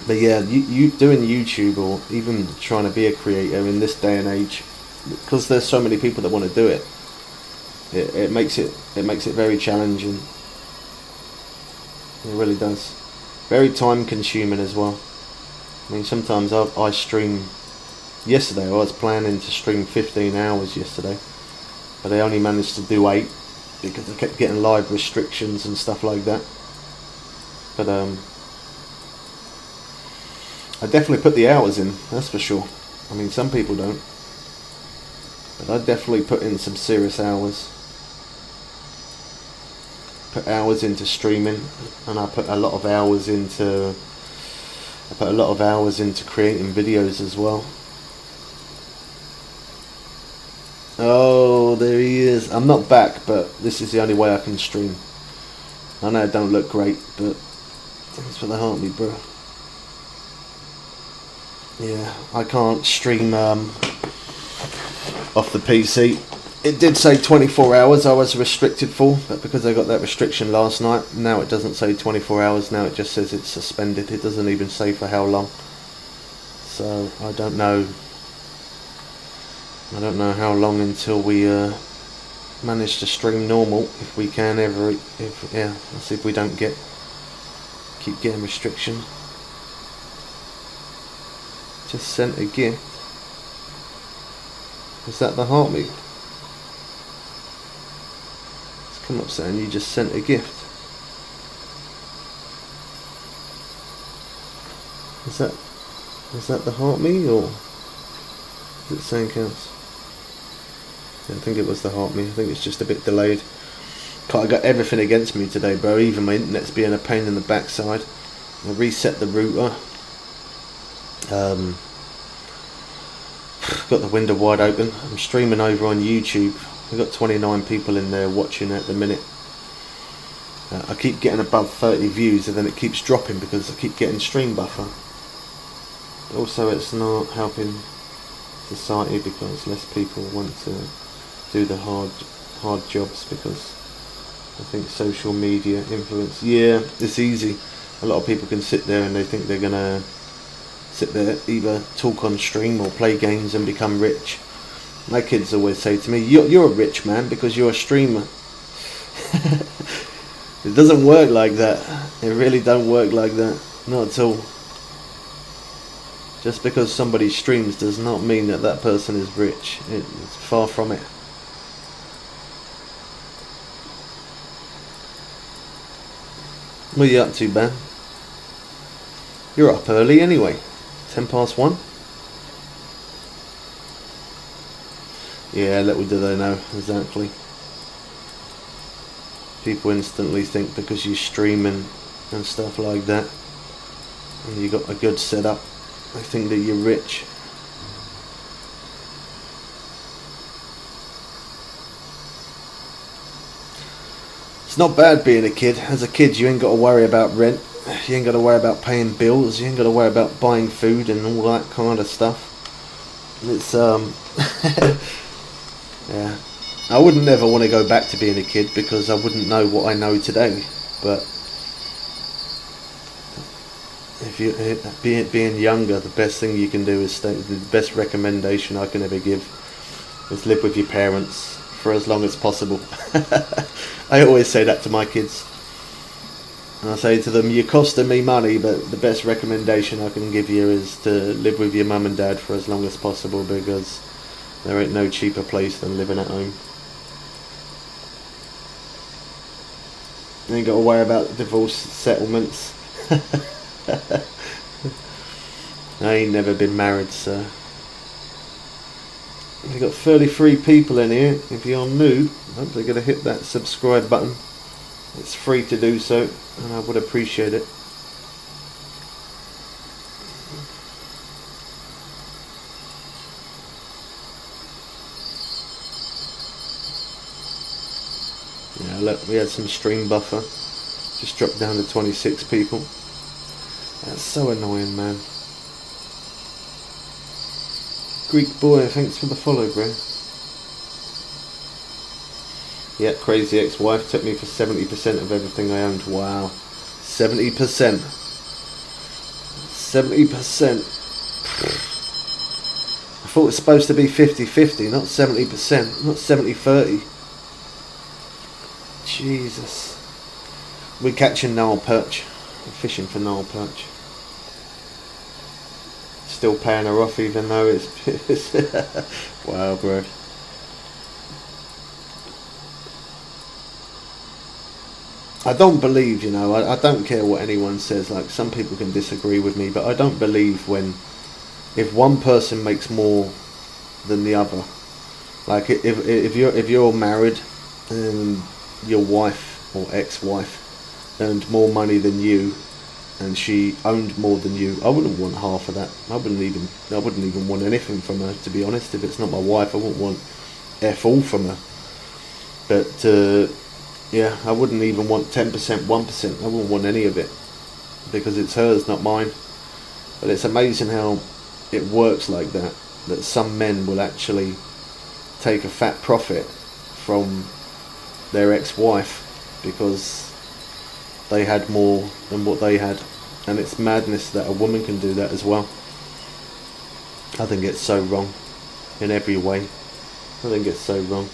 But yeah, you doing YouTube, or even trying to be a creator in this day and age, because there's so many people that want to do it, it makes it very challenging. It really does. Very time consuming as well. I mean, sometimes I stream. Yesterday I was planning to stream 15 hours yesterday, but I only managed to do 8 because I kept getting live restrictions and stuff like that. But I definitely put the hours in, that's for sure. I mean, some people don't, but I definitely put in some serious hours. Put hours into streaming, and I put a lot of hours into creating videos as well. Oh, there he is. I'm not back, but this is the only way I can stream. I know it don't look great, but thanks for the heartbeat, bro. Yeah, I can't stream off the PC. It did say 24 hours I was restricted for, but because I got that restriction last night, now it doesn't say 24 hours, now it just says it's suspended. It doesn't even say for how long. So I don't know how long until we manage to stream normal, if we can ever. Let's see if we don't keep getting restrictions. Just sent a gift. Is that the heartbeat? It's come up saying you just sent a gift. Is that the heartbeat, or is it something else? I think it was the heartbeat. I think it's just a bit delayed. I got everything against me today, bro. Even my internet's being a pain in the backside. I reset the router. Got the window wide open. I'm streaming over on YouTube. We've got 29 people in there watching at the minute. I keep getting above 30 views, and then it keeps dropping because I keep getting stream buffer. Also, it's not helping society because less people want to do the hard jobs, because I think social media influence. Yeah, it's easy. A lot of people can sit there and they think they're gonna sit there, either talk on stream or play games and become rich. My kids always say to me, you're a rich man because you're a streamer. It doesn't work like that. It really don't work like that. Not at all. Just because somebody streams does not mean that that person is rich. It's far from it. What are you up to, Ben? You're up early anyway. 1:10. Yeah, little do they know, exactly. People instantly think because you're streaming and stuff like that, and you got a good setup, they think that you're rich. It's not bad being a kid. As a kid, you ain't got to worry about rent. You ain't got to worry about paying bills. You ain't got to worry about buying food and all that kind of stuff. It's yeah. I wouldn't never want to go back to being a kid because I wouldn't know what I know today. But if you being younger, the best thing you can do is stay. The best recommendation I can ever give is live with your parents for as long as possible. I always say that to my kids. And I say to them, you're costing me money, but the best recommendation I can give you is to live with your mum and dad for as long as possible, because there ain't no cheaper place than living at home. You ain't got to worry about divorce settlements. I ain't never been married, so... We've got 33 people in here. If you're new, I hope they're going to hit that subscribe button. It's free to do so, and I would appreciate it. Yeah, look, we had some stream buffer. Just dropped down to 26 people. That's so annoying, man. Greek boy, thanks for the follow, bro. Yeah, crazy ex-wife took me for 70% of everything I owned. Wow. 70%. 70%. I thought it was supposed to be 50-50, not 70%, not 70-30. Jesus. We're catching Nile perch. We're fishing for Nile perch. Still paying her off even though it's... Wow, bro. I don't believe, you know, I don't care what anyone says, like some people can disagree with me, but I don't believe if one person makes more than the other. Like if you're married and your wife or ex-wife earned more money than you and she owned more than you, I wouldn't want half of that. I wouldn't even want anything from her, to be honest. If it's not my wife, I wouldn't want F all from her. But yeah, I wouldn't even want 10%, 1%. I wouldn't want any of it because it's hers, not mine. But it's amazing how it works like that. That some men will actually take a fat profit from their ex-wife because they had more than what they had. And it's madness that a woman can do that as well. I think it's so wrong in every way. I think it's so wrong.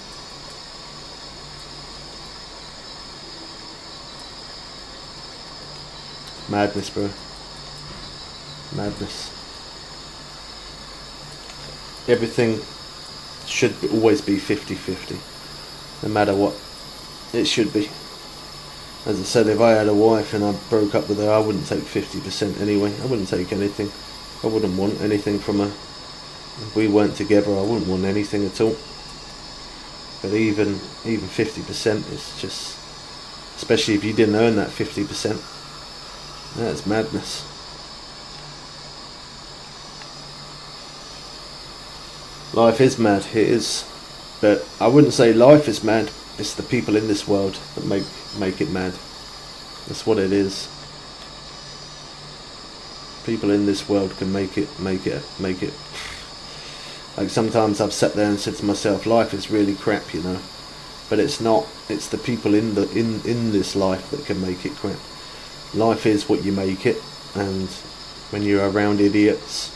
Madness, bro. Madness. Everything should always be 50-50. No matter what. It should be. As I said, if I had a wife and I broke up with her, I wouldn't take 50% anyway. I wouldn't take anything. I wouldn't want anything from her. If we weren't together, I wouldn't want anything at all. But even 50% is just... Especially if you didn't earn that 50%. That's madness. Life is mad, it is. But I wouldn't say life is mad. It's the people in this world that make it mad. That's what it is. People in this world can make it. Like sometimes I've sat there and said to myself, life is really crap, you know. But it's not. It's the people in this life that can make it crap. Life is what you make it, and when you're around idiots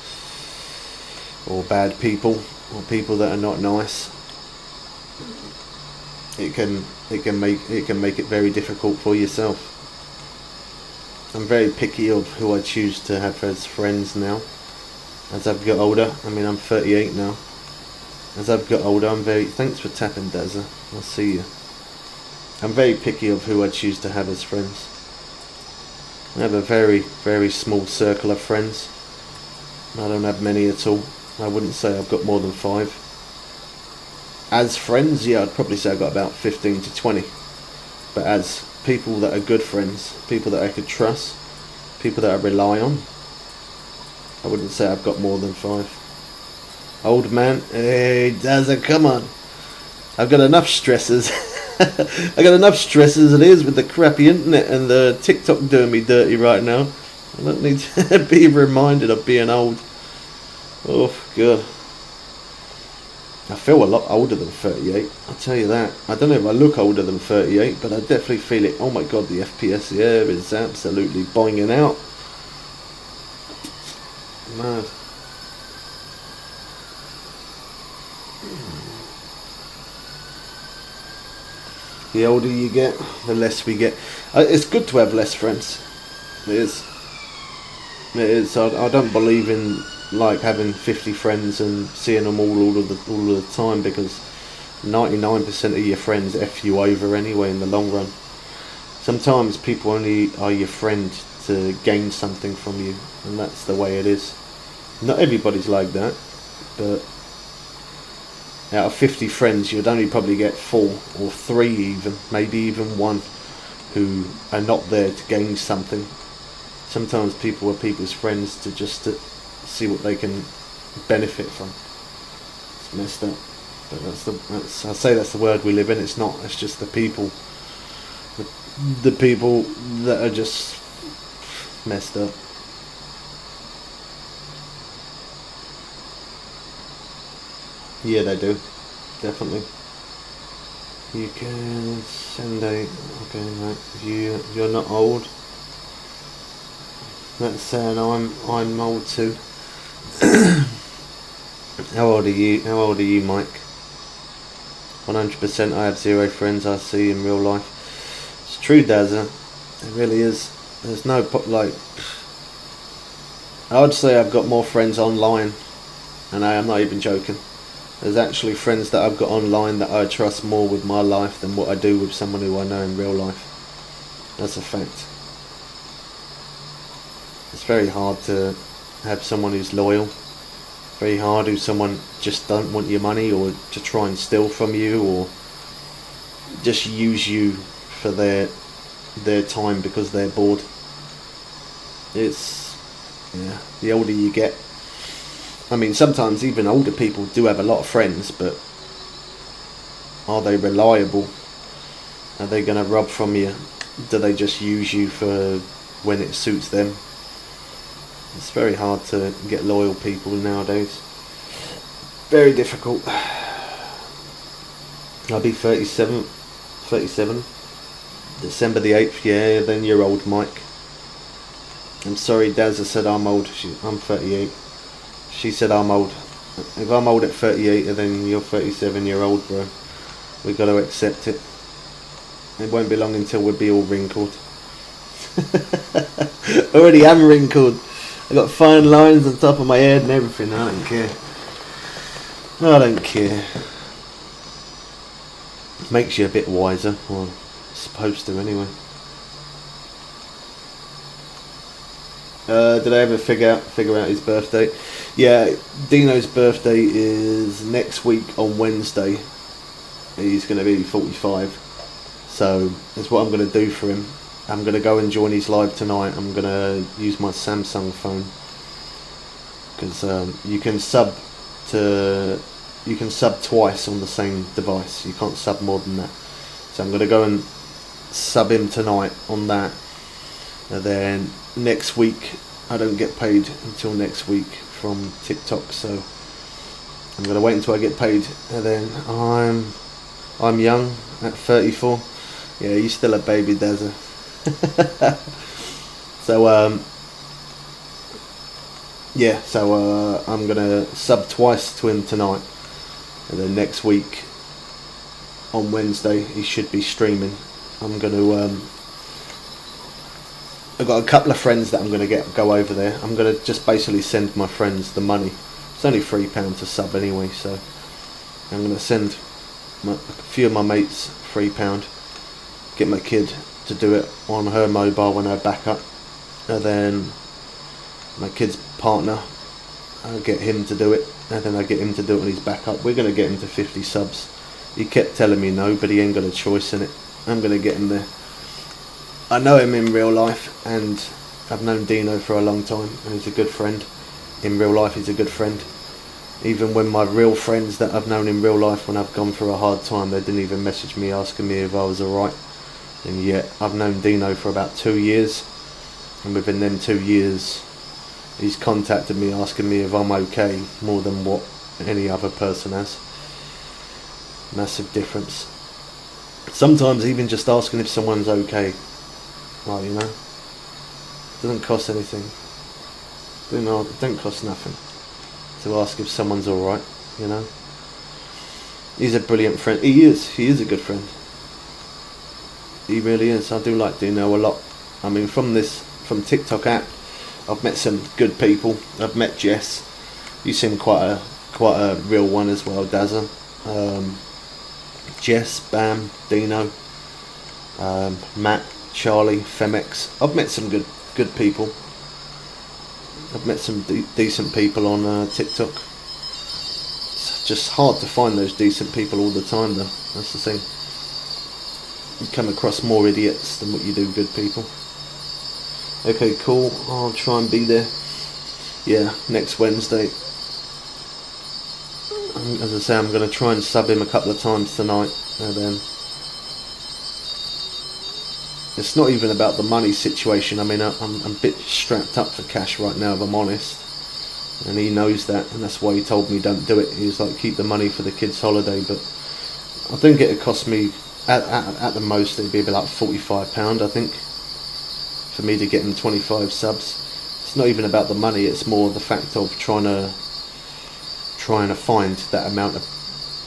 or bad people or people that are not nice, it can make it very difficult for yourself. I'm very picky of who I choose to have as friends now. As I've got older, I mean I'm 38 now. As I've got older, I'm very... Thanks for tapping, Dazza. I'll see you. I'm very picky of who I choose to have as friends. I have a very, very small circle of friends. I don't have many at all. I wouldn't say I've got more than 5. As friends, yeah, I'd probably say I've got about 15 to 20. But as people that are good friends, people that I could trust, people that I rely on, I wouldn't say I've got more than 5. Old man, hey, Dazza, come on. I've got enough stresses. I got enough stress as it is with the crappy internet and the TikTok doing me dirty right now. I don't need to be reminded of being old. Oh, God. I feel a lot older than 38, I'll tell you that. I don't know if I look older than 38, but I definitely feel it. Oh my God, the FPS here is absolutely boinging out. Mad. The older you get, the less we get. It's good to have less friends. It is. It is. I don't believe in like having 50 friends and seeing them all of the time, because 99% of your friends F you over anyway in the long run. Sometimes people only are your friend to gain something from you, and that's the way it is. Not everybody's like that, but out of 50 friends you'd only probably get 4 or 3 even, maybe even 1, who are not there to gain something. Sometimes people are people's friends to just to see what they can benefit from. It's messed up, but I say that's the world we live in. It's not. It's just the people. The people that are just messed up. Yeah, they do. Definitely. You can send a... Okay, right. You're not old. That's saying I'm old too. How old are you? How old are you, Mike? 100%. I have 0 friends I see in real life. It's true, Dazza. It really is. There's no like. I would say I've got more friends online, and I am not even joking. There's actually friends that I've got online that I trust more with my life than what I do with someone who I know in real life. That's a fact. It's very hard to have someone who's loyal. Very hard who someone just don't want your money, or to try and steal from you, or just use you for their time because they're bored. It's, yeah, the older you get. I mean, sometimes even older people do have a lot of friends, but are they reliable? Are they going to rob from you? Do they just use you for when it suits them? It's very hard to get loyal people nowadays. Very difficult. I'll be 37. December the 8th, yeah, then you're old, Mike. I'm sorry, Dazza said I'm old. I'm 38. She said I'm old. If I'm old at 38, then you're 37, you're old, bro. We've got to accept it. It won't be long until we'll be all wrinkled. Already am wrinkled. I got fine lines on top of my head and everything. I don't care. I don't care. Makes you a bit wiser, or supposed to anyway. Did I ever figure out his birthday? Yeah, Dino's birthday is next week on Wednesday. He's going to be 45. So that's what I'm going to do for him. I'm going to go and join his live tonight. I'm going to use my Samsung phone, because you can sub twice on the same device. You can't sub more than that. So I'm going to go and sub him tonight on that, and then next week I don't get paid until next week from TikTok. So I'm going to wait until I get paid, and then I'm young at 34. Yeah, you're still a baby, Dazza. So I'm gonna sub twice to him tonight, and then next week on Wednesday he should be streaming. I'm gonna I've got a couple of friends that I'm gonna go over there. I'm gonna just basically send my friends the money. It's only £3 to sub anyway, so I'm gonna send a few of my mates £3. Get my kid to do it on her mobile when I back up, and then my kid's partner I get him to do it, and then I get him to do it when he's back up. We're going to get him to 50 subs. He kept telling me no, but he ain't got a choice in it. I'm going to get him there. I know him in real life, and I've known Dino for a long time, and he's a good friend. In real life, he's a good friend. Even when my real friends that I've known in real life, when I've gone through a hard time, they didn't even message me asking me if I was alright. And yet, I've known Dino for about 2 years, and within them 2 years, he's contacted me asking me if I'm okay, more than what any other person has. Massive difference. Sometimes even just asking if someone's okay, well, you know, doesn't cost anything. It don't cost nothing to ask if someone's alright, you know. He's a brilliant friend. He is a good friend. He really is. I do like Dino a lot. I mean, from TikTok app, I've met some good people. I've met Jess. You seem quite a real one as well, Dazza. Jess, Bam, Dino, Matt, Charlie, Femex. I've met some good people. I've met some decent people on TikTok. It's just hard to find those decent people all the time, though. That's the thing. You come across more idiots than what you do good people. Okay, cool. I'll try and be there. Yeah, next Wednesday. As I say, I'm going to try and sub him a couple of times tonight, and then it's not even about the money situation. I mean, I'm a bit strapped up for cash right now, if I'm honest, and he knows that, and that's why he told me don't do it. He was like, keep the money for the kids' holiday, but I think it'd cost me at the most it'd be about like £45, I think, for me to get him 25 subs. It's not even about the money, it's more the fact of trying to find that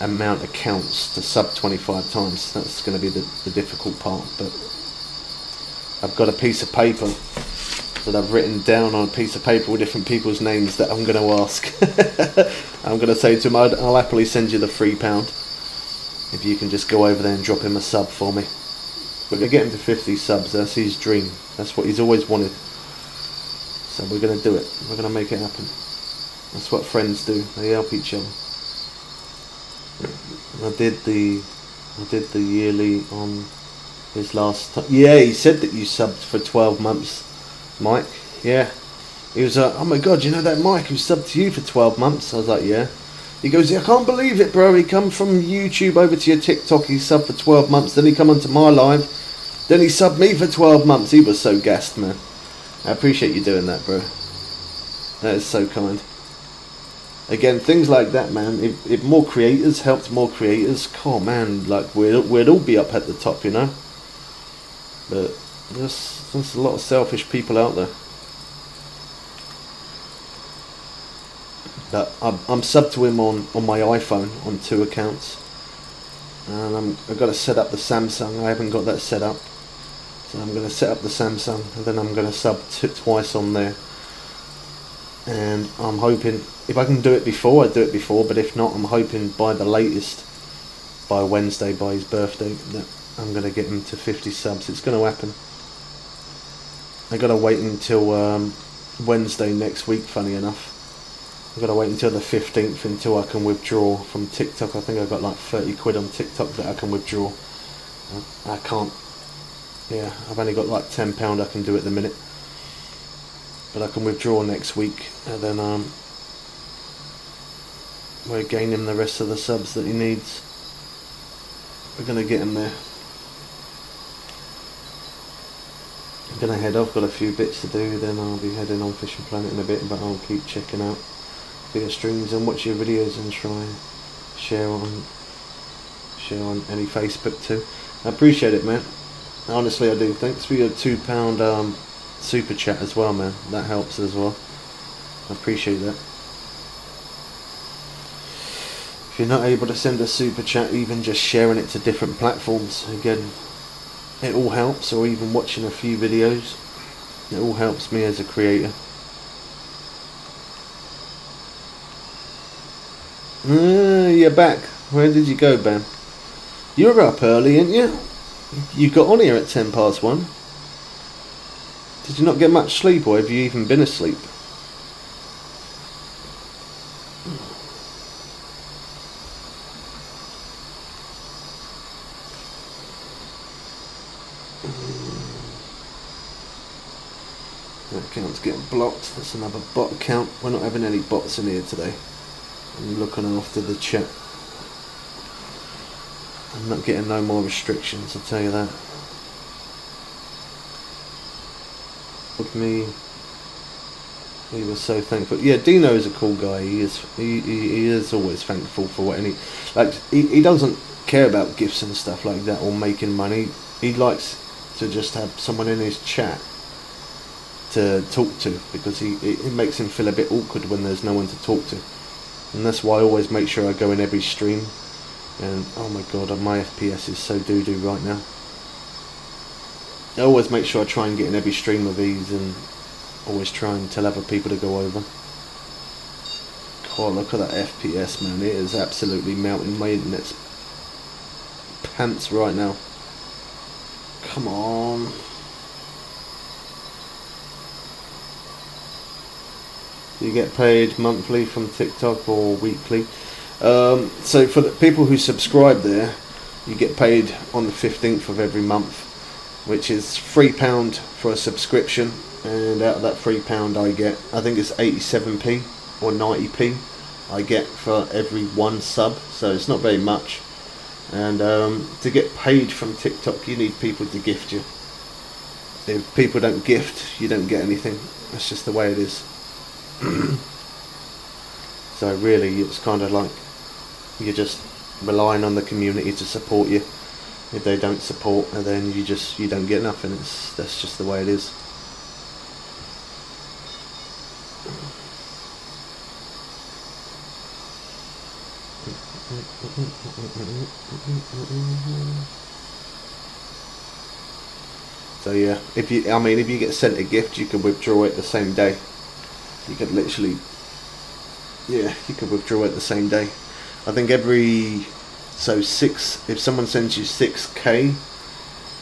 amount of counts to sub 25 times. That's going to be the difficult part. But I've got a piece of paper that I've written down on a piece of paper with different people's names that I'm going to ask. I'm going to say to him, I'll happily send you the £3 if you can just go over there and drop him a sub for me. We're going to get him to 50 subs. That's his dream. That's what he's always wanted. So we're going to do it. We're going to make it happen. That's what friends do. They help each other. I did the yearly on his last time. Yeah, he said that you subbed for 12 months, Mike. Yeah. He was like, oh my god, you know that Mike who subbed to you for 12 months? I was like, yeah. He goes, yeah, I can't believe it, bro. He come from YouTube over to your TikTok. He subbed for 12 months. Then he come onto my live. Then he subbed me for 12 months. He was so gassed, man. I appreciate you doing that, bro. That is so kind. Again, things like that, man. If more creators helped more creators, oh man, like we'd all be up at the top, you know. But there's a lot of selfish people out there. But I'm subbed to him on my iPhone on 2 accounts, and I've got to set up the Samsung. I haven't got that set up, so I'm going to set up the Samsung, and then I'm going to sub twice on there. And I'm hoping, if I can do it before, I do it before, but if not, I'm hoping by the latest, by Wednesday, by his birthday, that I'm going to get him to 50 subs. It's going to happen. I got to wait until Wednesday next week, funny enough. I've got to wait until the 15th until I can withdraw from TikTok. I think I've got like 30 quid on TikTok that I can withdraw. I can't. Yeah, I've only got like £10 I can do at the minute. But I can withdraw next week, and then we're gaining the rest of the subs that he needs. We're going to get him there. I'm going to head off, got a few bits to do, then I'll be heading on Fishing Planet in a bit, but I'll keep checking out your streams and watch your videos and try and share on any Facebook too. I appreciate it, man. Honestly, I do. Thanks for your £2 super chat as well, man. That helps as well. I appreciate that. If you're not able to send a super chat, even just sharing it to different platforms, again, it all helps, or even watching a few videos, it all helps me as a creator. You're back. Where did you go, Ben? You were up early, ain't you? You got on here at 1:10. Did you not get much sleep, or have you even been asleep? That account's getting blocked. That's another bot account. We're not having any bots in here today. I'm looking after the chat. I'm not getting no more restrictions, I'll tell you that. With me, he was so thankful. Yeah, Dino is a cool guy. He is always thankful for what any like. He doesn't care about gifts and stuff like that or making money. He likes to just have someone in his chat to talk to, because it makes him feel a bit awkward when there's no one to talk to, and that's why I always make sure I go in every stream. And oh my god, my FPS is so doo-doo right now. I always make sure I try and get in every stream of these, and always try and tell other people to go over. God, look at that FPS, man. It is absolutely melting my internet's pants right now. Come on. You get paid monthly from TikTok or weekly? So for the people who subscribe there, you get paid on the 15th of every month, which is £3 for a subscription, and out of that £3 I get, I think it's 87p or 90p I get for every one sub, so it's not very much. And to get paid from TikTok, you need people to gift you. If people don't gift, you don't get anything. That's just the way it is. So really, it's kind of like you're just relying on the community to support you. If they don't support, then you don't get nothing. That's just the way it is. So yeah, if you get sent a gift, you can withdraw it the same day. You could literally, yeah, you could withdraw it the same day. I think if someone sends you 6k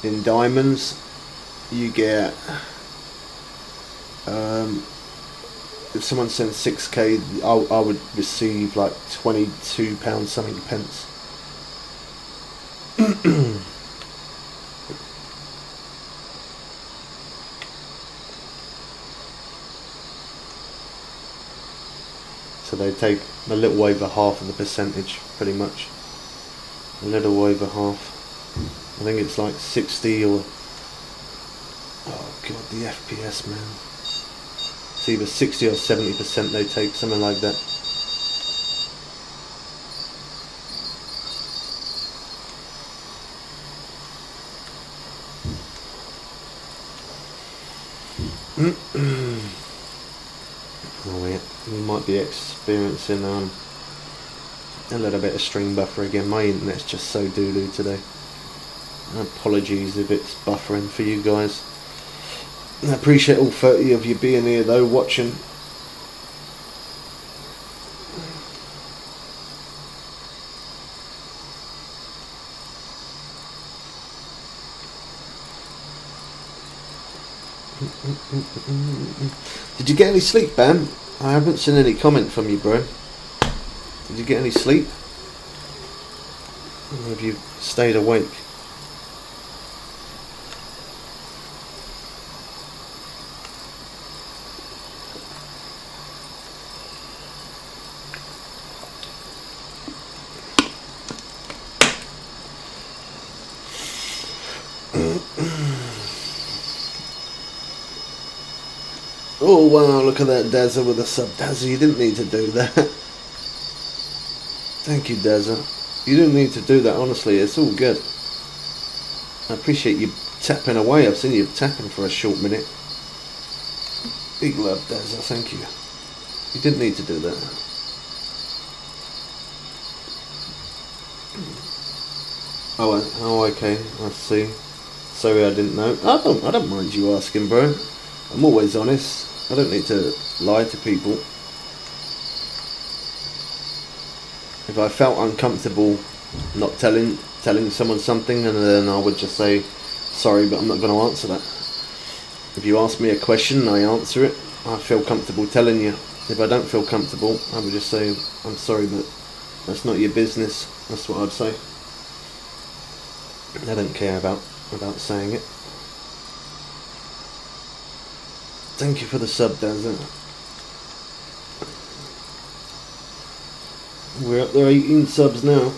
in diamonds, you get, if someone sends 6k, I would receive like £22 something pence. So they take a little over half of the percentage, pretty much. A little over half. I think it's like 60 or... Oh god, the FPS, man. It's either 60 or 70% they take, something like that. Oh yeah, we might be experiencing a little bit of stream buffer again. My internet's just so doo-doo today. Apologies if it's buffering for you guys. I appreciate all 30 of you being here though, watching. Did you get any sleep, Bam? I haven't seen any comment from you, bro. Did you get any sleep? Or have you stayed awake? Oh wow, look at that Dazza with a sub. Dazza, you didn't need to do that. Thank you, Dazza. You didn't need to do that, honestly. It's all good. I appreciate you tapping away. I've seen you tapping for a short minute. Big love, Dazza. Thank you. You didn't need to do that. Oh, okay. I see. Sorry, I didn't know. I don't mind you asking, bro. I'm always honest. I don't need to lie to people. If I felt uncomfortable not telling someone something, and then I would just say, sorry, but I'm not going to answer that. If you ask me a question and I answer it, I feel comfortable telling you. If I don't feel comfortable, I would just say, I'm sorry, but that's not your business. That's what I'd say. I don't care about saying it. Thank you for the sub, Dazza. We're up there 18 subs now.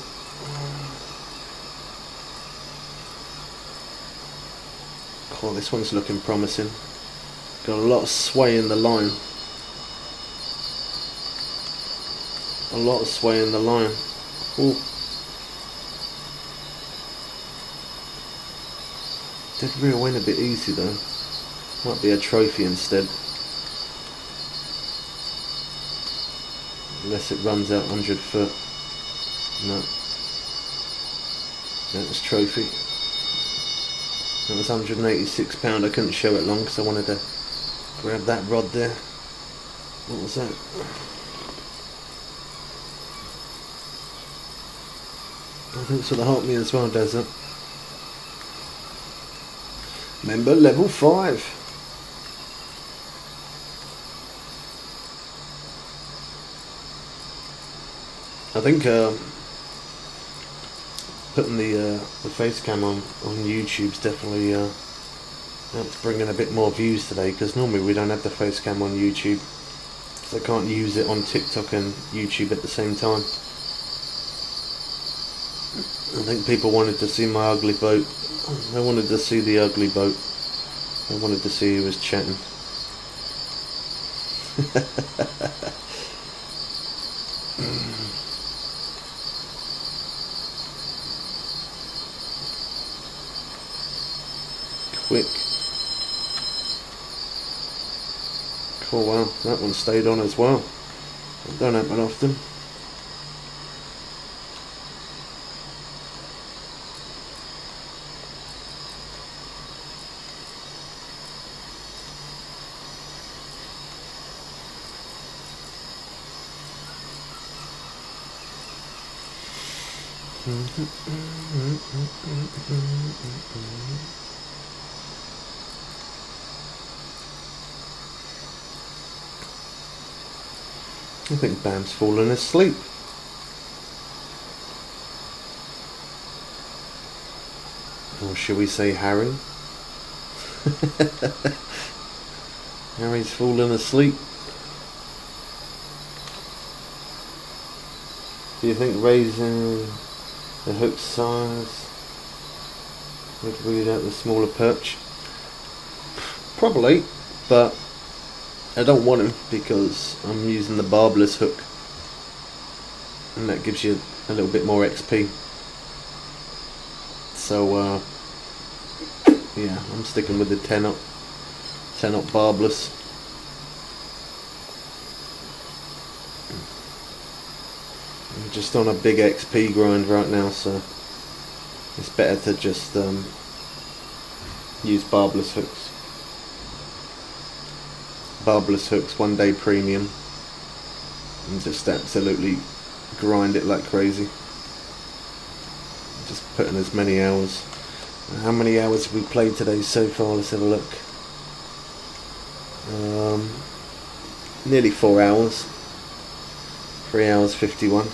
Oh, this one's looking promising. Got a lot of sway in the line. A lot of sway in the line. Ooh. Did reel in a bit easy though. Might be a trophy instead. Unless it runs out 100 foot. No. That was trophy. That was £186. I couldn't show it long because I wanted to grab that rod there. What was that? I think it's for the help me as well, does it? Member level 5. I think putting the face cam on YouTube's definitely helps bring in a bit more views today, because normally we don't have the face cam on YouTube, so I can't use it on TikTok and YouTube at the same time. I think people wanted to see my ugly boat. They wanted to see the ugly boat. They wanted to see who was chatting. Quick. Cool, wow, that one stayed on as well. That don't happen often. I think Bam's fallen asleep. Or should we say Harry? Harry's fallen asleep. Do you think raising the hook size would weed out the smaller perch? Probably, but I don't want him because I'm using the barbless hook, and that gives you a little bit more XP. So yeah, I'm sticking with the 10 up barbless. I'm just on a big XP grind right now, so it's better to just use barbless hooks. Barbless hooks, 1 day premium, and just absolutely grind it like crazy. Just put in as many hours. How many hours have we played today so far? Let's have a look. Nearly 4 hours. 3 hours 51.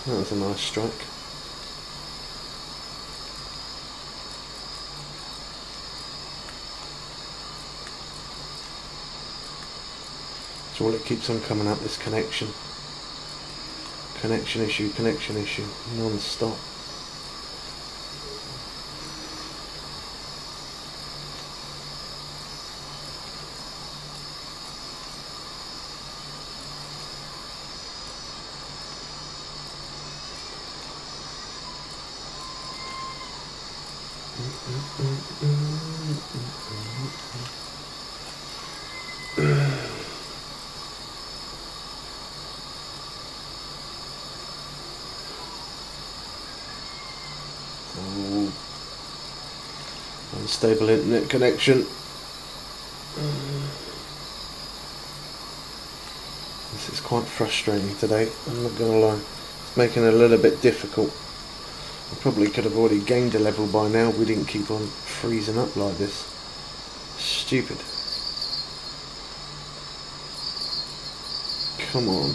That was a nice strike. So all it keeps on coming up, this connection. Connection issue, non-stop. Unstable internet connection. This is quite frustrating today, I'm not gonna lie. It's making it a little bit difficult. I probably could have already gained a level by now. We didn't keep on freezing up like this. stupid. Come on.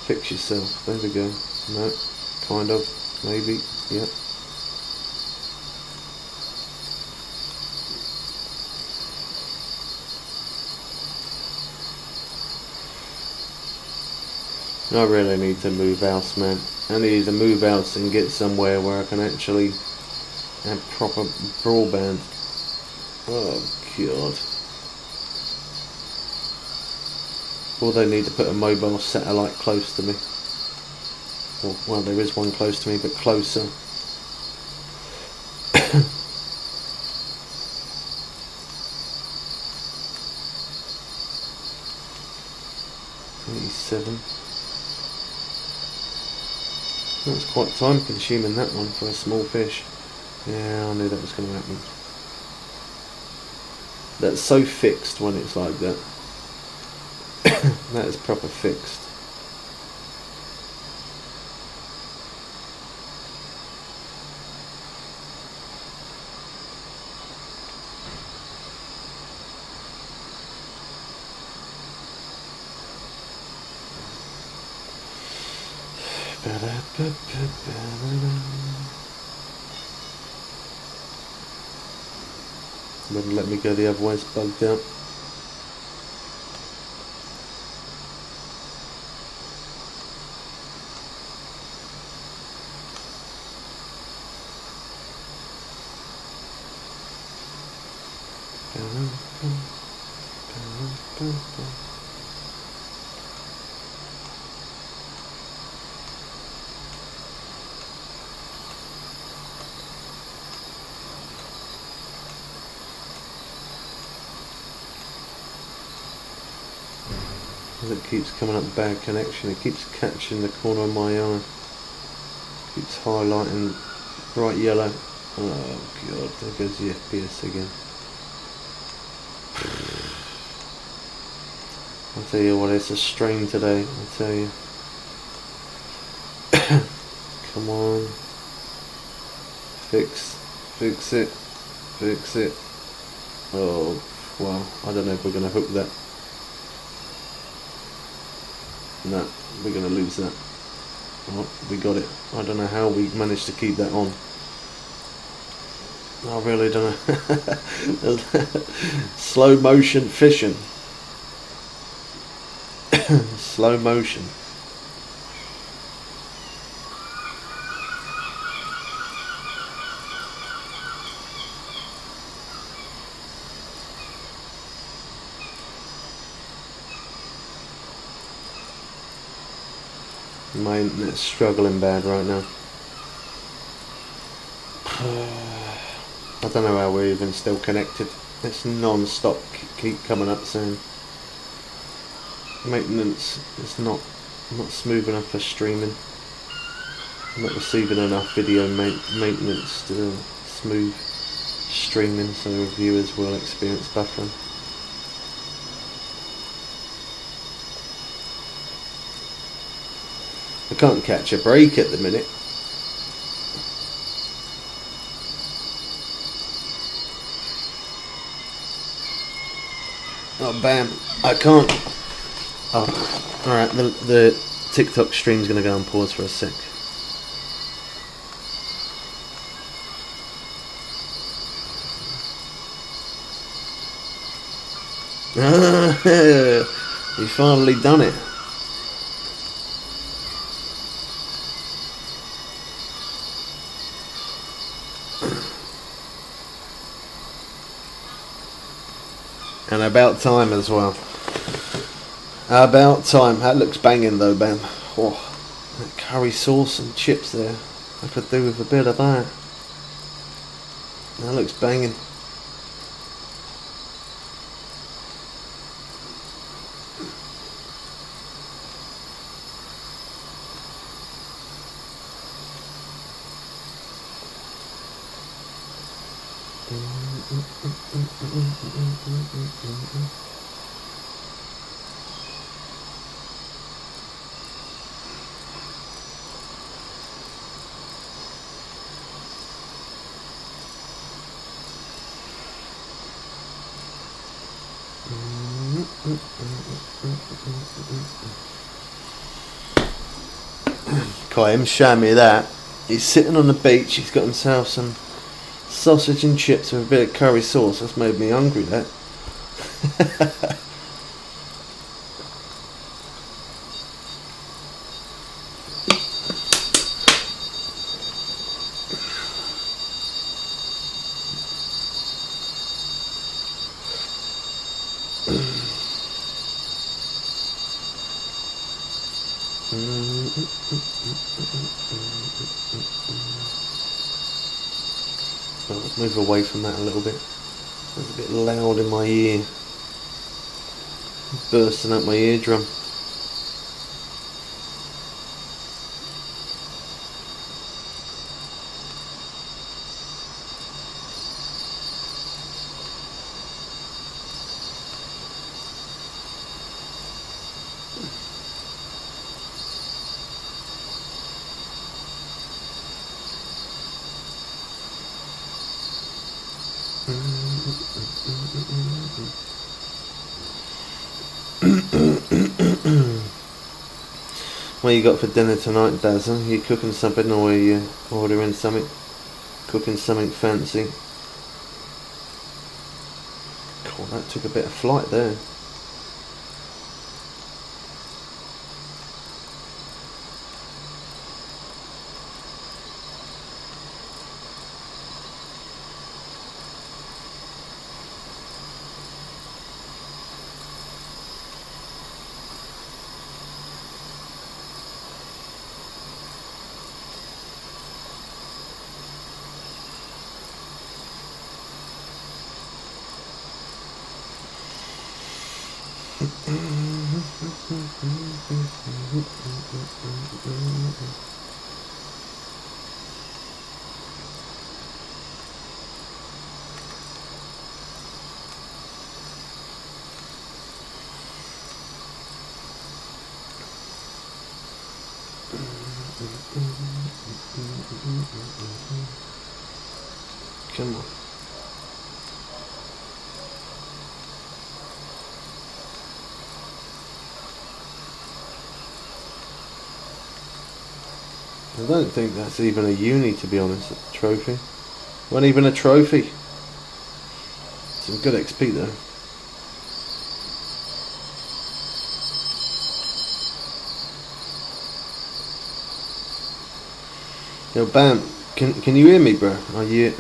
Fix yourself. There we go. No. Kind of. Maybe. Yep. I really need to move house, man. I need to move house and get somewhere where I can actually have proper broadband. Oh, God. Or they need to put a mobile satellite close to me. Well, there is one close to me, but closer. 87. That's quite time consuming, that one, for a small fish. Yeah, I knew that was going to happen. That's so fixed when it's like that. That is proper fixed. Wouldn't let me go the other way, it's bugged out. It keeps coming up bad connection, it keeps catching the corner of my eye, keeps highlighting bright yellow. Oh God, there goes the FPS again. I'll tell you what, it's a strain today, I'll tell you. Come on. Fix it. Oh, wow, I don't know if we're going to hook that. No, we're going to lose that. Oh, we got it. I don't know how we managed to keep that on. I really don't know. Slow motion fishing. Slow motion. My internet's struggling bad right now. I don't know how we're even still connected. It's non-stop, keep coming up saying maintenance is not smooth enough for streaming. I'm not receiving enough video maintenance to smooth streaming, so viewers will experience buffering. I can't catch a break at the minute. Oh, bam. I can't. Oh, alright, the TikTok stream's going to go on pause for a sec. You finally done it. And about time as well. About time. That looks banging though, Bam. Oh, that curry sauce and chips there. I could do with a bit of that. That looks banging. Kai, him showing me that. He's sitting on the beach. He's got himself some sausage and chips with a bit of curry sauce. That's made me hungry, that. I'll move away from that a little bit. It's a bit loud in my ear. Bursting up my eardrum. What you got for dinner tonight, Dazza? You cooking something or are you ordering something? Cooking something fancy? Cool, that took a bit of flight there. Come on. I don't think that's even a uni, to be honest, a trophy. Wasn't even a trophy. Some good XP though. Yo, Bam, can you hear me, bro? Are you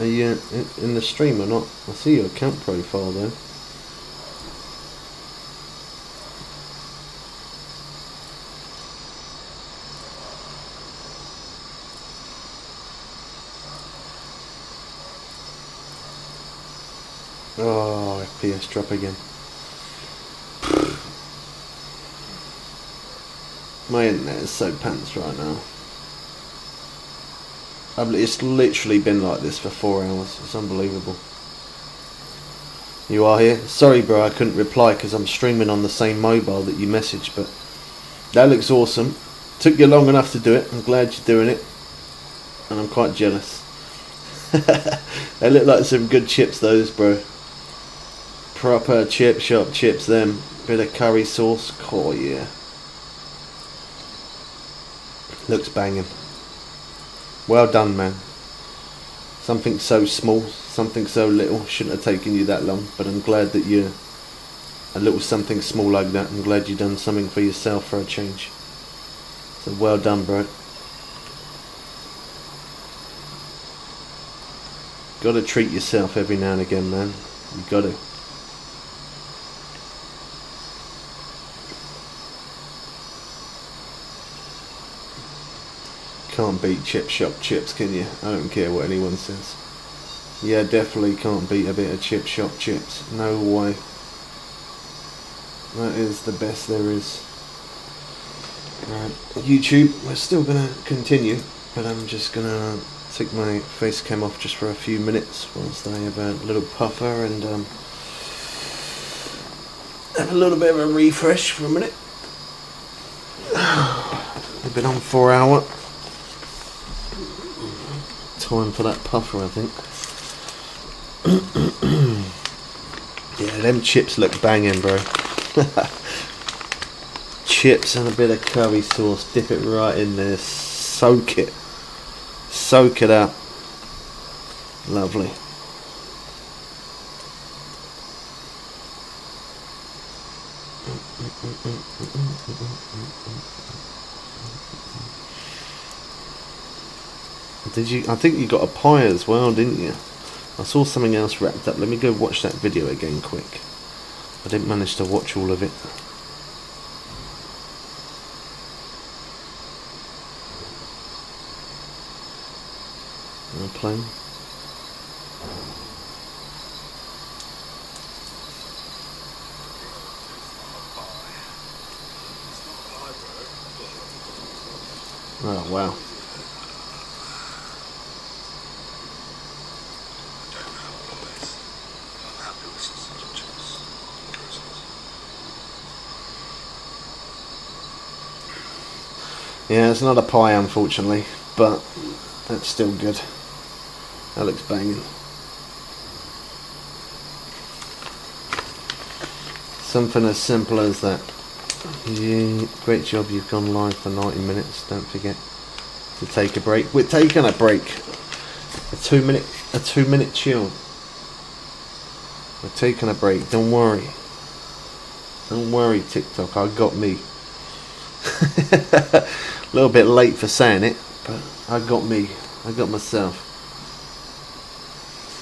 in the stream or not? I see your account profile though. Oh, FPS drop again. My internet is so pants right now. It's literally been like this for 4 hours. It's unbelievable. You are here? Sorry bro, I couldn't reply because I'm streaming on the same mobile that you messaged, but that looks awesome. Took you long enough to do it. I'm glad you're doing it. And I'm quite jealous. They look like some good chips, those, bro. Proper chip shop chips, them. Bit of curry sauce. Oh yeah. Looks banging. Well done, man. Something so small, something so little, shouldn't have taken you that long, but I'm glad that you're a little something small like that. I'm glad you've done something for yourself for a change. So well done, bro. Gotta treat yourself every now and again, man. You gotta. Can't beat chip shop chips, can you? I don't care what anyone says. Yeah, definitely can't beat a bit of chip shop chips. No way. That is the best there is. Right, YouTube, we're still gonna continue, but I'm just gonna take my face cam off just for a few minutes whilst I have a little puffer and have a little bit of a refresh for a minute. We've been on 4 hours. Time for that puffer, I think. Yeah, them chips look banging, bro. Chips and a bit of curry sauce. Dip it right in there. Soak it. Soak it up. Lovely. Did you? I think you got a pie as well, didn't you? I saw something else wrapped up. Let me go watch that video again quick. I didn't manage to watch all of it. Airplane. Oh wow. Yeah, it's not a pie unfortunately, but that's still good. That looks banging. Something as simple as that. Yeah, great job, you've gone live for 90 minutes. Don't forget to take a break. We're taking a break. A two minute chill. We're taking a break. Don't worry. Don't worry, TikTok. I got me. A little bit late for saying it, but I got me. I got myself.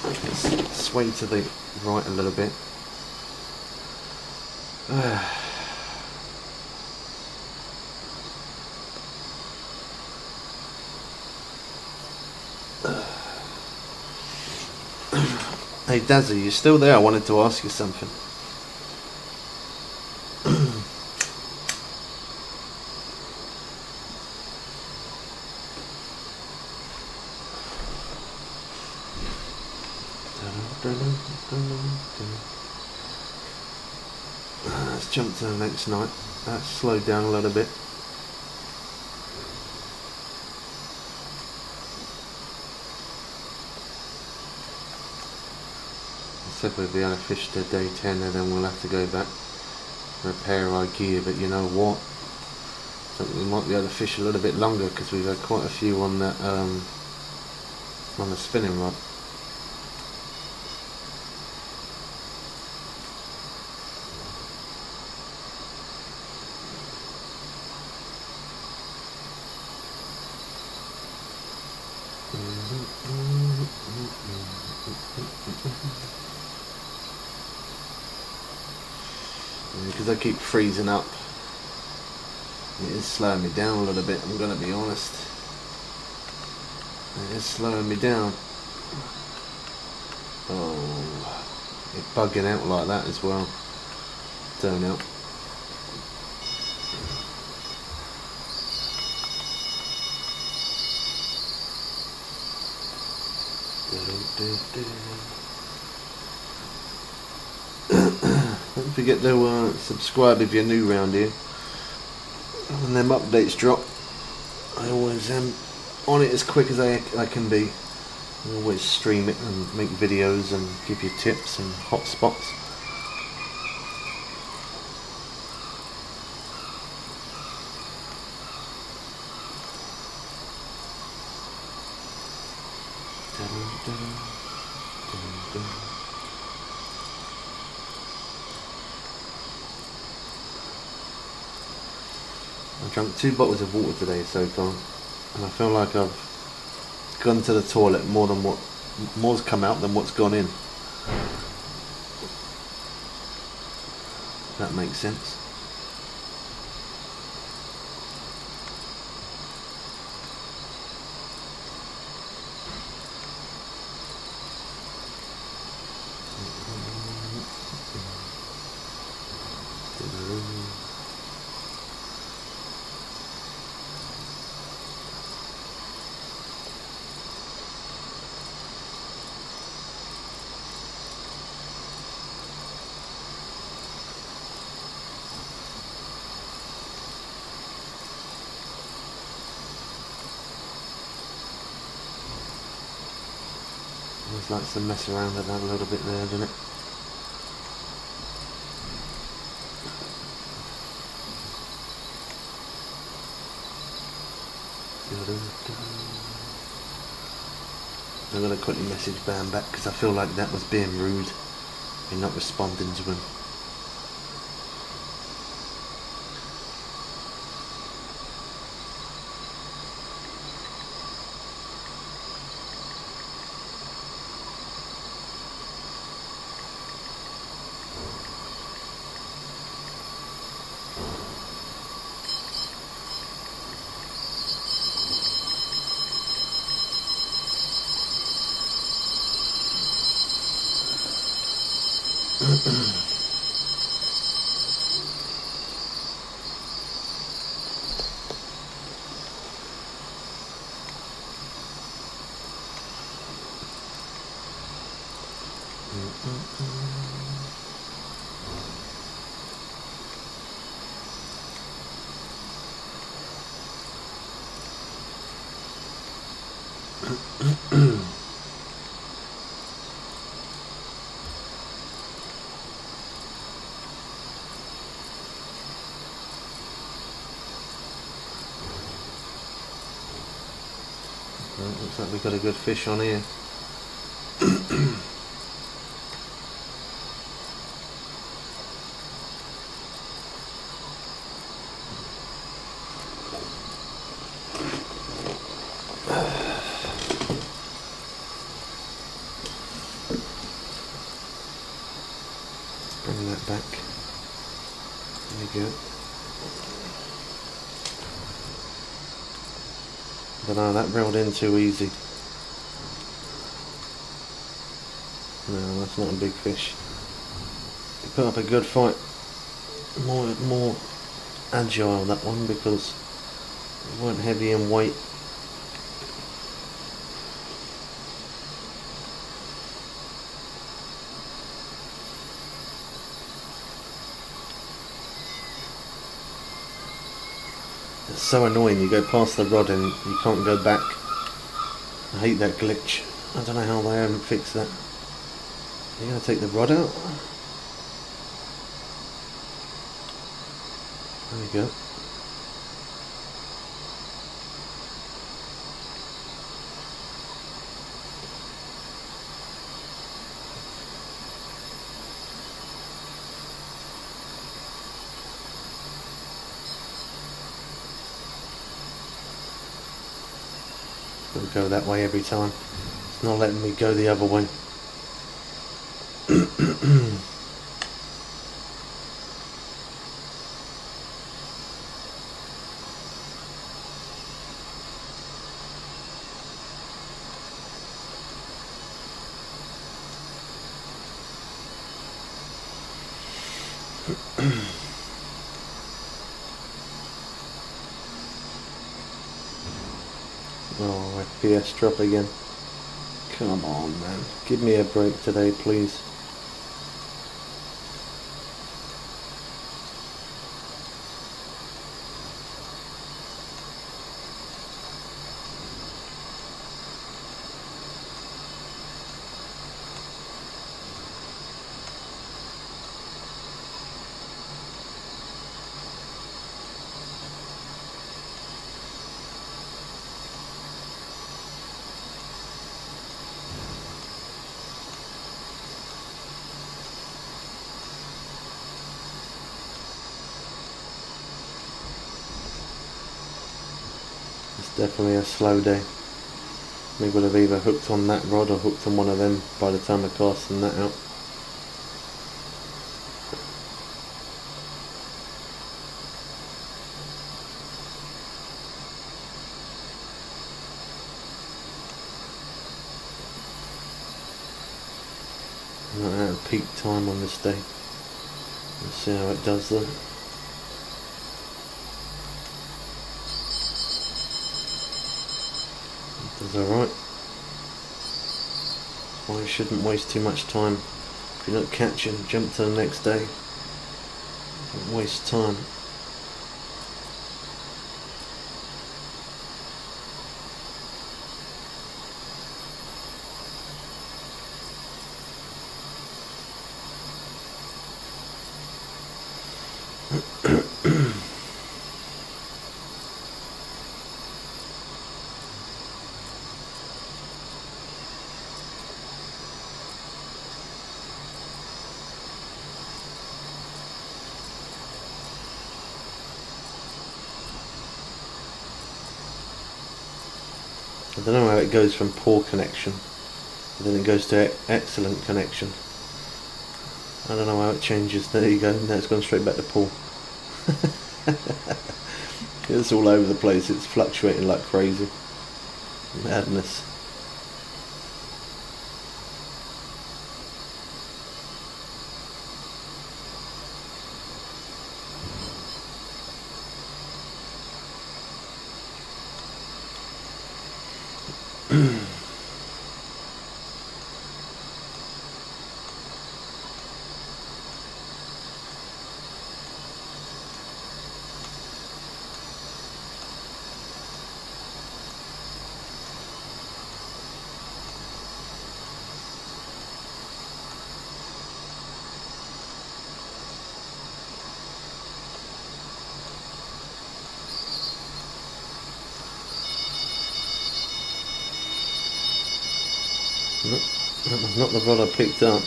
Let's sway to the right a little bit. Hey Dazzy, you still there? I wanted to ask you something. Let's jump to the next night. That's slowed down a little bit. Said we'll be able to fish to day 10 and then we'll have to go back, repair our gear, but you know what, I think we might be able to fish a little bit longer because we've had quite a few on that on the spinning rod. Because I keep freezing up, it is slowing me down a little bit, I'm going to be honest. It is slowing me down. Oh, it's bugging out like that as well. Don't help. Don't forget to subscribe if you're new around here. When them updates drop, I always am on it as quick as I can be. I always stream it and make videos and give you tips and hot spots. I drank 2 bottles of water today so far, and I feel like I've gone to the toilet more's come out than what's gone in. If that makes sense. Always likes to mess around with that a little bit there, doesn't it? I'm going to quickly message Bam back because I feel like that was being rude and not responding to him. Looks like we've got a good fish on here. Bring that back. There you go. Don't know, that reeled in too easy. No, that's not a big fish. He put up a good fight. More agile, that one, because it weren't heavy in weight. It's so annoying, you go past the rod and you can't go back. I hate that glitch. I don't know how they haven't fixed that. Are you going to take the rod out? There we go. It'll go that way every time. It's not letting me go the other way. Oh, FPS drop again. Come on, man. Give me a break today, please. It's definitely a slow day. We would have either hooked on that rod or hooked on one of them by the time of casting that out. I'm not at peak time on this day. Let's see how it does though. Does alright. Well, you shouldn't waste too much time. If you're not catching, jump to the next day. Don't waste time. I don't know how it goes from poor connection, and then it goes to excellent connection. I don't know how it changes. There you go. Now it's gone straight back to poor. It's all over the place. It's fluctuating like crazy. Madness. Nope, that was not the rod I picked up.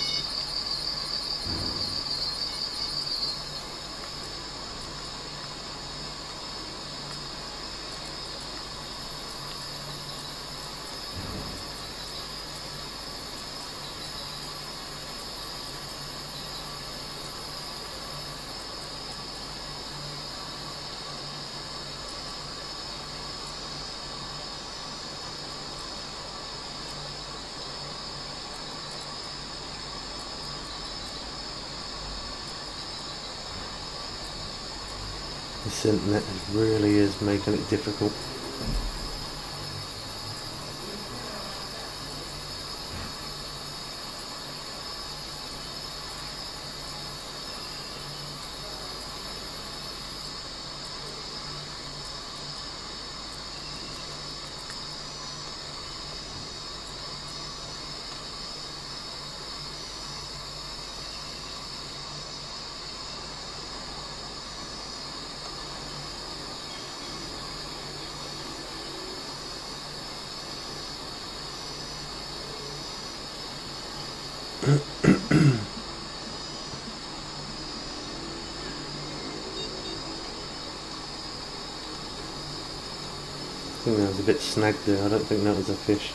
This internet really is making it difficult. I think that was a bit snagged there. I don't think that was a fish.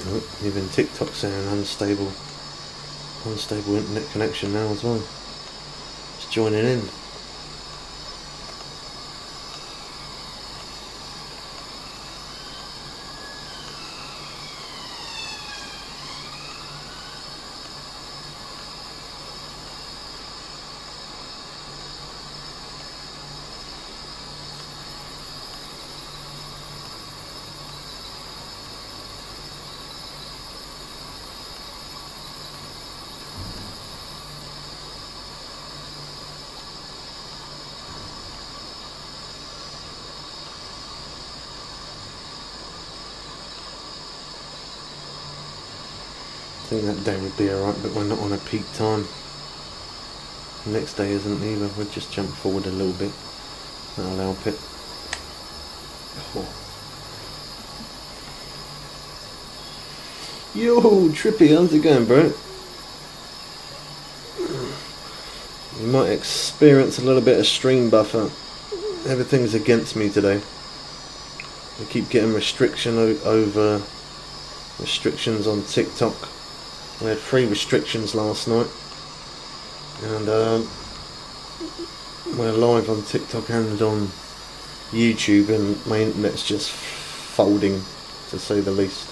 Oh, even TikTok saying unstable internet connection now as well. It's joining in. I think that day would be alright, but we're not on a peak time. The next day isn't either. We'll just jump forward a little bit. That'll help it. Oh. Yo, Trippy, how's it going, bro? You might experience a little bit of stream buffer. Everything's against me today. I keep getting restrictions on TikTok. We had 3 restrictions last night, and we're live on TikTok and on YouTube, and my internet's just folding, to say the least.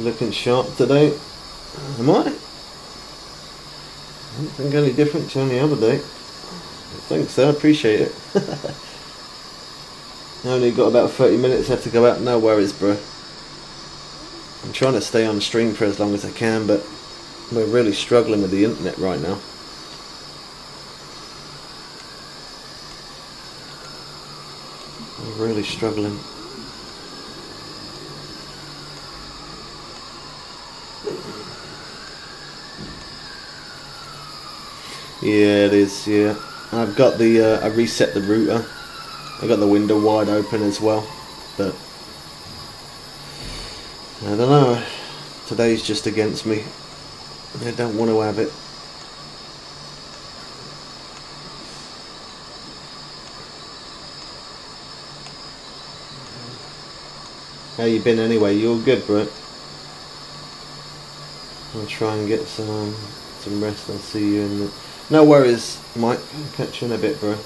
looking sharp today. Am I? I don't think any different to any other day. Thanks, sir. I appreciate it. I only got about 30 minutes left to go out. No worries, bro. I'm trying to stay on stream for as long as I can, but we're really struggling with the internet right now. We're really struggling. Yeah, it is, yeah. I've got the, I reset the router. I got the window wide open as well, but I don't know. Today's just against me. I don't want to have it. How you been anyway? You all good, bro? I'll try and get some rest. I'll see you in the... No worries, Mike. I'll catch you in a bit, bro.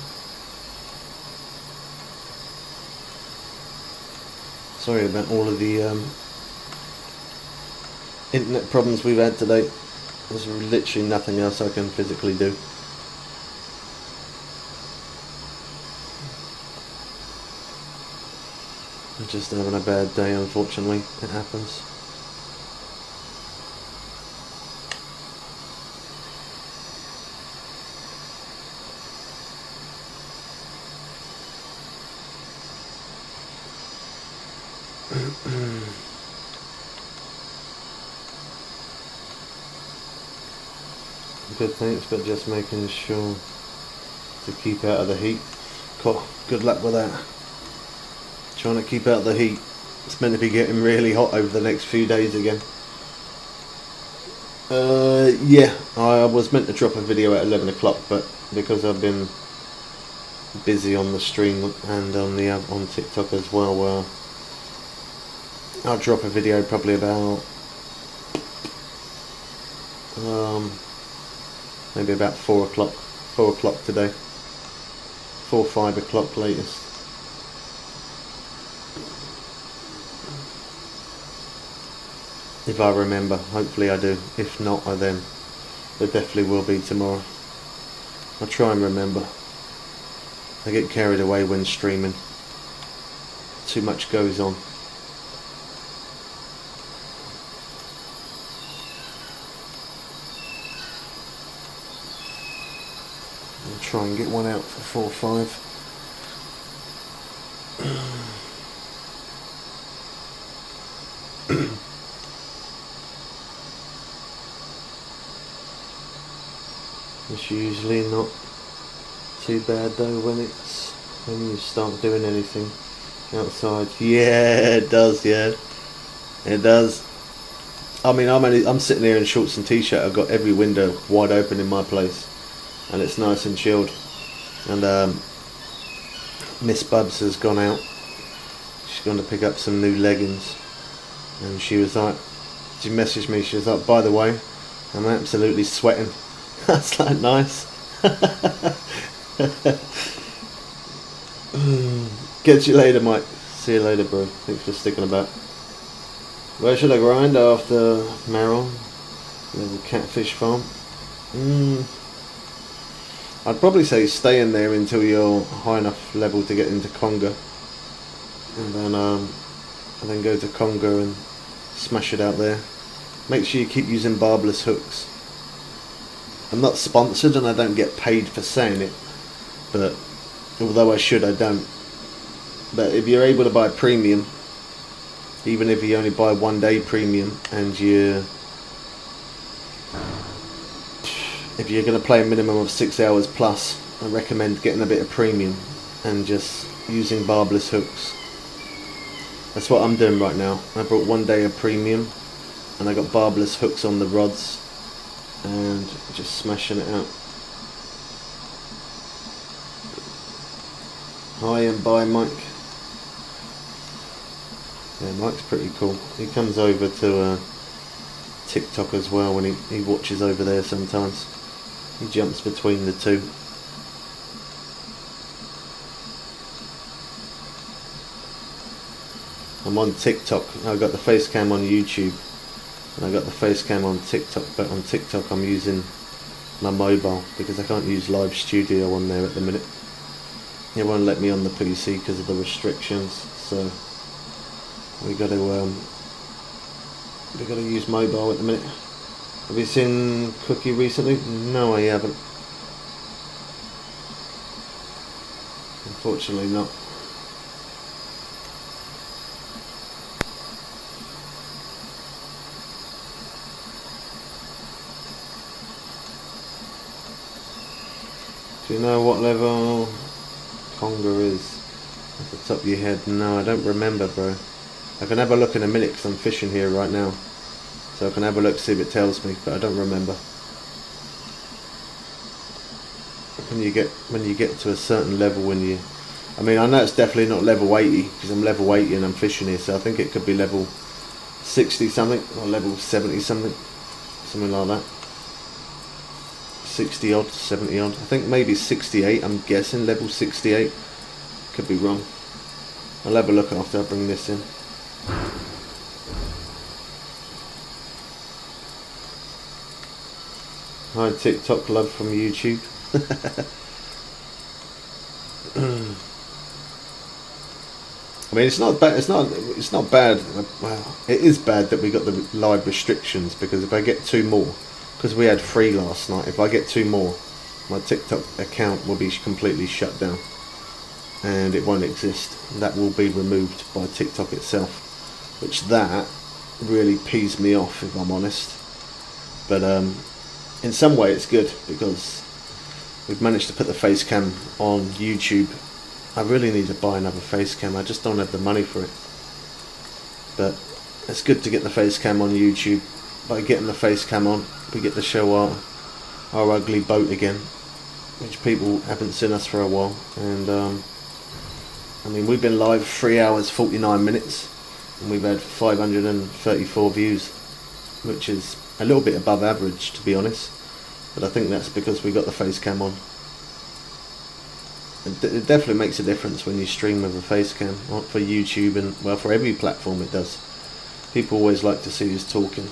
Sorry about all of the internet problems we've had today. There's literally nothing else I can physically do. I'm just having a bad day, unfortunately. It happens. Good, thanks, but just making sure to keep out of the heat. Cool. Good luck with that. Trying to keep out the heat. It's meant to be getting really hot over the next few days again. Yeah, I was meant to drop a video at 11 o'clock, but because I've been busy on the stream and on TikTok as well, I'll drop a video probably about maybe about 4 o'clock. 4 o'clock today. 4 or 5 o'clock latest. If I remember, hopefully I do. If not, then there definitely will be tomorrow. I'll try and remember. I get carried away when streaming. Too much goes on. I'll try and get one out for 4 or 5. It's usually not too bad though when you start doing anything outside. Yeah, it does. Yeah, it does. I mean, I'm sitting here in shorts and t-shirt. I've got every window wide open in my place, and it's nice and chilled. And Miss Bubs has gone out. She's gone to pick up some new leggings, and she messaged me. She was like, "By the way, I'm absolutely sweating." That's like nice. Catch you later, Mike. See you later, bro. Thanks for sticking about. Where should I grind after Merrill? Little catfish farm. I'd probably say stay in there until you're high enough level to get into Conga, and then go to Conga and smash it out there. Make sure you keep using barbless hooks. I'm not sponsored and I don't get paid for saying it, but although I should, I don't. But if you're able to buy premium, even if you only buy 1 day premium, and if you're going to play a minimum of 6 hours plus, I recommend getting a bit of premium and just using barbless hooks. That's what I'm doing right now. I brought 1 day of premium and I got barbless hooks on the rods and just smashing it out. Hi and bye, Mike. Yeah, Mike's pretty cool. He comes over to TikTok as well when he watches over there sometimes. He jumps between the two. I'm on TikTok. I've got the face cam on YouTube, And I got the face cam on TikTok, but on TikTok I'm using my mobile because I can't use Live Studio on there at the minute. It won't let me on the PC because of the restrictions, so we got to use mobile at the minute. Have you seen Cookie recently? No, I haven't. Unfortunately not. Do you know what level Conga is off the top of your head? No, I don't remember, bro. I can have a look in a minute because I'm fishing here right now. So I can have a look, see if it tells me, but I don't remember. When you get to a certain level, I mean, I know it's definitely not level 80 because I'm level 80 and I'm fishing here, so I think it could be level 60 something or level 70 something like that. 60 odd, 70 odd. I think maybe 68. I'm guessing level 68. Could be wrong. I'll have a look after I bring this in. Hi, TikTok love from YouTube. I mean, it's not bad. It's not bad. Well, it is bad that we got the live restrictions because if I get 2 more, because we had 3 last night. If I get 2 more, my TikTok account will be completely shut down, and it won't exist. That will be removed by TikTok itself, which that really pees me off, if I'm honest. But in some way, it's good because we've managed to put the face cam on YouTube. I really need to buy another face cam. I just don't have the money for it. But it's good to get the face cam on YouTube. By getting the face cam on, we get to show our ugly boat again, which people haven't seen us for a while. And I mean, we've been live 3 hours 49 minutes and we've had 534 views, which is a little bit above average, to be honest, but I think that's because we got the face cam on. It definitely makes a difference when you stream with a face cam for YouTube, and well, for every platform it does. People always like to see us talking.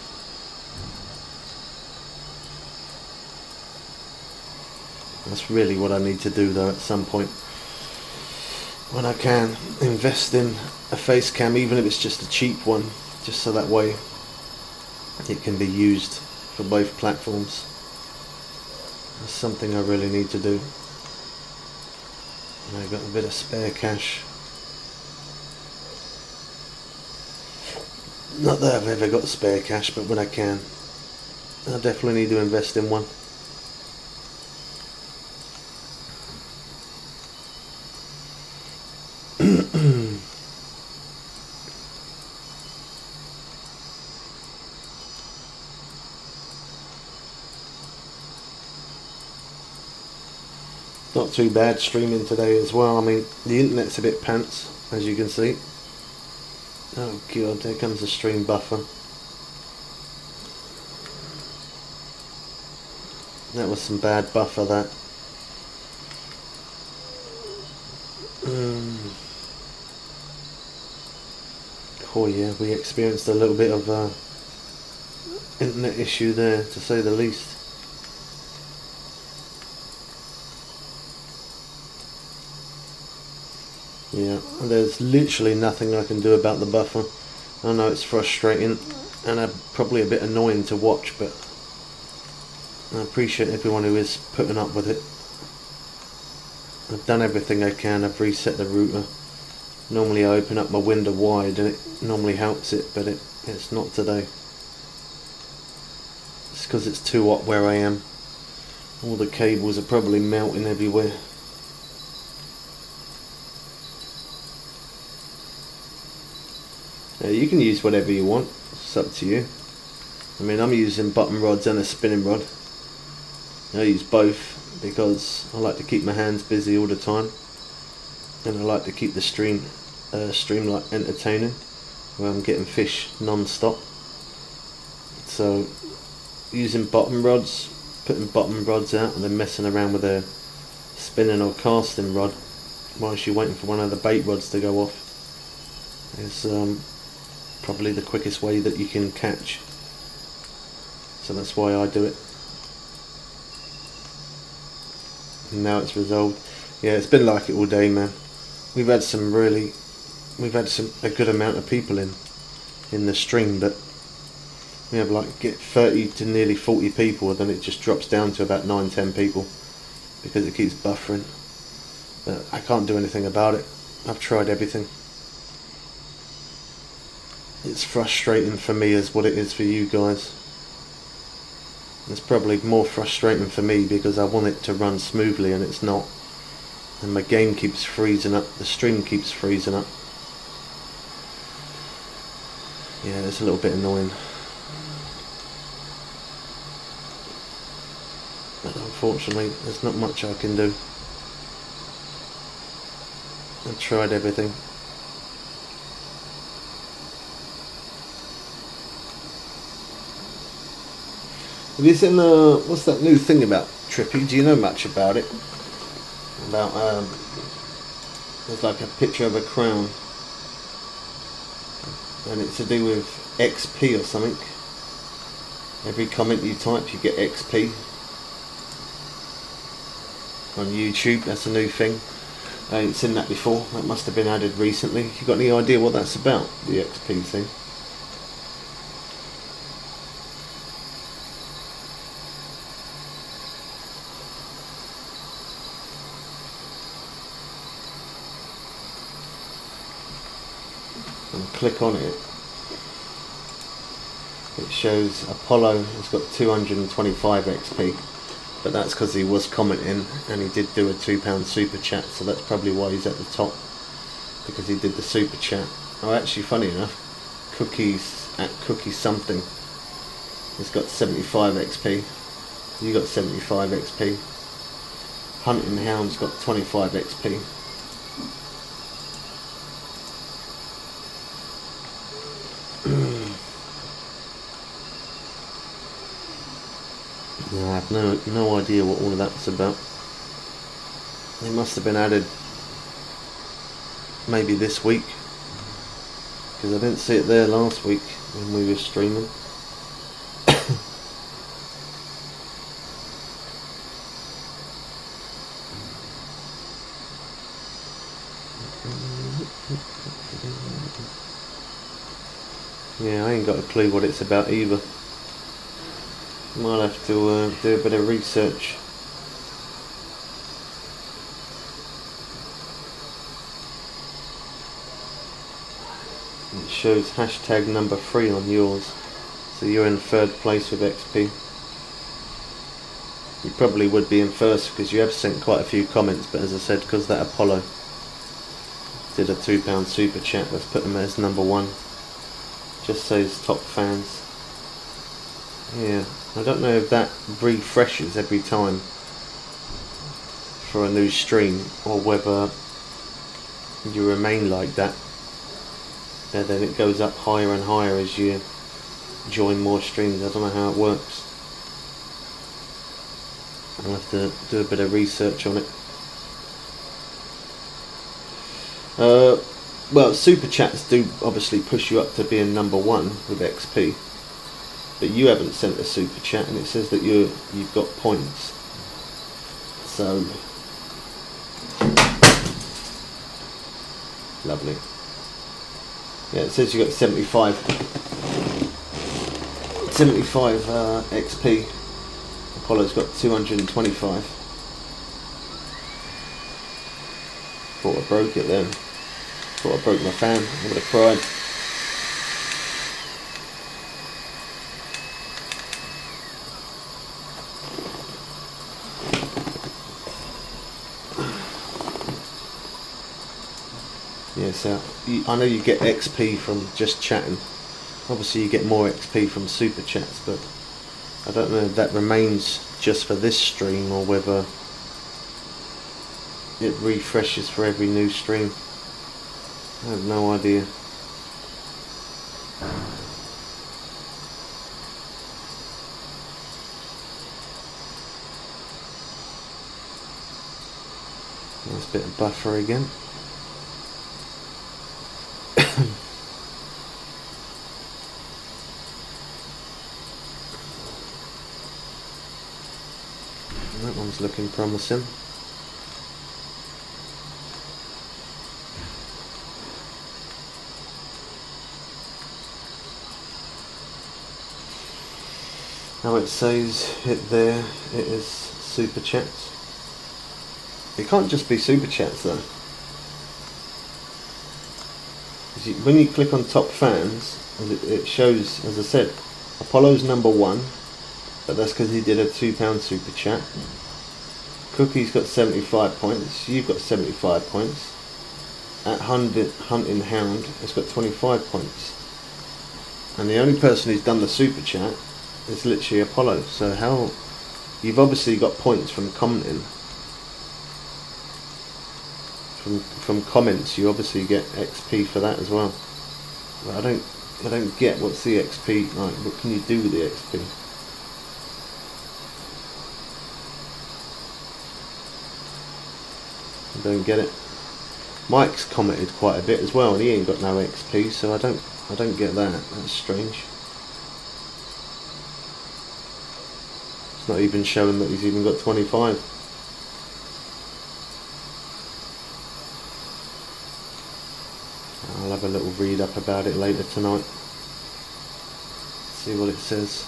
That's really what I need to do though at some point, when I can, invest in a face cam, even if it's just a cheap one, just so that way it can be used for both platforms. That's something I really need to do. And I've got a bit of spare cash. Not that I've ever got spare cash, but when I can, I definitely need to invest in one. Not too bad streaming today as well. I mean, the internet's a bit pants, as you can see. Oh god, there comes the stream buffer. That was some bad buffer, that. Oh yeah, we experienced a little bit of internet issue there, to say the least. Yeah, there's literally nothing I can do about the buffer. I know it's frustrating and probably a bit annoying to watch, but I appreciate everyone who is putting up with it. I've done everything I can. I've reset the router. Normally I open up my window wide and it normally helps it, but it's not today. It's because it's too hot where I am. All the cables are probably melting everywhere. You can use whatever you want, it's up to you. I mean, I'm using bottom rods and a spinning rod. I use both because I like to keep my hands busy all the time, and I like to keep the stream like entertaining, where I'm getting fish non-stop. So using bottom rods, putting bottom rods out and then messing around with a spinning or casting rod whilst you're waiting for one of the bait rods to go off is probably the quickest way that you can catch so that's why I do it. And now it's resolved. Yeah, it's been like it all day, man. We've had a good amount of people in the stream, but we have like get 30 to nearly 40 people, and then it just drops down to about 9-10 people because it keeps buffering. But I can't do anything about it. I've tried everything. It's frustrating for me as what it is for you guys. It's probably more frustrating for me because I want it to run smoothly and it's not. And my game keeps freezing up, the stream keeps freezing up. Yeah, it's a little bit annoying. But unfortunately, there's not much I can do. I've tried everything. Have you seen what's that new thing about Trippy? Do you know much about it? About there's like a picture of a crown, and it's to do with XP or something. Every comment you type, you get XP on YouTube. That's a new thing. I ain't seen that before. That must have been added recently. You got any idea what that's about? The XP thing? And click on it. It shows Apollo has got 225 XP, but that's because he was commenting and he did do a £2 super chat, so that's probably why he's at the top, because he did the super chat. Oh, actually, funny enough, Cookies at Cookie something has got 75 XP. You got 75 XP. Hunting Hound's got 25 XP. I have no idea what all of that was about. They must have been added maybe this week, because I didn't see it there last week when we were streaming. Yeah, I ain't got a clue what it's about either. Might have to do a bit of research. It shows hashtag number 3 on yours, so you're in 3rd place with XP. You probably would be in 1st because you have sent quite a few comments, but as I said, because that Apollo did a £2 super chat, let's put him as number 1. Just says top fans. Yeah, I don't know if that refreshes every time for a new stream, or whether you remain like that and then it goes up higher and higher as you join more streams. I don't know how it works. I'll have to do a bit of research on it. Well, super chats do obviously push you up to being number 1 with XP. But you haven't sent a super chat, and it says that you've got points. So lovely. Yeah, it says you got 75 XP. Apollo's got 225. Thought I broke it then. Thought I broke my fan. I would have cried. Yeah, so I know you get XP from just chatting. Obviously you get more XP from super chats, but I don't know if that remains just for this stream or whether it refreshes for every new stream. I have no idea. Nice bit of buffer again. That one's looking promising. Now it says it there, it is super chats. It can't just be super chats though. When you click on top fans, it shows, as I said, Apollo's number 1, but that's because he did a £2 super chat. Cookie's got 75 points, you've got 75 points. At Hunting Hound has got 25 points. And the only person who's done the super chat is literally Apollo. So how, you've obviously got points from commenting. From comments, you obviously get XP for that as well. But I don't get what's the XP like. What can you do with the XP? I don't get it. Mike's commented quite a bit as well, and he ain't got no XP, so I don't get that. That's strange. It's not even showing that he's even got 25. I'll have a little read up about it later tonight. See what it says.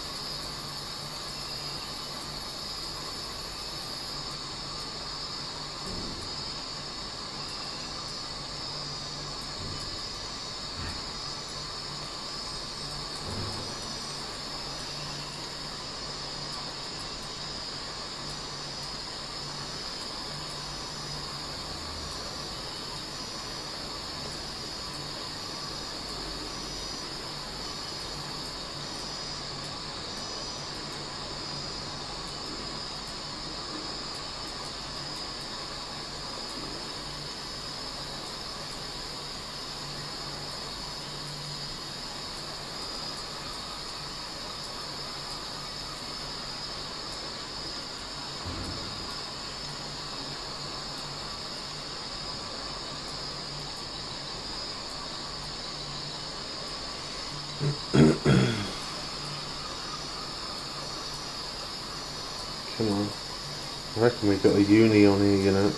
Come on. I reckon we've got a uni on here, you know.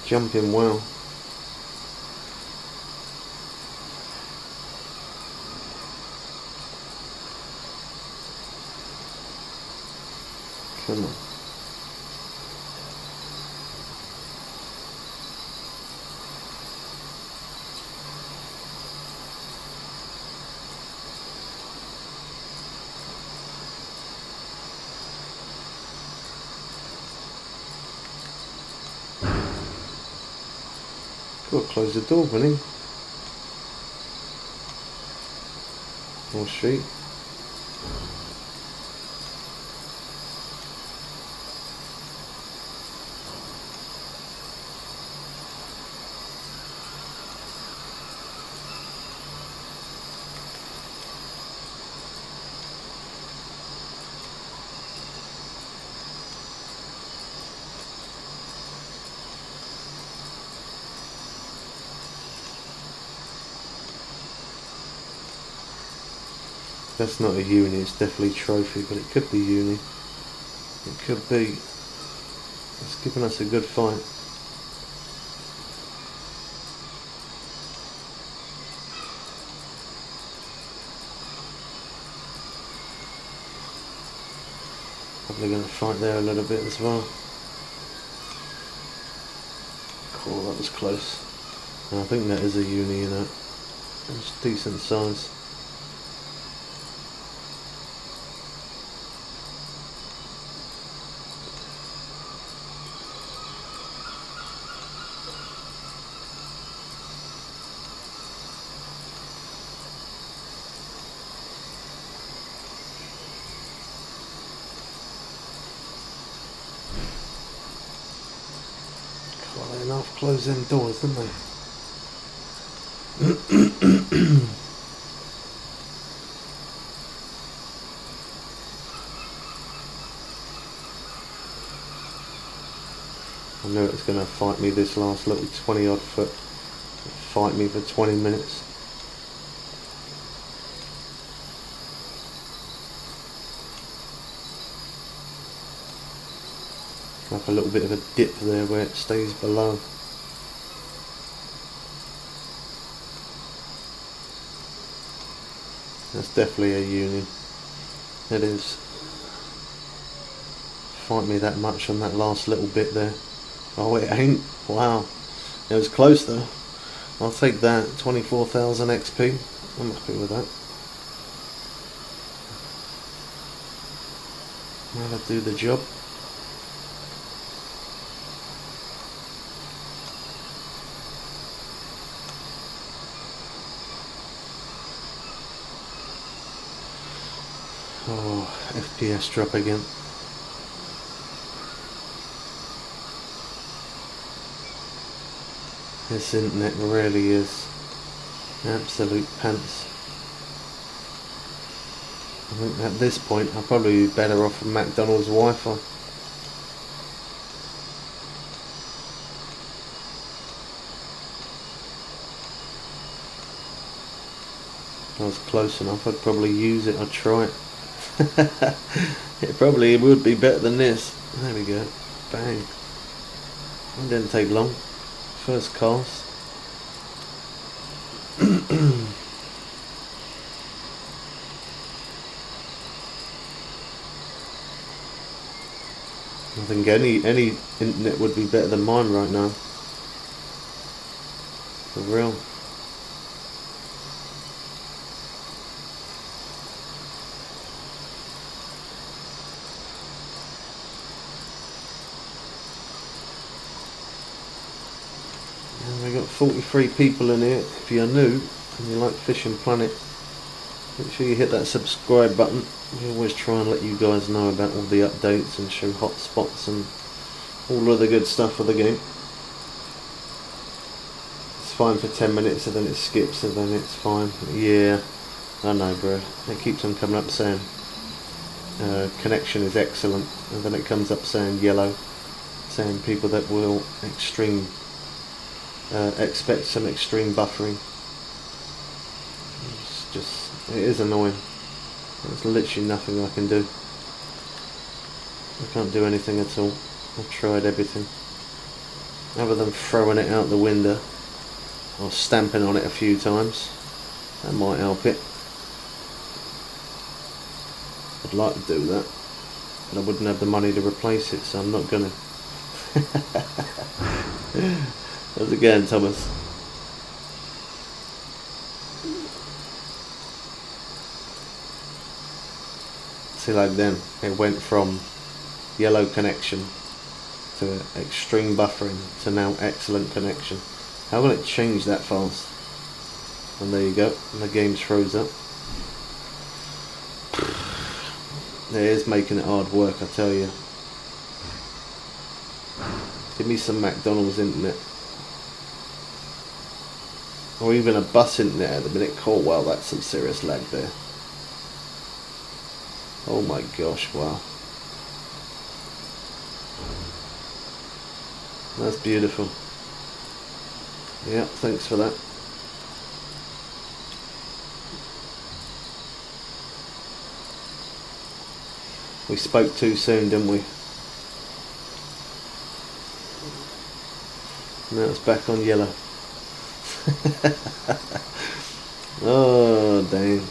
Jumping well. Come on. Got to close the door, wouldn't he? More street. That's not a uni, it's definitely trophy, but it could be uni. It could be. It's giving us a good fight. Probably going to fight there a little bit as well. Cool, that was close. And I think that is a uni, you know. It's decent size. They enough close them doors, didn't they? I knew it was going to fight me this last little 20 odd foot. Fight me for 20 minutes. Like a little bit of a dip there where it stays below. That's definitely a union. It is. Fight me that much on that last little bit there. Oh, it ain't. Wow. It was close though. I'll take that. 24,000 XP. I'm happy with that. That'll do the job. Oh, FPS drop again. This internet really is absolute pants. I think at this point I'll probably be better off with McDonald's Wi-Fi. If I was close enough I'd probably use it, I'd try it. It probably would be better than this. There we go. Bang. It didn't take long. First cast. I think any internet would be better than mine right now. For real. And we got 43 people in here. If you're new and you like Fishing Planet, make sure you hit that subscribe button. We always try and let you guys know about all the updates and show hot spots and all of the good stuff of the game. It's fine for 10 minutes and then it skips and then it's fine. Yeah, I know bro. It keeps on coming up saying connection is excellent, and then it comes up saying yellow, saying people that will expect some extreme buffering. It is annoying. There's literally nothing I can do. I can't do anything at all. I've tried everything. Other than throwing it out the window or stamping on it a few times. That might help it. I'd like to do that, but I wouldn't have the money to replace it, so I'm not gonna. How's it going, Thomas? See, like then it went from yellow connection to extreme buffering to now excellent connection. How will it change that fast? And there you go, and the game's froze up. It is making it hard work, I tell you. Give me some McDonald's internet. Or even a bus internet at the minute. Oh wow, that's some serious lag there. Oh my gosh, wow. That's beautiful. Yeah, thanks for that. We spoke too soon, didn't we? Now it's back on yellow. Oh, dang.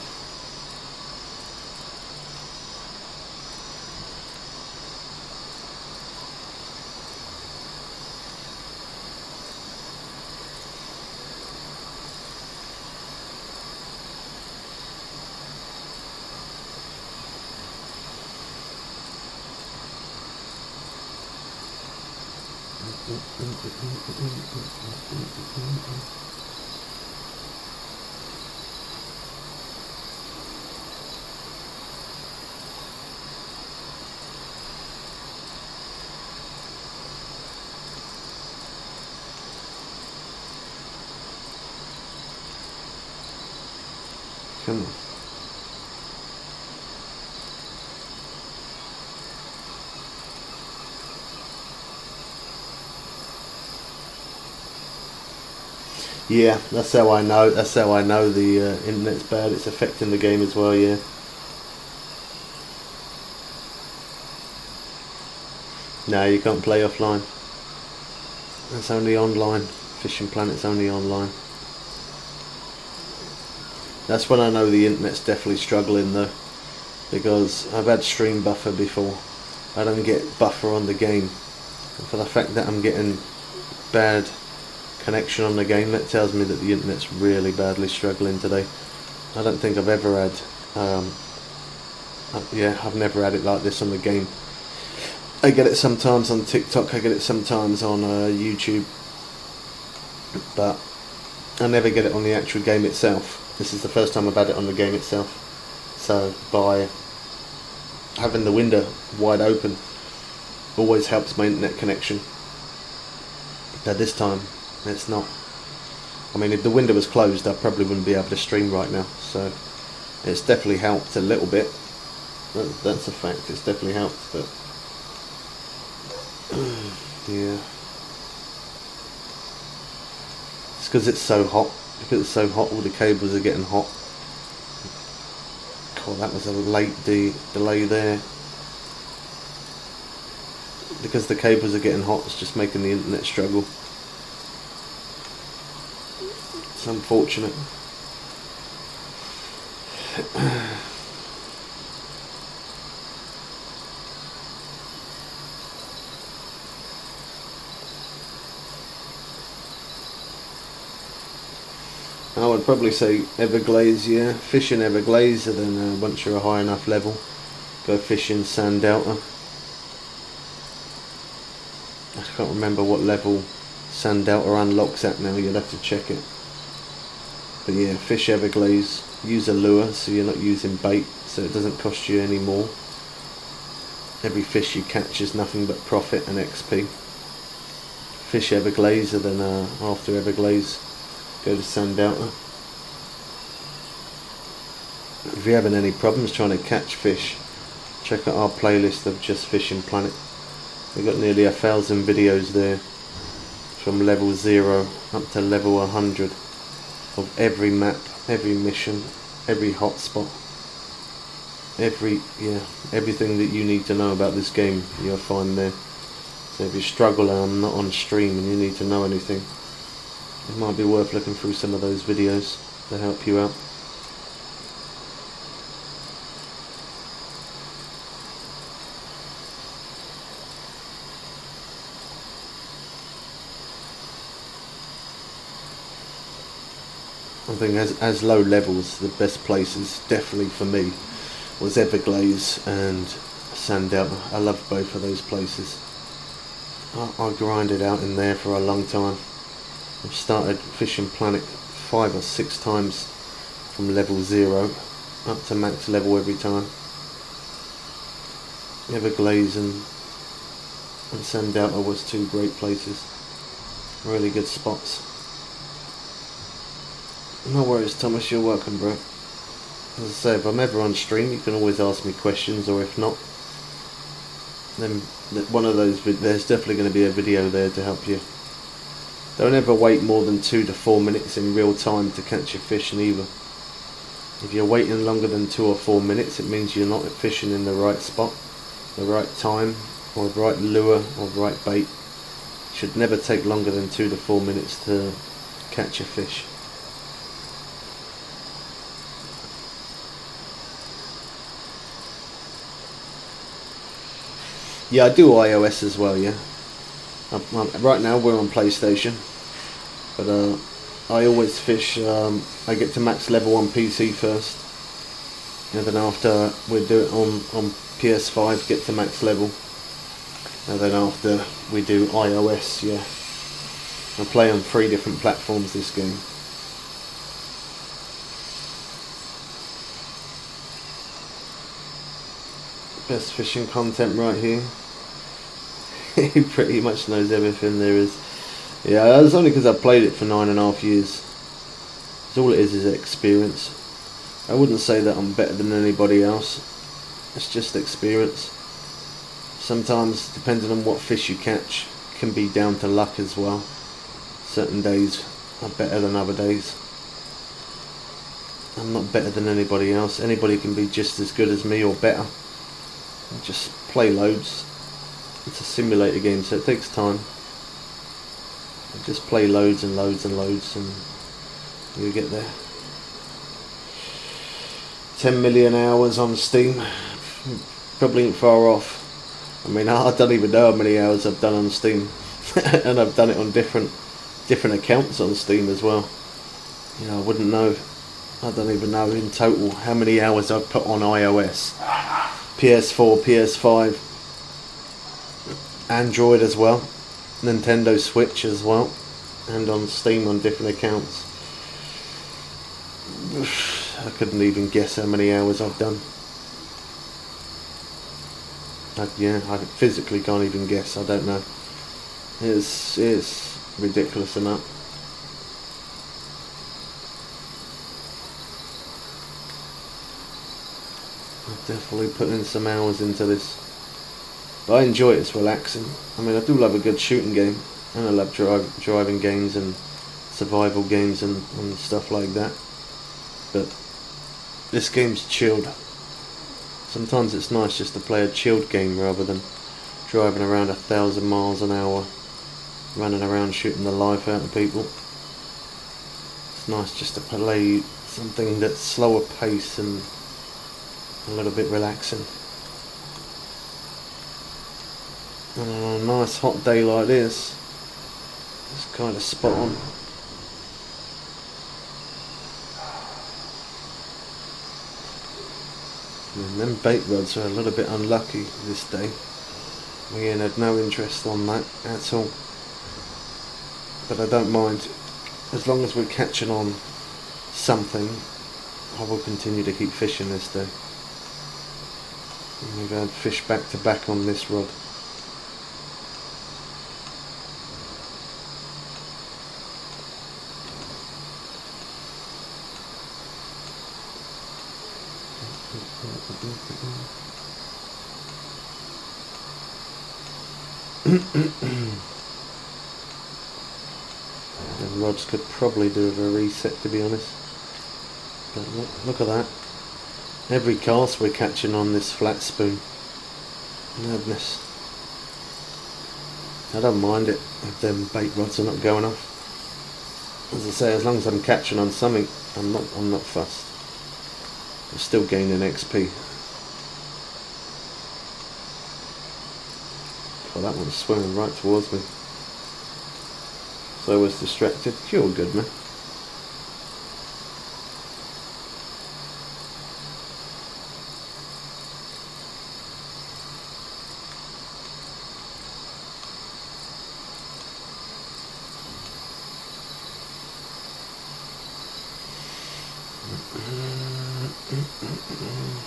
Come on. Yeah, that's how I know. That's how I know the internet's bad. It's affecting the game as well. Yeah. No, you can't play offline. It's only online. Fishing Planet's only online. That's when I know the internet's definitely struggling though, because I've had stream buffer before. I don't get buffer on the game. And for the fact that I'm getting bad connection on the game, that tells me that the internet's really badly struggling today. I don't think I've ever had I've never had it like this on the game. I get it sometimes on TikTok, I get it sometimes on YouTube, but I never get it on the actual game itself. This is the first time I've had it on the game itself. So by having the window wide open always helps my internet connection. But this time it's not. I mean, if the window was closed I probably wouldn't be able to stream right now, so it's definitely helped a little bit. That's a fact, it's definitely helped, but yeah, it's because it's so hot. Because it's so hot, all the cables are getting hot. God, that was a late delay there. Because the cables are getting hot, it's just making the internet struggle. It's unfortunate. I would probably say Everglades, yeah. Fish in Everglades, and then once you're a high enough level, go fish in Sand Delta. I can't remember what level Sand Delta unlocks at now, you'll have to check it. But yeah, fish Everglades, use a lure so you're not using bait, so it doesn't cost you any more. Every fish you catch is nothing but profit and XP. Fish Everglades, and then after Everglades, go to Sand Delta. If you're having any problems trying to catch fish, check out our playlist of Just Fishing Planet. We've got nearly 1,000 videos there, from level 0 up to level 100, of every map, every mission, every hotspot, everything that you need to know about this game you'll find there. So if you struggle and I'm not on stream and you need to know anything, it might be worth looking through some of those videos to help you out. I think as low levels, the best places definitely for me was Everglades and Sand Delta. I loved both of those places. I grinded out in there for a long time. I've started Fishing Planet 5 or 6 times from level 0 up to max level every time. Everglades and Sand Delta was 2 great places. Really good spots. No worries, Thomas, you're welcome, bro. As I say, if I'm ever on stream, you can always ask me questions, or if not, then one of those, there's definitely going to be a video there to help you. Don't ever wait more than 2 to 4 minutes in real time to catch a fish neither. If you're waiting longer than 2 or 4 minutes, it means you're not fishing in the right spot, the right time, or the right lure, or the right bait. It should never take longer than 2 to 4 minutes to catch a fish. Yeah, I do iOS as well, yeah. Right now we're on PlayStation, but I always fish, I get to max level on PC first, and then after we do it on PS5, get to max level, and then after we do iOS, yeah. I play on 3 different platforms this game. Best fishing content right here. He pretty much knows everything there is. Yeah, it's only because I've played it for 9.5 years. So all it is experience. I wouldn't say that I'm better than anybody else. It's just experience. Sometimes, depending on what fish you catch, can be down to luck as well. Certain days are better than other days. I'm not better than anybody else. Anybody can be just as good as me or better. Just play loads. It's a simulator game, so it takes time. Just play loads and loads and loads and you get there. 10 million hours on Steam. Probably ain't far off. I mean, I don't even know how many hours I've done on Steam. And I've done it on different accounts on Steam as well. You know, I wouldn't know. I don't even know in total how many hours I've put on iOS, PS4, PS5, Android as well, Nintendo Switch as well, and on Steam on different accounts. I couldn't even guess how many hours I've done. I physically can't even guess. I don't know. It's ridiculous amount. I've definitely put in some hours into this. But I enjoy it, it's relaxing. I mean, I do love a good shooting game. And I love driving games and survival games and stuff like that. But this game's chilled. Sometimes it's nice just to play a chilled game rather than driving around 1,000 miles an hour, running around shooting the life out of people. It's nice just to play something that's slower pace and a little bit relaxing. And on a nice hot day like this, it's kind of spot on. And them bait rods are a little bit unlucky this day. We ain't had no interest on that at all. But I don't mind. As long as we're catching on something, I will continue to keep fishing this day. And we're going to fish back to back on this rod. The rods could probably do with a reset, to be honest. But look at that. Every cast we're catching on this flat spoon. Madness. I don't mind it if them bait rods are not going off. As I say, as long as I'm catching on something, I'm not fussed. I'm still gaining XP. Oh, that one's swimming right towards me. So I was distracted. You're good, man.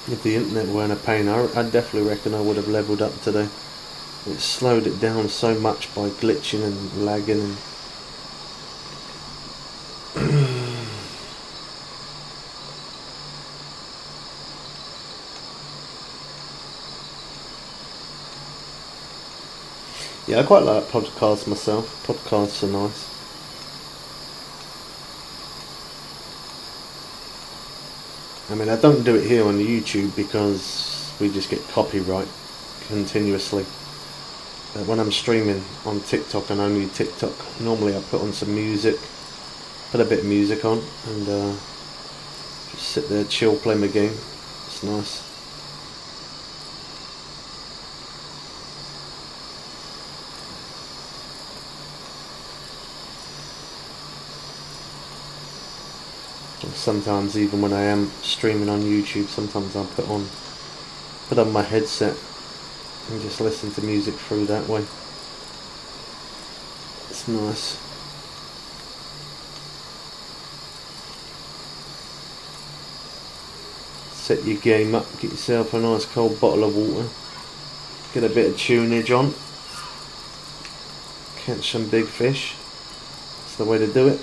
If the internet weren't a pain, I definitely reckon I would have leveled up today. It slowed it down so much by glitching and lagging and yeah, I quite like podcasts myself. Podcasts are nice. I mean, I don't do it here on YouTube because we just get copyright continuously. But when I'm streaming on TikTok and only TikTok, normally I put on some music, put a bit of music on and just sit there, chill, play my game. It's nice. Sometimes even when I am streaming on YouTube, sometimes I'll put on my headset and just listen to music through that way. It's nice. Set your game up, get yourself a nice cold bottle of water, get a bit of tunage on, catch some big fish. That's the way to do it.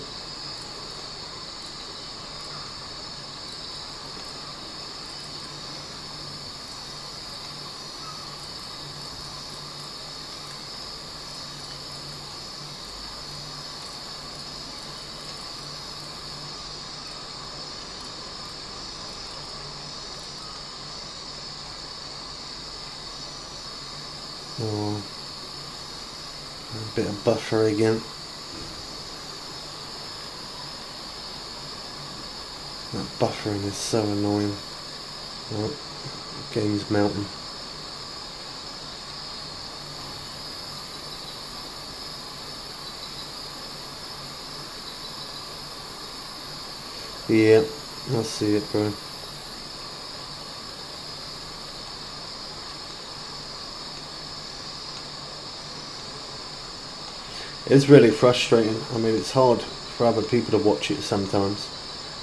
Oh, a bit of buffer again. That buffering is so annoying. Oh, game's melting. Yeah, I see it, bro. It's really frustrating. I mean, it's hard for other people to watch it sometimes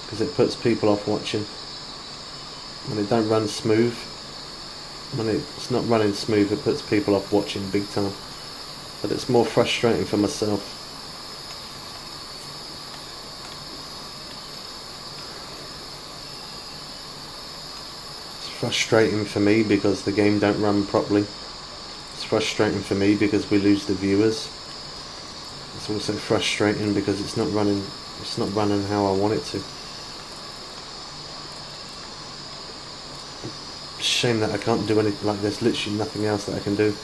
because it puts people off watching. When it don't run smooth, when it's not running smooth, it puts people off watching big time. But it's more frustrating for myself. It's frustrating for me because the game don't run properly. It's frustrating for me because we lose the viewers. It's also frustrating because it's not running how I want it to. Shame that I can't do anything. Like, there's literally nothing else that I can do.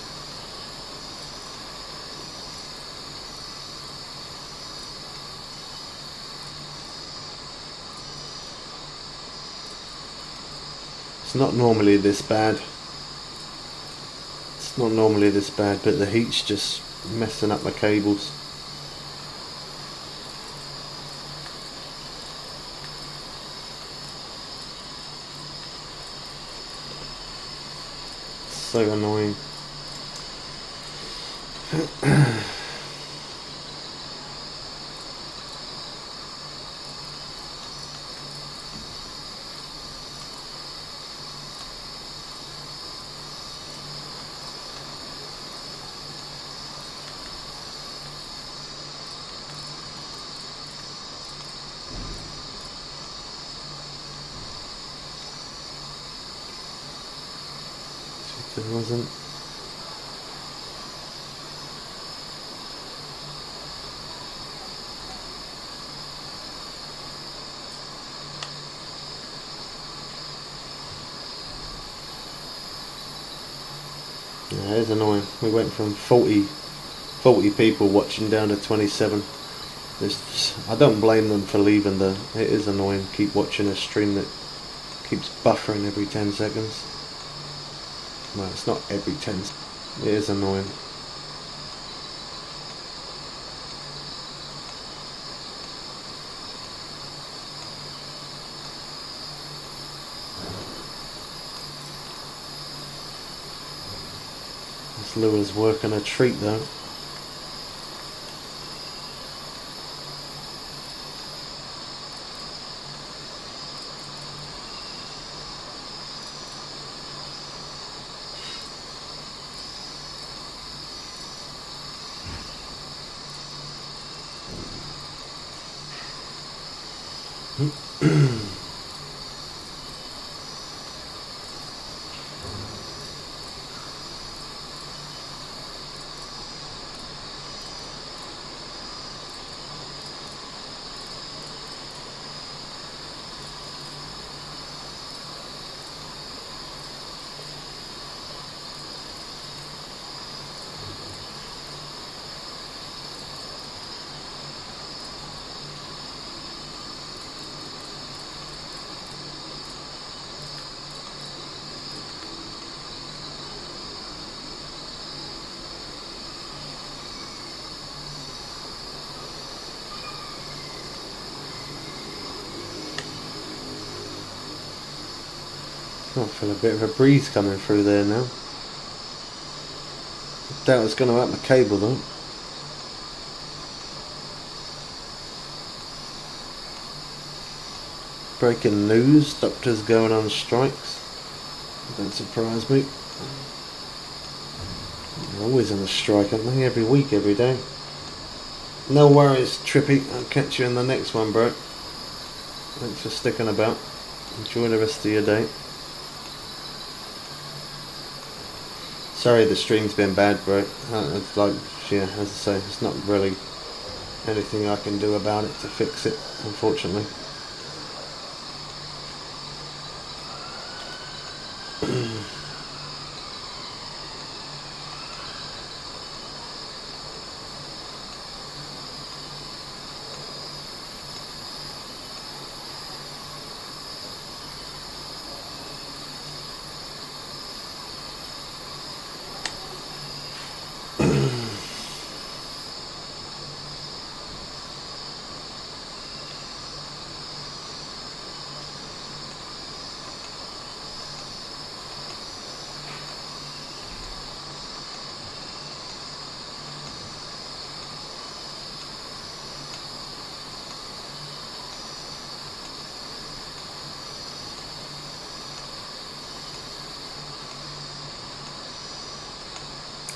It's not normally this bad. It's not normally this bad, but the heat's just messing up my cables. So annoying. It wasn't. Yeah, it is annoying. We went from 40 people watching down to 27. I don't blame them for leaving though. It is annoying. Keep watching a stream that keeps buffering every 10 seconds. No, it's not every 10. It is annoying. This lure's working a treat though. I feel a bit of a breeze coming through there now. Doubt it's going to up my cable though. Breaking news, doctors going on strikes. Don't surprise me. They're always on a strike, aren't they? Every week, every day. No worries, Trippy. I'll catch you in the next one, bro. Thanks for sticking about. Enjoy the rest of your day. Sorry the stream's been bad, bro. It's like, yeah, as I say, it's not really anything I can do about it to fix it, unfortunately.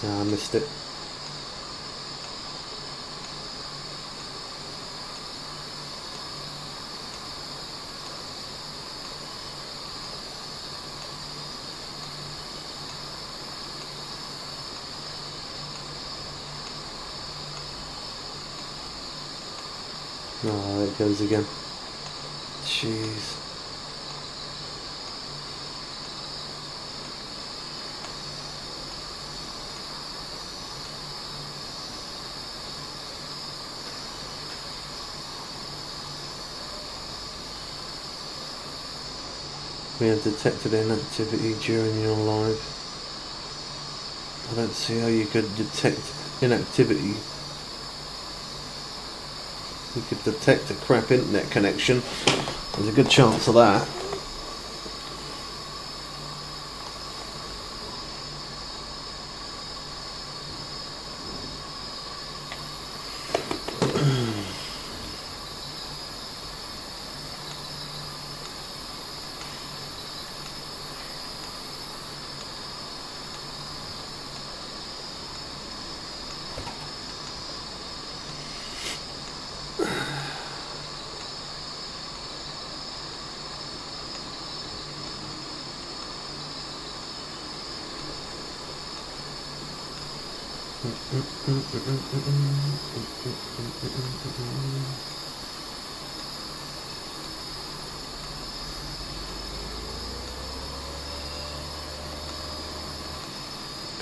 I missed it. Oh, there it goes again. Jeez. We have detected inactivity during your live. I don't see how you could detect inactivity. You could detect a crap internet connection. There's a good chance of that.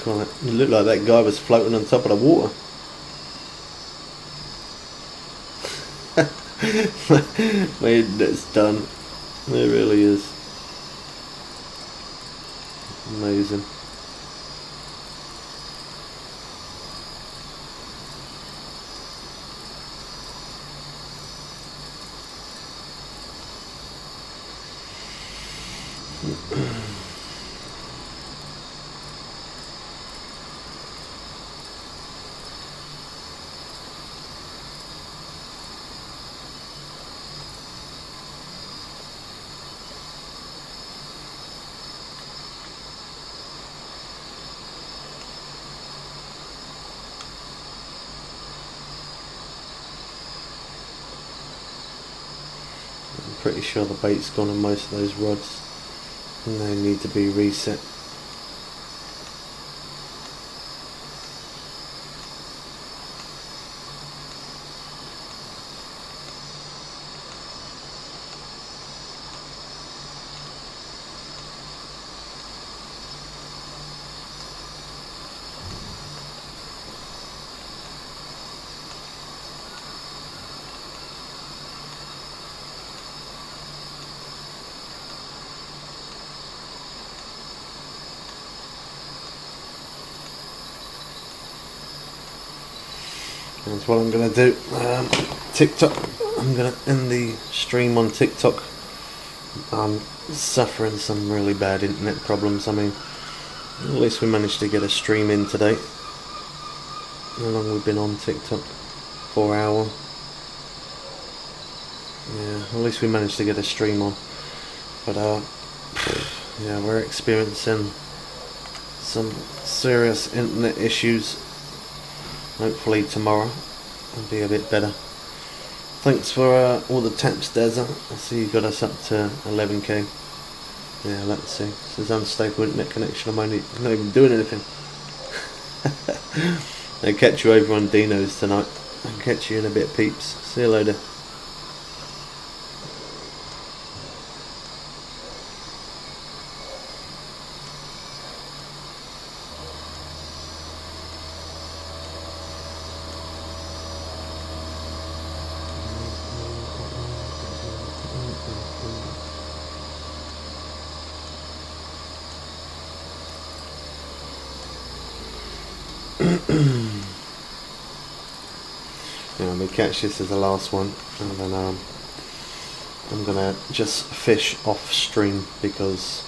God, it looked like that guy was floating on top of the water. Man, that's done. It really is. Amazing. Pretty sure the bait's gone on most of those rods and they need to be reset. That's what I'm going to do. TikTok. I'm going to end the stream on TikTok. I'm suffering some really bad internet problems. I mean, at least we managed to get a stream in today. How long we've been on TikTok? 4 hours. Yeah, at least we managed to get a stream on. But yeah, we're experiencing some serious internet issues. Hopefully tomorrow will be a bit better. Thanks for all the taps, Deza. I see you got us up to 11k. Yeah, let's see. This is unstable internet connection. I'm not even doing anything. I'll catch you over on Dino's tonight. I'll catch you in a bit, peeps. See you later. Yeah, I'm going to catch this as the last one, and then I'm going to just fish off stream because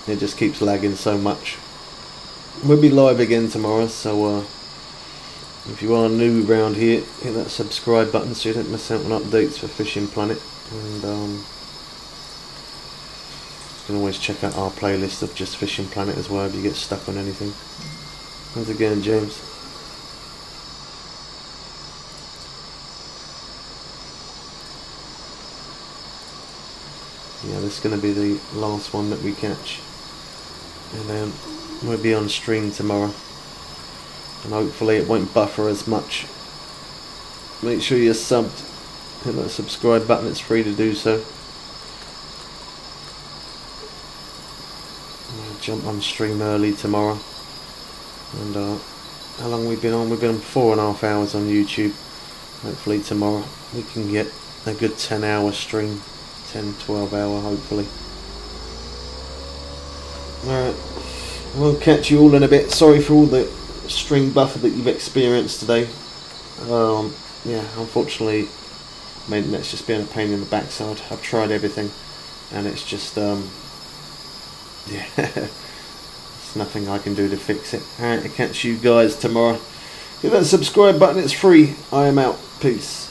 it just keeps lagging so much. We'll be live again tomorrow, so if you are new around here, hit that subscribe button so you don't miss out on updates for Fishing Planet, and you can always check out our playlist of just Fishing Planet as well if you get stuck on anything. How's it going, James? Yeah, this is going to be the last one that we catch. And then we'll be on stream tomorrow. And hopefully it won't buffer as much. Make sure you're subbed. Hit that subscribe button, it's free to do so. I'll jump on stream early tomorrow. And how long we've been on? We've been on 4.5 hours on YouTube. Hopefully tomorrow we can get a good 10-hour stream. 10-12 hour hopefully. Alright, we'll catch you all in a bit. Sorry for all the stream buffer that you've experienced today. Yeah, unfortunately, maybe that's just been a pain in the backside. I've tried everything and it's just yeah, there's nothing I can do to fix it. Alright, I'll catch you guys tomorrow. Hit that subscribe button, it's free. I am out. Peace.